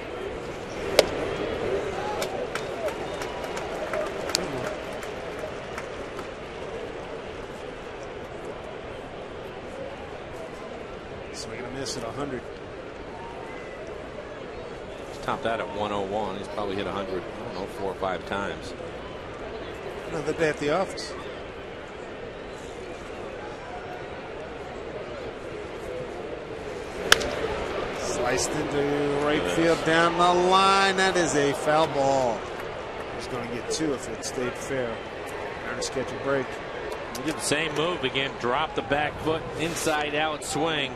Swing and a miss at 100. He's topped that at 101. He's probably hit 100, I don't know, 4 or 5 times. Another day at the office. Sliced into right field down the line. That is a foul ball. He's going to get 2 if it stayed fair. Mariners catch a break. He did the same move again. Drop the back foot, inside out swing.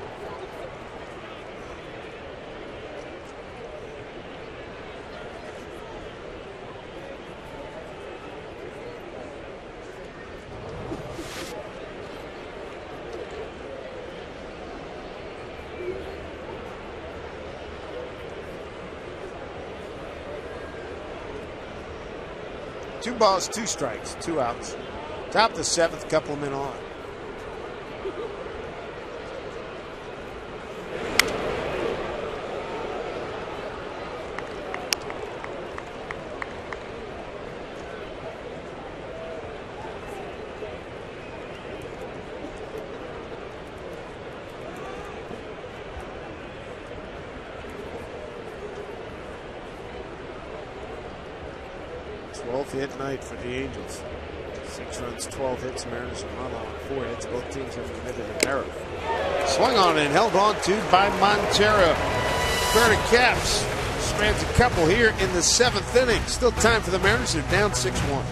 Two balls, 2 strikes, 2 outs. Top the 7th, couple of men on. Hit night for the Angels. 6 runs, 12 hits. Mariners and run on 4 hits. Both teams have committed an error. Swung on and held on to by Montero. Curtis Caps strands a couple here in the 7th inning. Still time for the Mariners. They're down 6-1.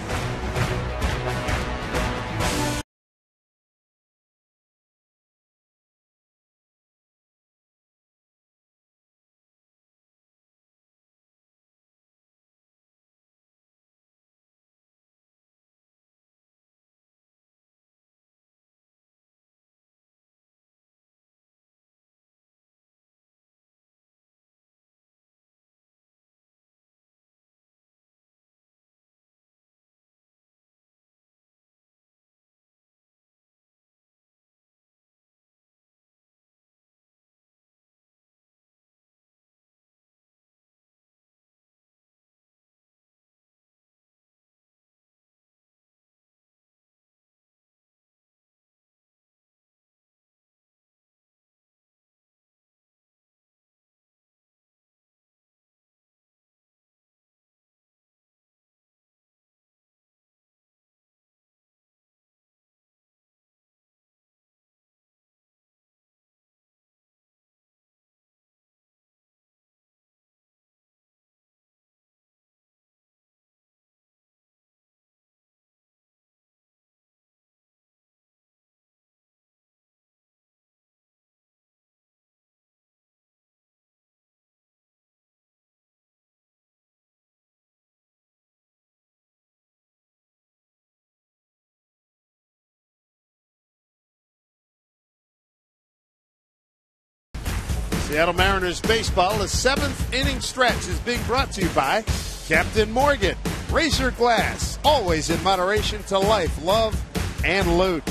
Seattle Mariners baseball, the 7th inning stretch is being brought to you by Captain Morgan. Razor Glass, always in moderation to life, love, and loot.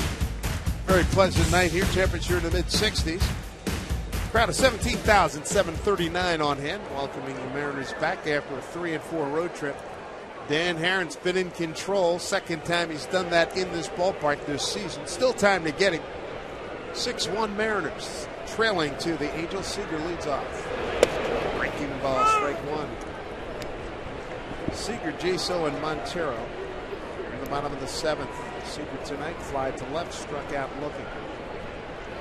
Very pleasant night here, temperature in the mid-60s. Crowd of 17,739 on hand, welcoming the Mariners back after a 3-4 road trip. Dan Herron's been in control, second time he's done that in this ballpark this season. Still time to get him. 6-1 Mariners. Trailing to the Angels. Seager leads off. Breaking ball, strike 1. Seager, Jaso, and Montero in the bottom of the 7th. Seager tonight, fly to left, struck out looking.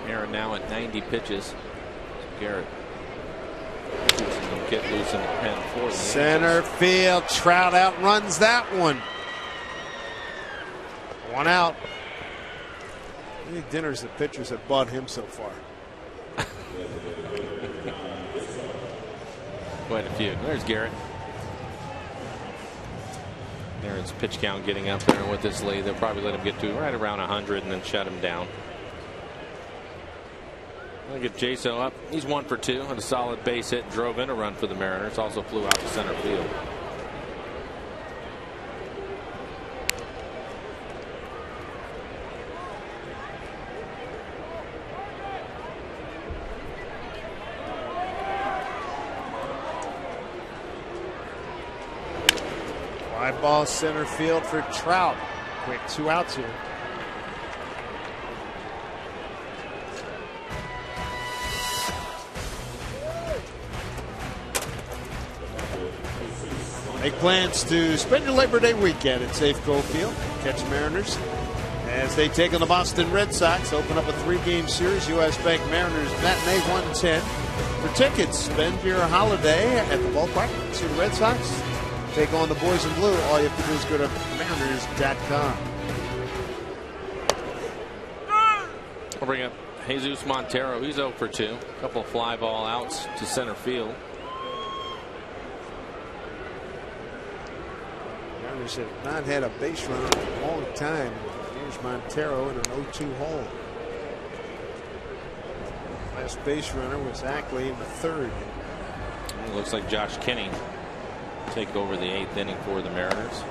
Aaron now at 90 pitches. Garrett get loose in the pen for the center Angels. Field. Trout outruns that one. 1 out. How many dinners the pitchers have bought him so far? Quite a few. There's Garrett. Aaron's pitch count getting up there, and with this lead, they'll probably let him get to right around 100 and then shut him down. Look at Jaso up. He's 1 for 2 on a solid base hit. Drove in a run for the Mariners. Also flew out to center field. Fly ball center field for Trout. Quick 2 outs here. Make plans to spend your Labor Day weekend at Safeco Field. Catch Mariners as they take on the Boston Red Sox. Open up a 3-game series. U.S. Bank Mariners matinee 110. For tickets, spend your holiday at the ballpark. See the Red Sox take on the boys in blue. All you have to do is go to mariners.com. I'll bring up Jesus Montero. He's 0 for 2. A couple of fly ball outs to center field. Mariners have not had a base runner in a long time. Here's Montero in an 0-2 hole. Last base runner was Ackley in the 3rd. It looks like Josh Kinney take over the 8th inning for the Mariners.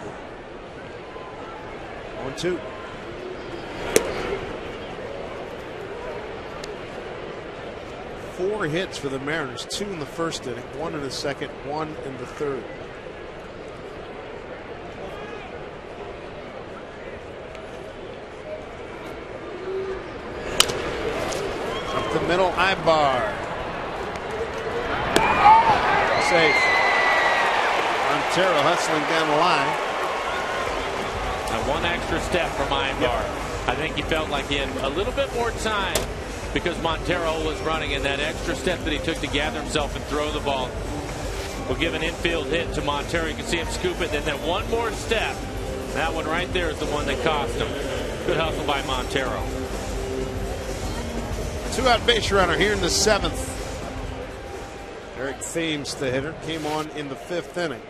1-2. Four hits for the Mariners, 2 in the 1st inning, 1 in the 2nd, 1 in the 3rd. Up the middle, Ibar. Safe. Montero hustling down the line. And 1 extra step from Ibar. Yep. I think he felt like he had a little bit more time because Montero was running, and that extra step that he took to gather himself and throw the ball will give an infield hit to Montero. You can see him scoop it. Then that one more step, that one right there is the one that cost him. Good hustle by Montero. 2-out base runner here in the 7th. Eric Thames, the hitter, came on in the 5th inning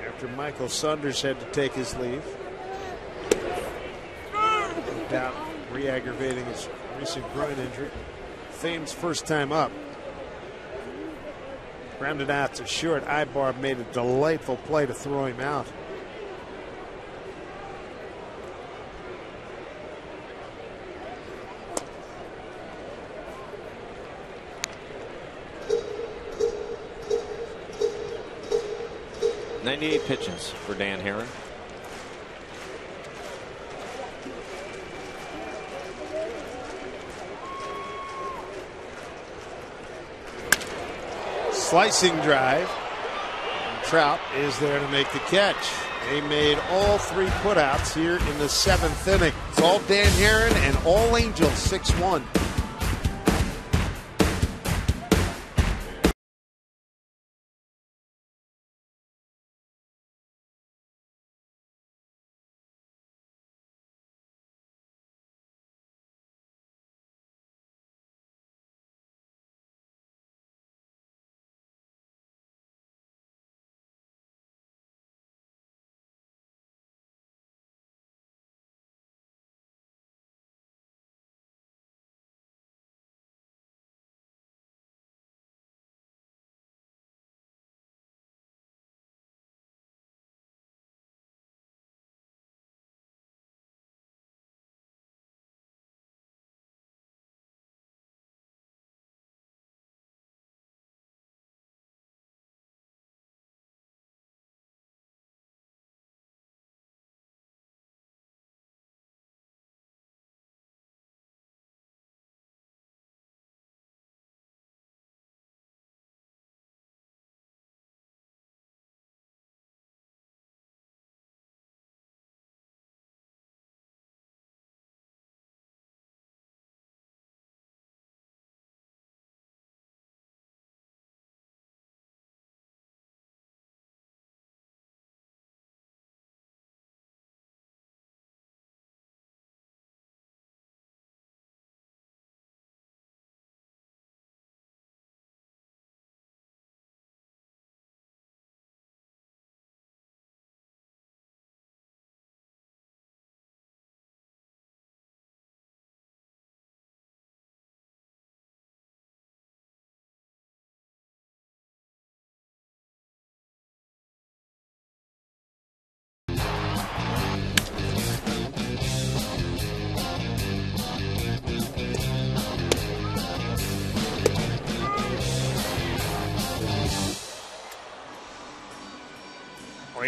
after Michael Saunders had to take his leave. No doubt re-aggravating his recent groin injury. Thames' first time up. Grounded out to short. Ibar made a delightful play to throw him out. .98 pitches for Dan Haren. Slicing drive. Trout is there to make the catch. They made all 3 putouts here in the 7th inning. It's all Dan Haren and all Angels 6-1.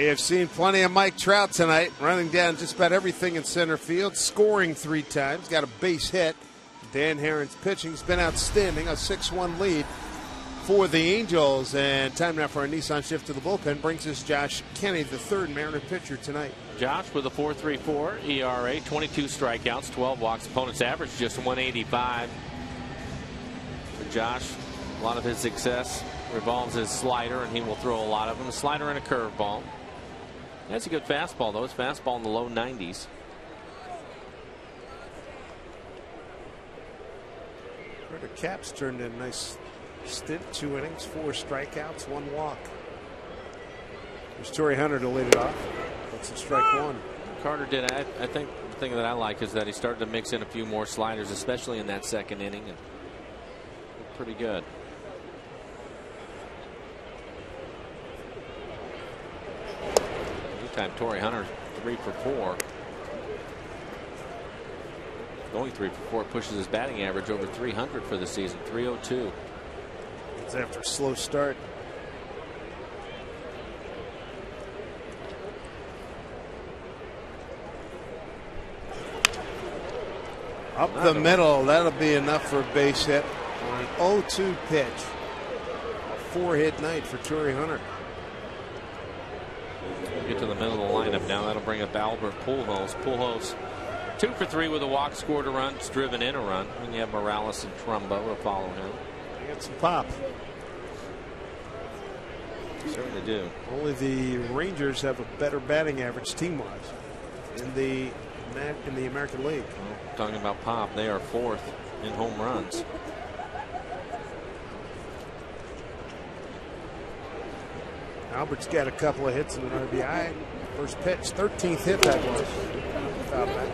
We have seen plenty of Mike Trout tonight, running down just about everything in center field, scoring 3 times, got a base hit. Dan Herron's pitching has been outstanding, a 6-1 lead for the Angels. And time now for our Nissan shift to the bullpen brings us Josh Kenny, the third Mariner pitcher tonight. Josh with a 4.34 ERA, 22 strikeouts, 12 walks. Opponent's average just 185. For Josh, a lot of his success revolves his slider, and he will throw a lot of them. A slider and a curveball. That's a good fastball, though. His fastball in the low 90s. Carter Capps turned in a nice stint, 2 innings, 4 strikeouts, 1 walk. There's Torrey Hunter to lead it off. That's a strike 1. Carter did. I think the thing that I like is that he started to mix in a few more sliders, especially in that second inning, and looked pretty good. Meantime, Torrey Hunter 3 for 4. Going 3 for 4 pushes his batting average over 300 for the season. 302. It's after a slow start. Up the middle, that'll be enough for a base hit on an 0-2 pitch. A 4-hit night for Torrey Hunter. Get to the middle of the lineup now. That'll bring up Albert Pujols. Pujols 2 for 3 with a walk, scored a run, it's driven in a run. And you have Morales and Trumbo to follow him. They got some pop. Certainly do. Only the Rangers have a better batting average team-wise in the American League. Well, talking about pop, they are 4th in home runs. Albert's got a couple of hits and an RBI. First pitch, 13th hit that was. Foul back.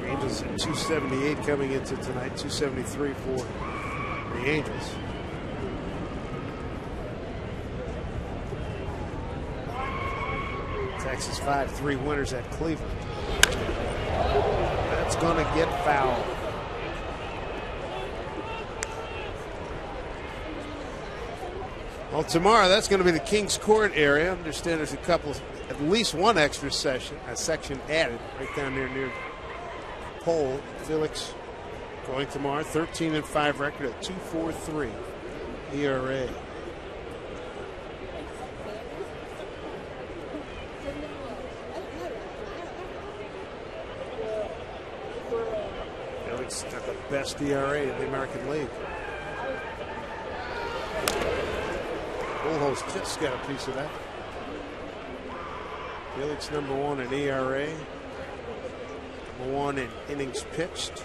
Angels at 278 coming into tonight, 273 for the Angels. Texas 5-3 winners at Cleveland. That's going to get fouled. Well, tomorrow that's going to be the Kings Court area. I understand there's at least one extra section added right down there near Pole. Felix going tomorrow, 13-5 record at 2.43 ERA. Felix got the best ERA in the American League. Pujols just got a piece of that. Felix #1 in ERA. #1 in innings pitched.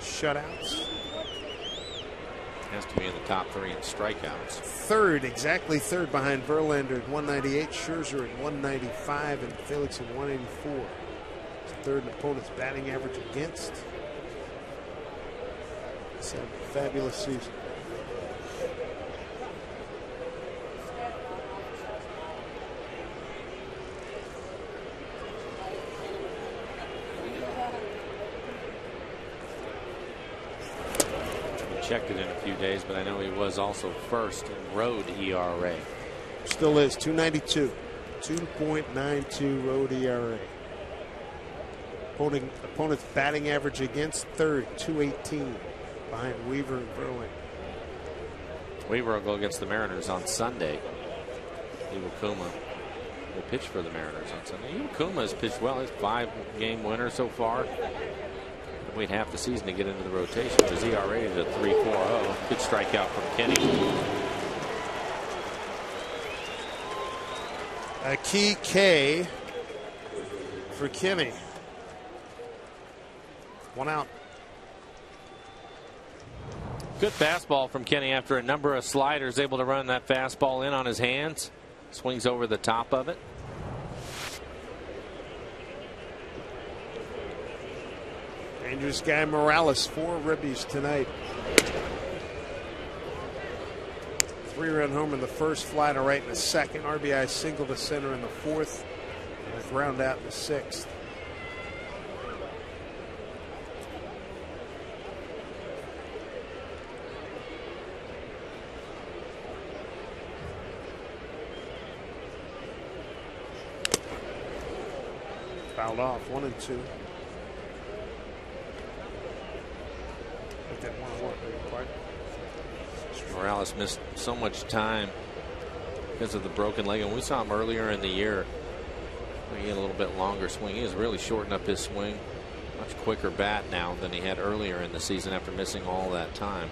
Shutouts. Has to be in the top 3 in strikeouts. Exactly third behind Verlander at 198, Scherzer at 195, and Felix at 184. Third in opponent's batting average against. It's a fabulous season. Checked it in a few days, but I know he was also first in road ERA. Still is 2.92, 2.92 road ERA. Opponent's batting average against third, 218, behind Weaver and Verlander. Weaver will go against the Mariners on Sunday. Iwakuma will pitch for the Mariners on Sunday. Iwakuma has pitched well. He's 5-game winner so far. Wait half the season to get into the rotation. His ERA is a 3.40. Good strikeout from Kenny. A key K for Kenny. 1 out. Good fastball from Kenny after a number of sliders. Able to run that fastball in on his hands. Swings over the top of it. Dangerous guy Morales, 4 ribbies tonight. 3-run home in the first, fly to right in the second, RBI single to center in the fourth, and a 4th, round out the 6th. Fouled off, 1-2. That one. Morales missed so much time because of the broken leg, and we saw him earlier in the year. He had a little bit longer swing. He has really shortened up his swing. Much quicker bat now than he had earlier in the season after missing all that time.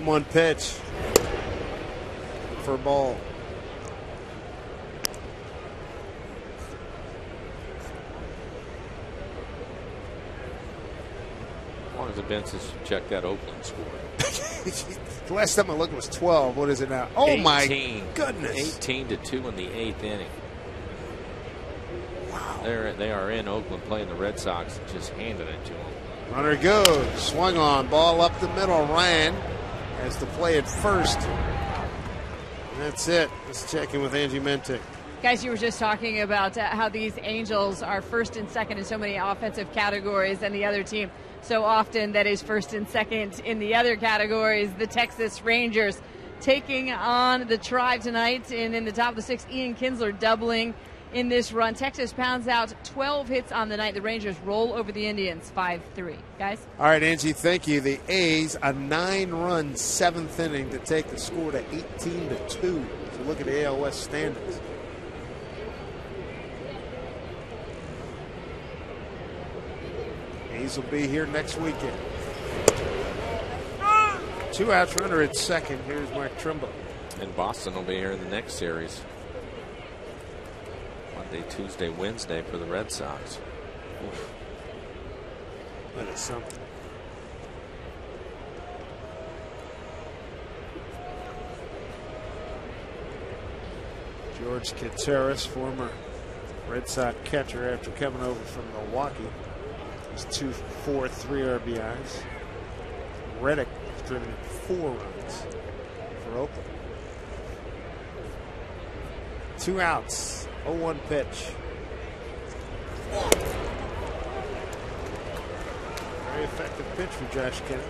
One pitch for a ball. As long as the Bensons check that Oakland score. The last time I looked was 12. What is it now? Oh 18. My goodness! 18-2 in the 8th inning. Wow. They are in Oakland playing the Red Sox, just handing it to them. Runner goes, swung on, ball up the middle, ran. Has to play at first. And that's it. Let's check in with Angie Menting. Guys, you were just talking about how these Angels are first and second in so many offensive categories, and the other team so often that is first and second in the other categories. The Texas Rangers taking on the Tribe tonight, and in the top of the 6th, Ian Kinsler doubling in this run. Texas pounds out 12 hits on the night. The Rangers roll over the Indians 5-3. Guys? All right, Angie, thank you. The A's, a 9-run 7th inning to take the score to 18-2. So look at the AL West standings. A's will be here next weekend. 2 outs, runner at second. Here's Mike Trimble. And Boston will be here in the next series. Monday, Tuesday, Wednesday for the Red Sox. Oof. That is something. George Kateris, former Red Sox catcher after coming over from Milwaukee. He's 2 for 4, 3 RBIs. Reddick has driven in 4 runs for Oakland. 2 outs. 0-1 pitch. Very effective pitch for Josh Kennedy.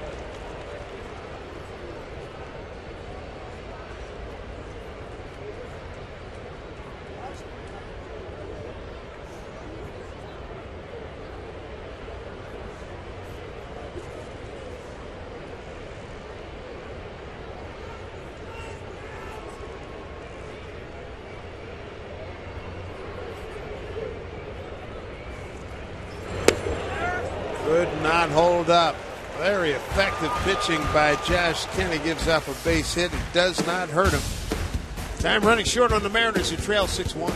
Could not hold up. Very effective pitching by Josh Kennedy. Gives up a base hit. It does not hurt him. Time running short on the Mariners, who trail 6-1.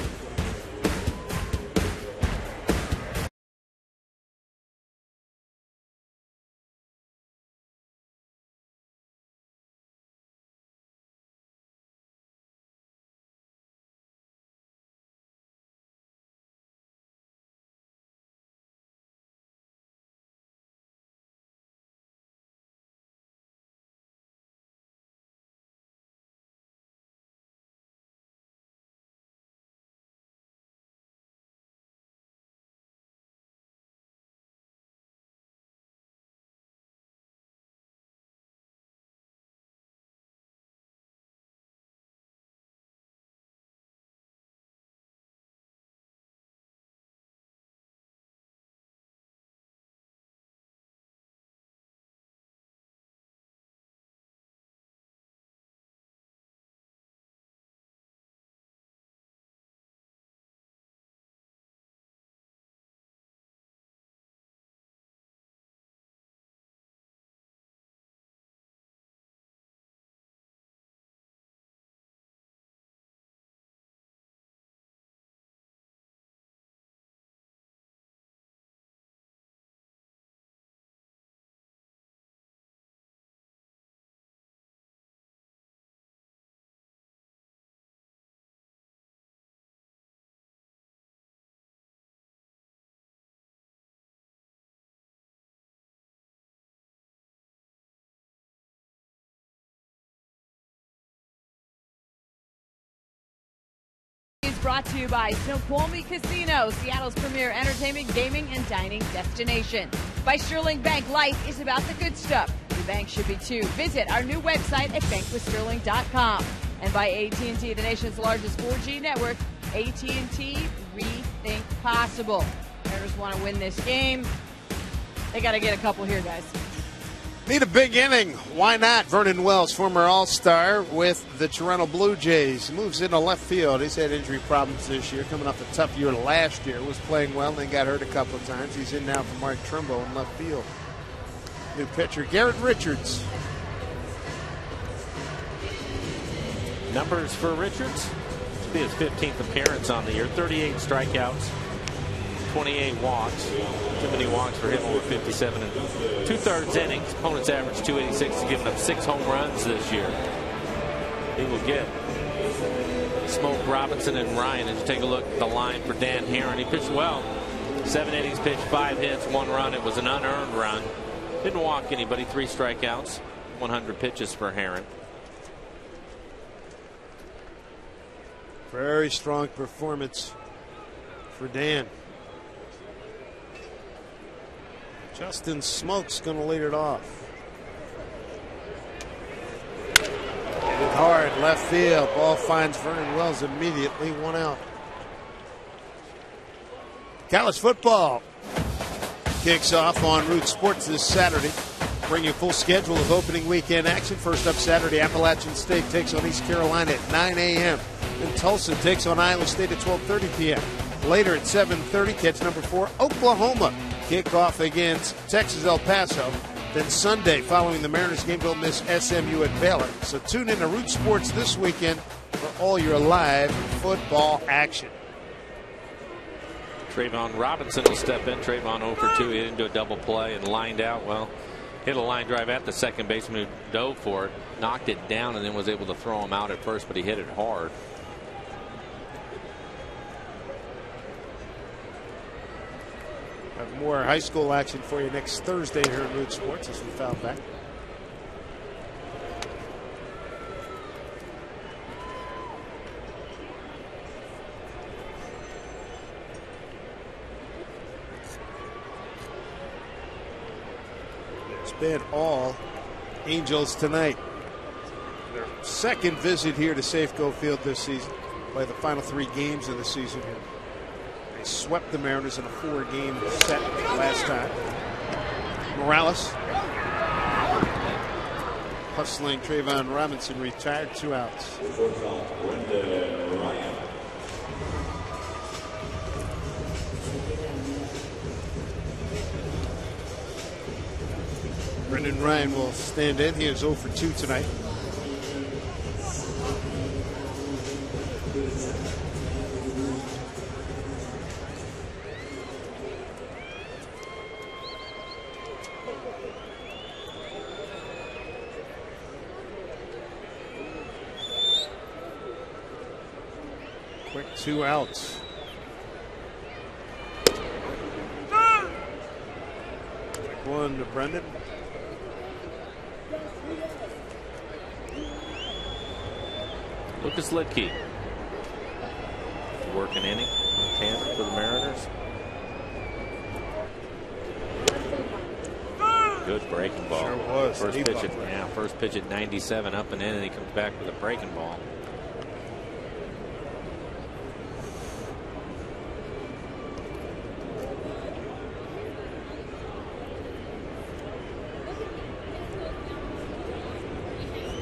brought to you by Snoqualmie Casino, Seattle's premier entertainment, gaming, and dining destination. By Sterling Bank, life is about the good stuff. Your bank should be too. Visit our new website at bankwithsterling.com. And by AT&T, the nation's largest 4G network. AT&T, rethink possible. Mariners want to win this game. They got to get a couple here, guys. Need a big inning. Why not? Vernon Wells, former All-Star with the Toronto Blue Jays, moves into left field. He's had injury problems this year, coming off a tough year last year. Was playing well and then got hurt a couple of times. He's in now for Mark Trumbo in left field. New pitcher, Garrett Richards. Numbers for Richards. This will be his 15th appearance on the year. 38 strikeouts, 28 walks. Too many walks for him, over 57 and 2/3 innings. Opponent's average 286. He's given up 6 home runs this year. He will get Smoke, Robinson, and Ryan. As you take a look at the line for Dan Haren, he pitched well. 7 innings pitched, 5 hits, 1 run. It was an unearned run. Didn't walk anybody. 3 strikeouts, 100 pitches for Haren. Very strong performance for Dan. Justin Smoke's going to lead it off. Hit it hard, left field. Ball finds Vernon Wells immediately. 1 out. College football kicks off on Root Sports this Saturday. Bring you a full schedule of opening weekend action. First up Saturday, Appalachian State takes on East Carolina at 9 a.m. Then Tulsa takes on Iowa State at 12:30 p.m. Later at 7:30, catch number 4, Oklahoma. Kickoff against Texas El Paso. Then Sunday, following the Mariners game, don't miss SMU at Baylor. So tune in to Root Sports this weekend for all your live football action. Trayvon Robinson will step in. Trayvon 0 for 2. He hit into a double play and lined out. Well, hit a line drive at the second baseman who dove for it, knocked it down, and then was able to throw him out at first, but he hit it hard. Have more high school action for you next Thursday here at Root Sports as we foul back. It's been all Angels tonight. Their second visit here to Safeco Field this season. Play the final 3 games of the season here. They swept the Mariners in a 4-game set last time. Morales hustling. Trayvon Robinson retired, 2 outs. Brendan Ryan will stand in. He is 0 for 2 tonight. Quick 2 outs. Quick 1 to Brendan. Lucas Lidke. Working inning on tandem for the Mariners. Good breaking ball. Sure was. First pitch at 97 up and in, and he comes back with a breaking ball.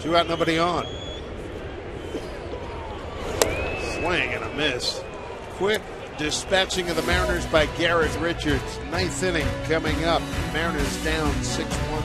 Two out, nobody on. Swing and a miss. Quick dispatching of the Mariners by Garrett Richards. 9th inning coming up. Mariners down 6-1.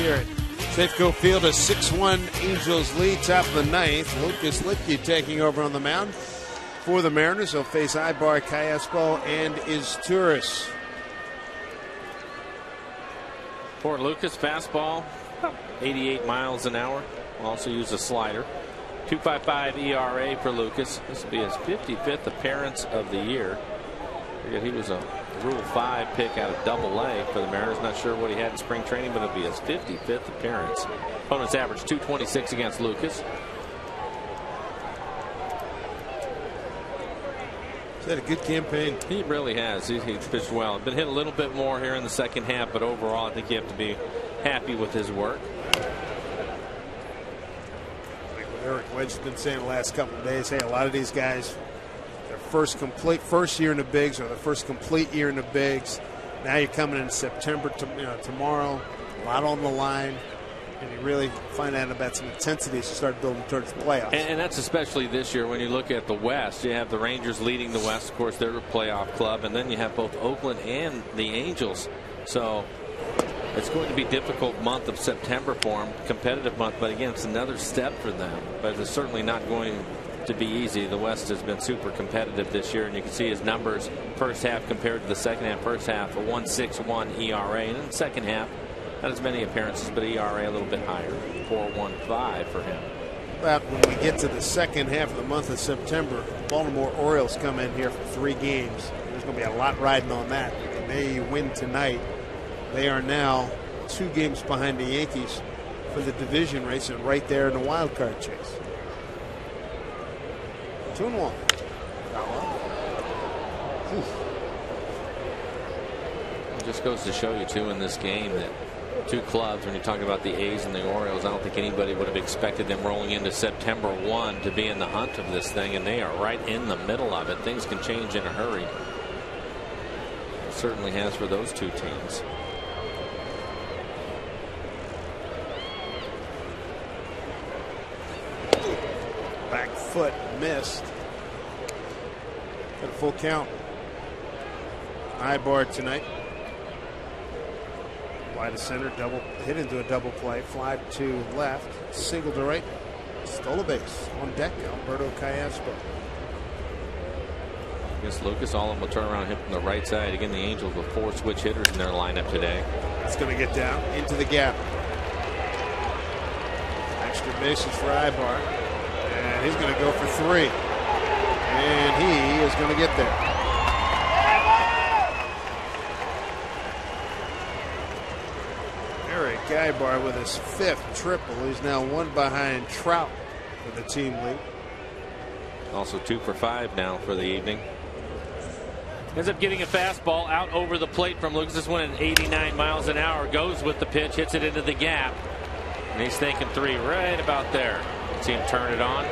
here at Safeco Field. A 6-1 Angels lead, top of the ninth. Lucas Lipke taking over on the mound for the Mariners. He'll face Ibar, Callaspo, and Izturis. For Lucas, fastball, 88 miles an hour. Also use a slider. 2.55 ERA for Lucas. This will be his 55th appearance of the year. He was a Rule 5 pick out of Double-A for the Mariners. Not sure what he had in spring training, but it'll be his 55th appearance. Opponents average 226 against Lucas. He's had a good campaign. He really has. He pitched well. Been hit a little bit more here in the second half, but overall I think you have to be happy with his work. Like what Eric Wedge has been saying the last couple of days, hey, a lot of these guys, their first year in the bigs or their first complete year in the bigs. Now you're coming in September tomorrow, a lot on the line. And you really find out about some intensity as you start building towards the playoffs. And that's especially this year when you look at the West. You have the Rangers leading the West. Of course, they're a playoff club. And then you have both Oakland and the Angels. So it's going to be a difficult month of September for them. Competitive month. But again, it's another step for them. But it's certainly not going to be easy. The West has been super competitive this year. And you can see his numbers first half compared to the second half. First half, a 1.61 ERA. And in the second half, not as many appearances, but ERA a little bit higher, 4.15 for him. But when we get to the second half of the month of September, Baltimore Orioles come in here for 3 games. There's going to be a lot riding on that. And they win tonight. They are now 2 games behind the Yankees for the division race and right there in the wild card chase. 2-1. It just goes to show you, too, in this game that 2 clubs, when you're talking about the A's and the Orioles, I don't think anybody would have expected them rolling into September 1 to be in the hunt of this thing, and they are right in the middle of it. Things can change in a hurry. It certainly has for those 2 teams. Back foot missed. Got a full count. Ibar tonight. Wide to center, hit into a double play, fly to left, single to right, stole a base. On deck, Alberto Callaspo. I guess Lucas, all of them will turn around and hit from the right side. Again, the Angels with 4 switch hitters in their lineup today. It's going to get down into the gap. Extra bases for Ibar. And he's going to go for 3. And he is going to get there. Eric Ibar with his 5th triple. He's now 1 behind Trout for the team lead. Also 2 for 5 now for the evening. Ends up getting a fastball out over the plate from Lucas. This one at 89 miles an hour. Goes with the pitch, hits it into the gap. And he's thinking 3 right about there. See him turn it on.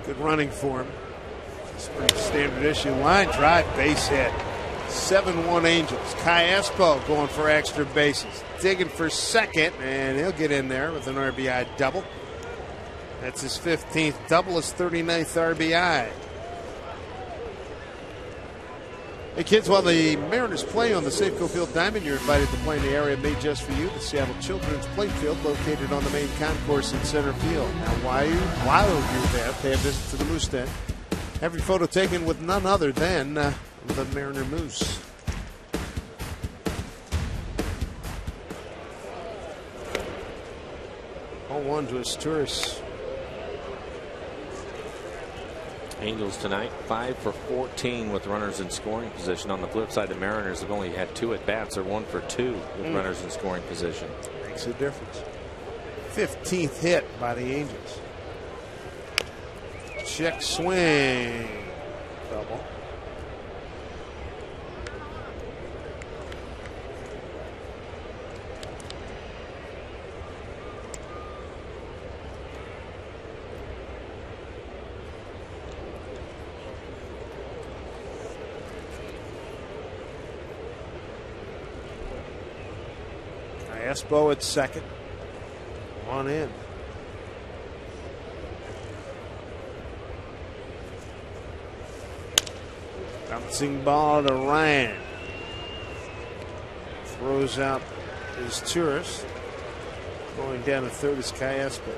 Good running for him. It's a pretty standard issue. Line drive, base hit. 7-1 Angels. Callaspo going for extra bases. Digging for second, and he'll get in there with an RBI double. That's his 15th double, his 39th RBI. Hey kids, while the Mariners play on the Safeco Field Diamond, you're invited to play in the area made just for you, the Seattle Children's Playfield, located on the main concourse in center field. Now, while you're there, pay a visit to the Moose Den. Have your photo taken with none other than the Mariner Moose. All 1 to Izturis. Angels tonight 5 for 14 with runners in scoring position. On the flip side, the Mariners have only had 2 at bats. They're 1 for 2 with runners in scoring position. Makes a difference. 15th hit by the Angels. Check swing. Double. Espo at second. On in. Bouncing ball to Ryan. Throws out his tourist. Going down to third is Caiespo.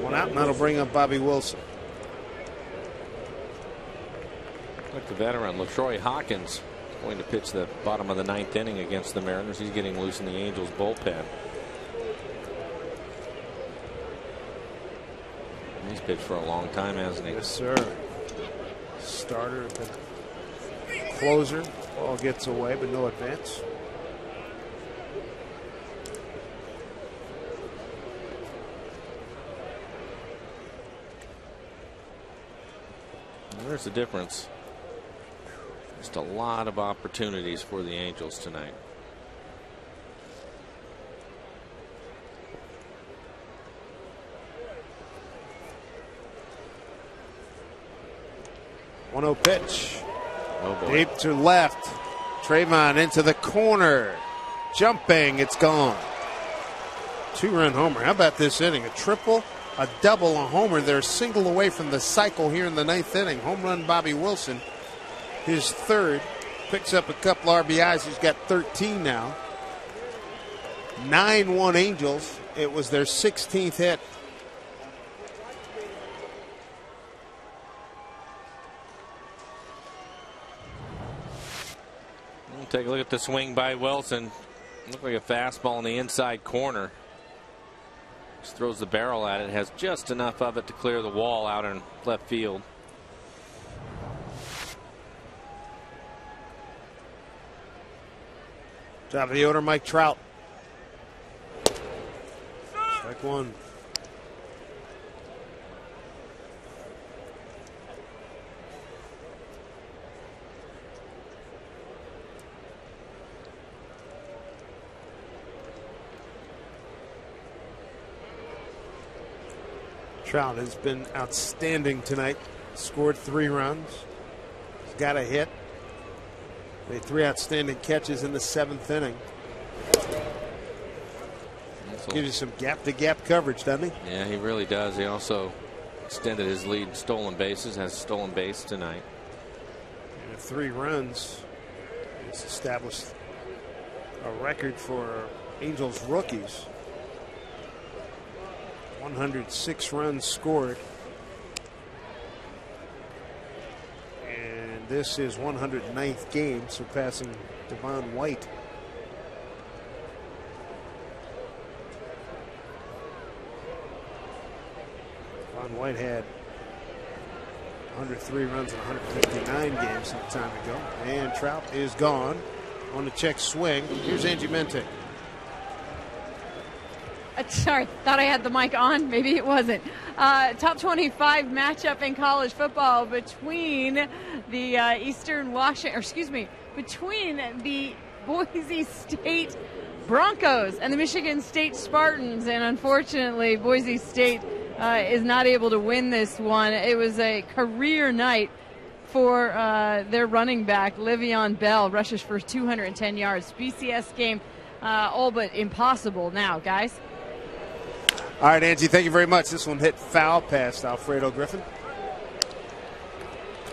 One out, and that'll bring up Bobby Wilson. Like the veteran, LaTroy Hawkins going to pitch the bottom of the ninth inning against the Mariners. He's getting loose in the Angels bullpen. He's pitched for a long time, hasn't he? Yes, sir. Starter, closer. Ball gets away, but no advance. There's the difference. Just a lot of opportunities for the Angels tonight. One-zero pitch. Oh boy. Deep to left. Trayvon into the corner. Jumping. It's gone. 2-run homer. How about this inning? A triple, a double, a homer. They're a single away from the cycle here in the ninth inning. Home run Bobby Wilson. His third. Picks up a couple RBIs. He's got 13 now. 9-1 Angels. It was their 16th hit. Take a look at the swing by Wilson. Looked like a fastball in the inside corner. Just throws the barrel at it. Has just enough of it to clear the wall out in left field. Top of the order, Mike Trout. Strike one. Trout has been outstanding tonight. Scored 3 runs. He's got a hit. Made 3 outstanding catches in the 7th inning. Gives you some gap-to-gap coverage, doesn't he? Yeah, he really does. He also extended his lead in stolen bases. Has a stolen base tonight. And 3 runs. He's established a record for Angels rookies. 106 runs scored. And this is 109th game, surpassing Devon White. Devon White had 103 runs in 159 games some time ago. And Trout is gone on the check swing. Here's Angie Mente. Sorry, thought I had the mic on. Maybe it wasn't. Top 25 matchup in college football between the between the Boise State Broncos and the Michigan State Spartans. And unfortunately, Boise State is not able to win this one. It was a career night for their running back, Le'Veon Bell, rushes for 210 yards. BCS game all but impossible now, guys. All right, Angie, thank you very much. This one hit foul past Alfredo Griffin.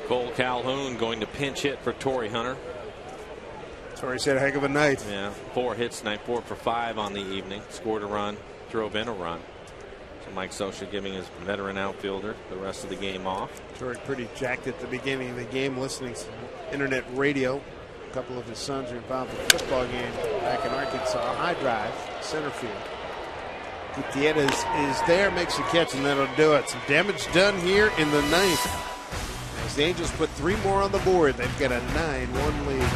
Cole Calhoun going to pinch hit for Torrey Hunter. Torrey's had a heck of a night. Yeah, 4 hits tonight, 4 for 5 on the evening. Scored a run, drove in a run. So Mike Scioscia giving his veteran outfielder the rest of the game off. Torrey pretty jacked at the beginning of the game, listening to internet radio. A couple of his sons are involved in a football game back in Arkansas. High drive, center field. Gutierrez is there, makes a catch, and that'll do it. Some damage done here in the 9th. As the Angels put 3 more on the board, they've got a 9-1 lead.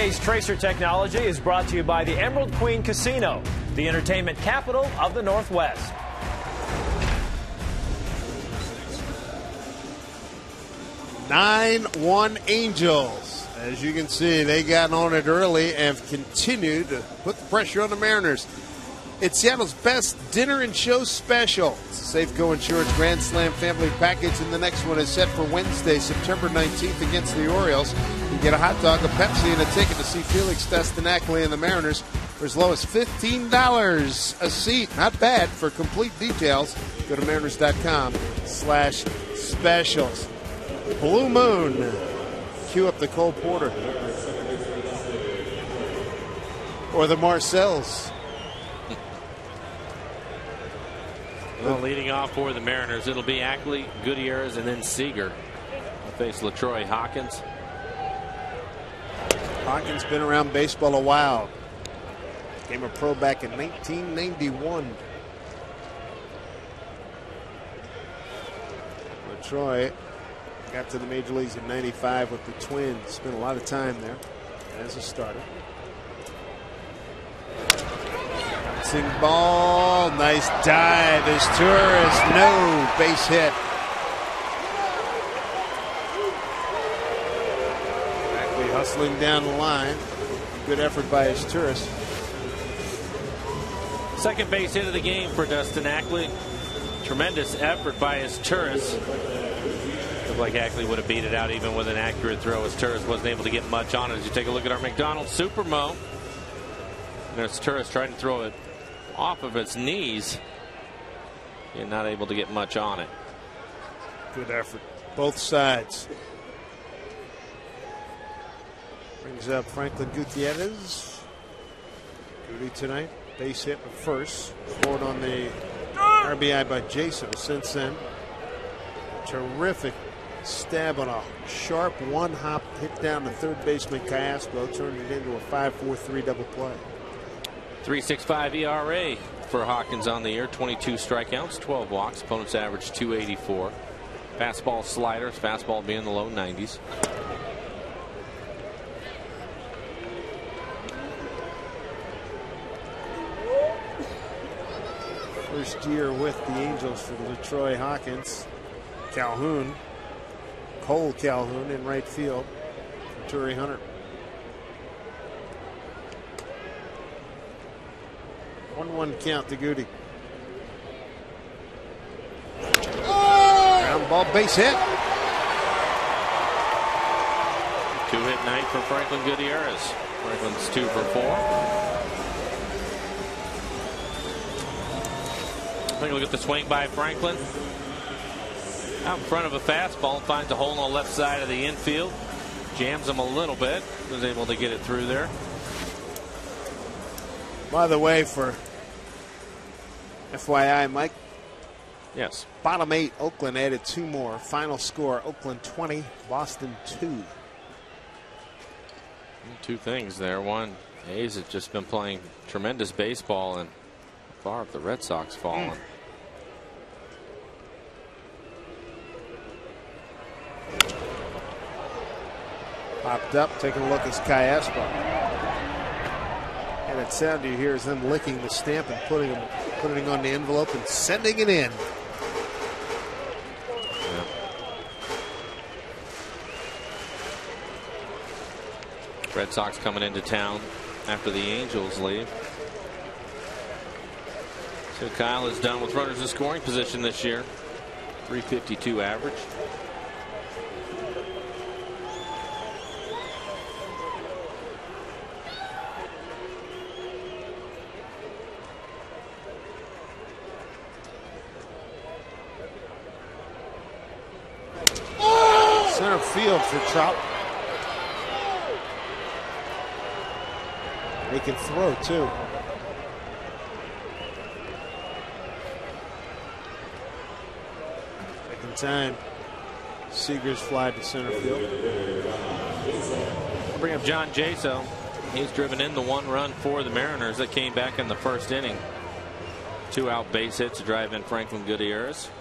Today's Tracer Technology is brought to you by the Emerald Queen Casino, the entertainment capital of the Northwest. 9-1 Angels. As you can see, they got on it early and have continued to put the pressure on the Mariners. It's Seattle's best dinner and show special. It's a Safeco Insurance Grand Slam family package, and the next one is set for Wednesday, September 19th against the Orioles. You get a hot dog, a Pepsi, and a ticket to see Felix Destinacli and the Mariners for as low as $15 a seat. Not bad. For complete details, go to mariners.com/specials. Blue Moon. Cue up the Cole Porter. Or the Marcells. Well, leading off for the Mariners, it'll be Ackley, Gutierrez, and then Seager. They'll face LaTroy Hawkins. Hawkins been around baseball a while. Became a pro back in 1991. LaTroy got to the major leagues in '95 with the Twins. Spent a lot of time there as a starter. Bouncing ball, nice dive as Torres, no, base hit. Ackley hustling down the line. Good effort by his Torres. Second base hit of the game for Dustin Ackley. Tremendous effort by his Torres. Looked like Ackley would have beat it out even with an accurate throw, as Torres wasn't able to get much on it. As you take a look at our McDonald's Supermo, there's Torres trying to throw it off of its knees and not able to get much on it. Good effort, both sides. Brings up Franklin Gutierrez. Goody tonight, base hit at first. Scored on the RBI by Jason. Since then, terrific stab on a sharp one-hop hit down to third baseman Callaspo. Turned it into a 5-4-3 double play. 3.65 ERA for Hawkins on the year. 22 strikeouts, 12 walks. Opponent's average 284. Fastball, sliders. Fastball being in the low 90s. First year with the Angels for LaTroy Hawkins. Calhoun, Cole Calhoun in right field for Torrey Hunter. 1-1 count to Goody. Ground ball, base hit. 2-hit night for Franklin Gutierrez. Franklin's 2 for 4. Take a look at the swing by Franklin. Out in front of a fastball, finds a hole on the left side of the infield. Jams him a little bit. Was able to get it through there. By the way, for FYI, Mike. Yes. Bottom 8, Oakland added 2 more. Final score, Oakland 20, Boston 2. 2 things there. One, A's have just been playing tremendous baseball, and far have the Red Sox fallen. Popped up, taking a look at Callaspo. And that sound you hear is them licking the stamp and putting it on the envelope and sending it in. Yeah. Red Sox coming into town after the Angels leave. So Kyle is done with runners in scoring position this year. 352 average. Center field for Trout. They can throw too. Second time. Seager's fly to center field. I'll bring up John Jaso. He's driven in the 1 run for the Mariners that came back in the first inning. 2 out base hits to drive in Franklin Gutierrez.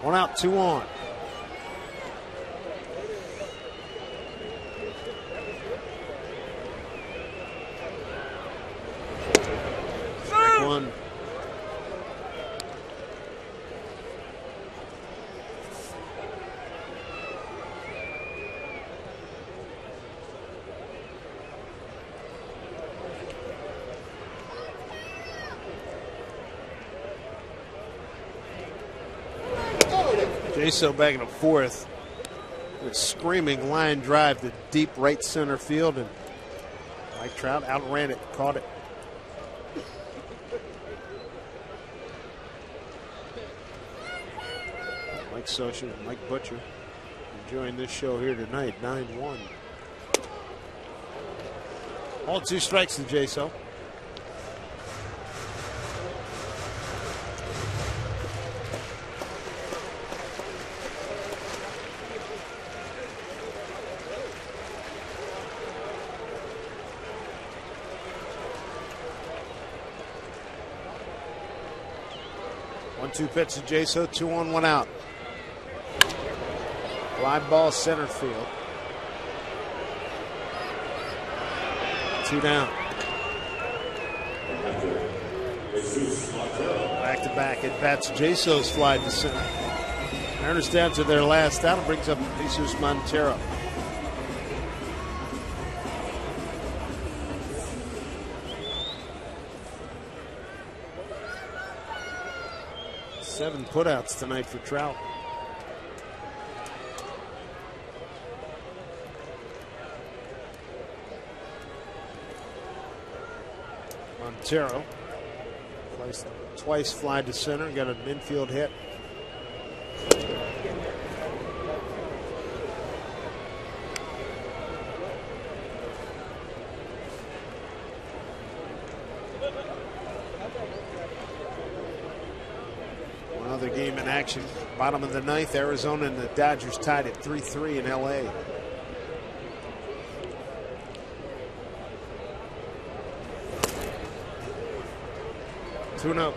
1 out, 2 on. One. Jaso back in the 4th. A screaming line drive to deep right center field, and Mike Trout outran it, caught it. Mike Scioscia and Mike Butcher enjoying this show here tonight, 9-1. All 2 strikes to Jaso. Two pitch to Jaso, 2 on, 1 out. Fly ball center field. 2 down. Back to back at bats. Jaso's fly to center. Mariners down to their last out. Brings up Jesus Montero. Seven putouts tonight for Trout. Montero twice fly to center, got an infield hit. Another game in action. Bottom of the 9th, Arizona and the Dodgers tied at 3-3 in LA. Two and out.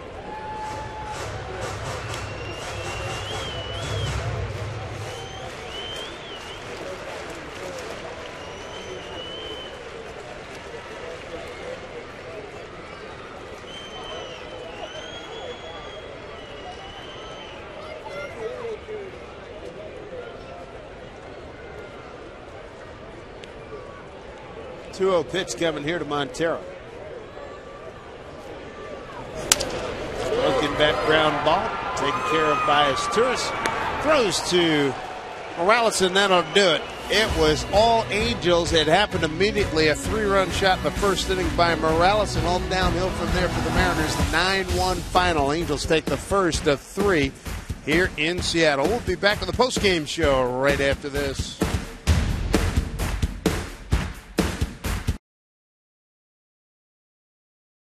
Two-0 pitch coming here to Montero. Broken back ground ball, taken care of by Asturias. Throws to Morales, and that'll do it. It was all Angels. It happened immediately. A 3-run shot in the first inning by Morales, and all downhill from there for the Mariners. The 9-1 final. Angels take the first of 3 here in Seattle. We'll be back with the postgame show right after this.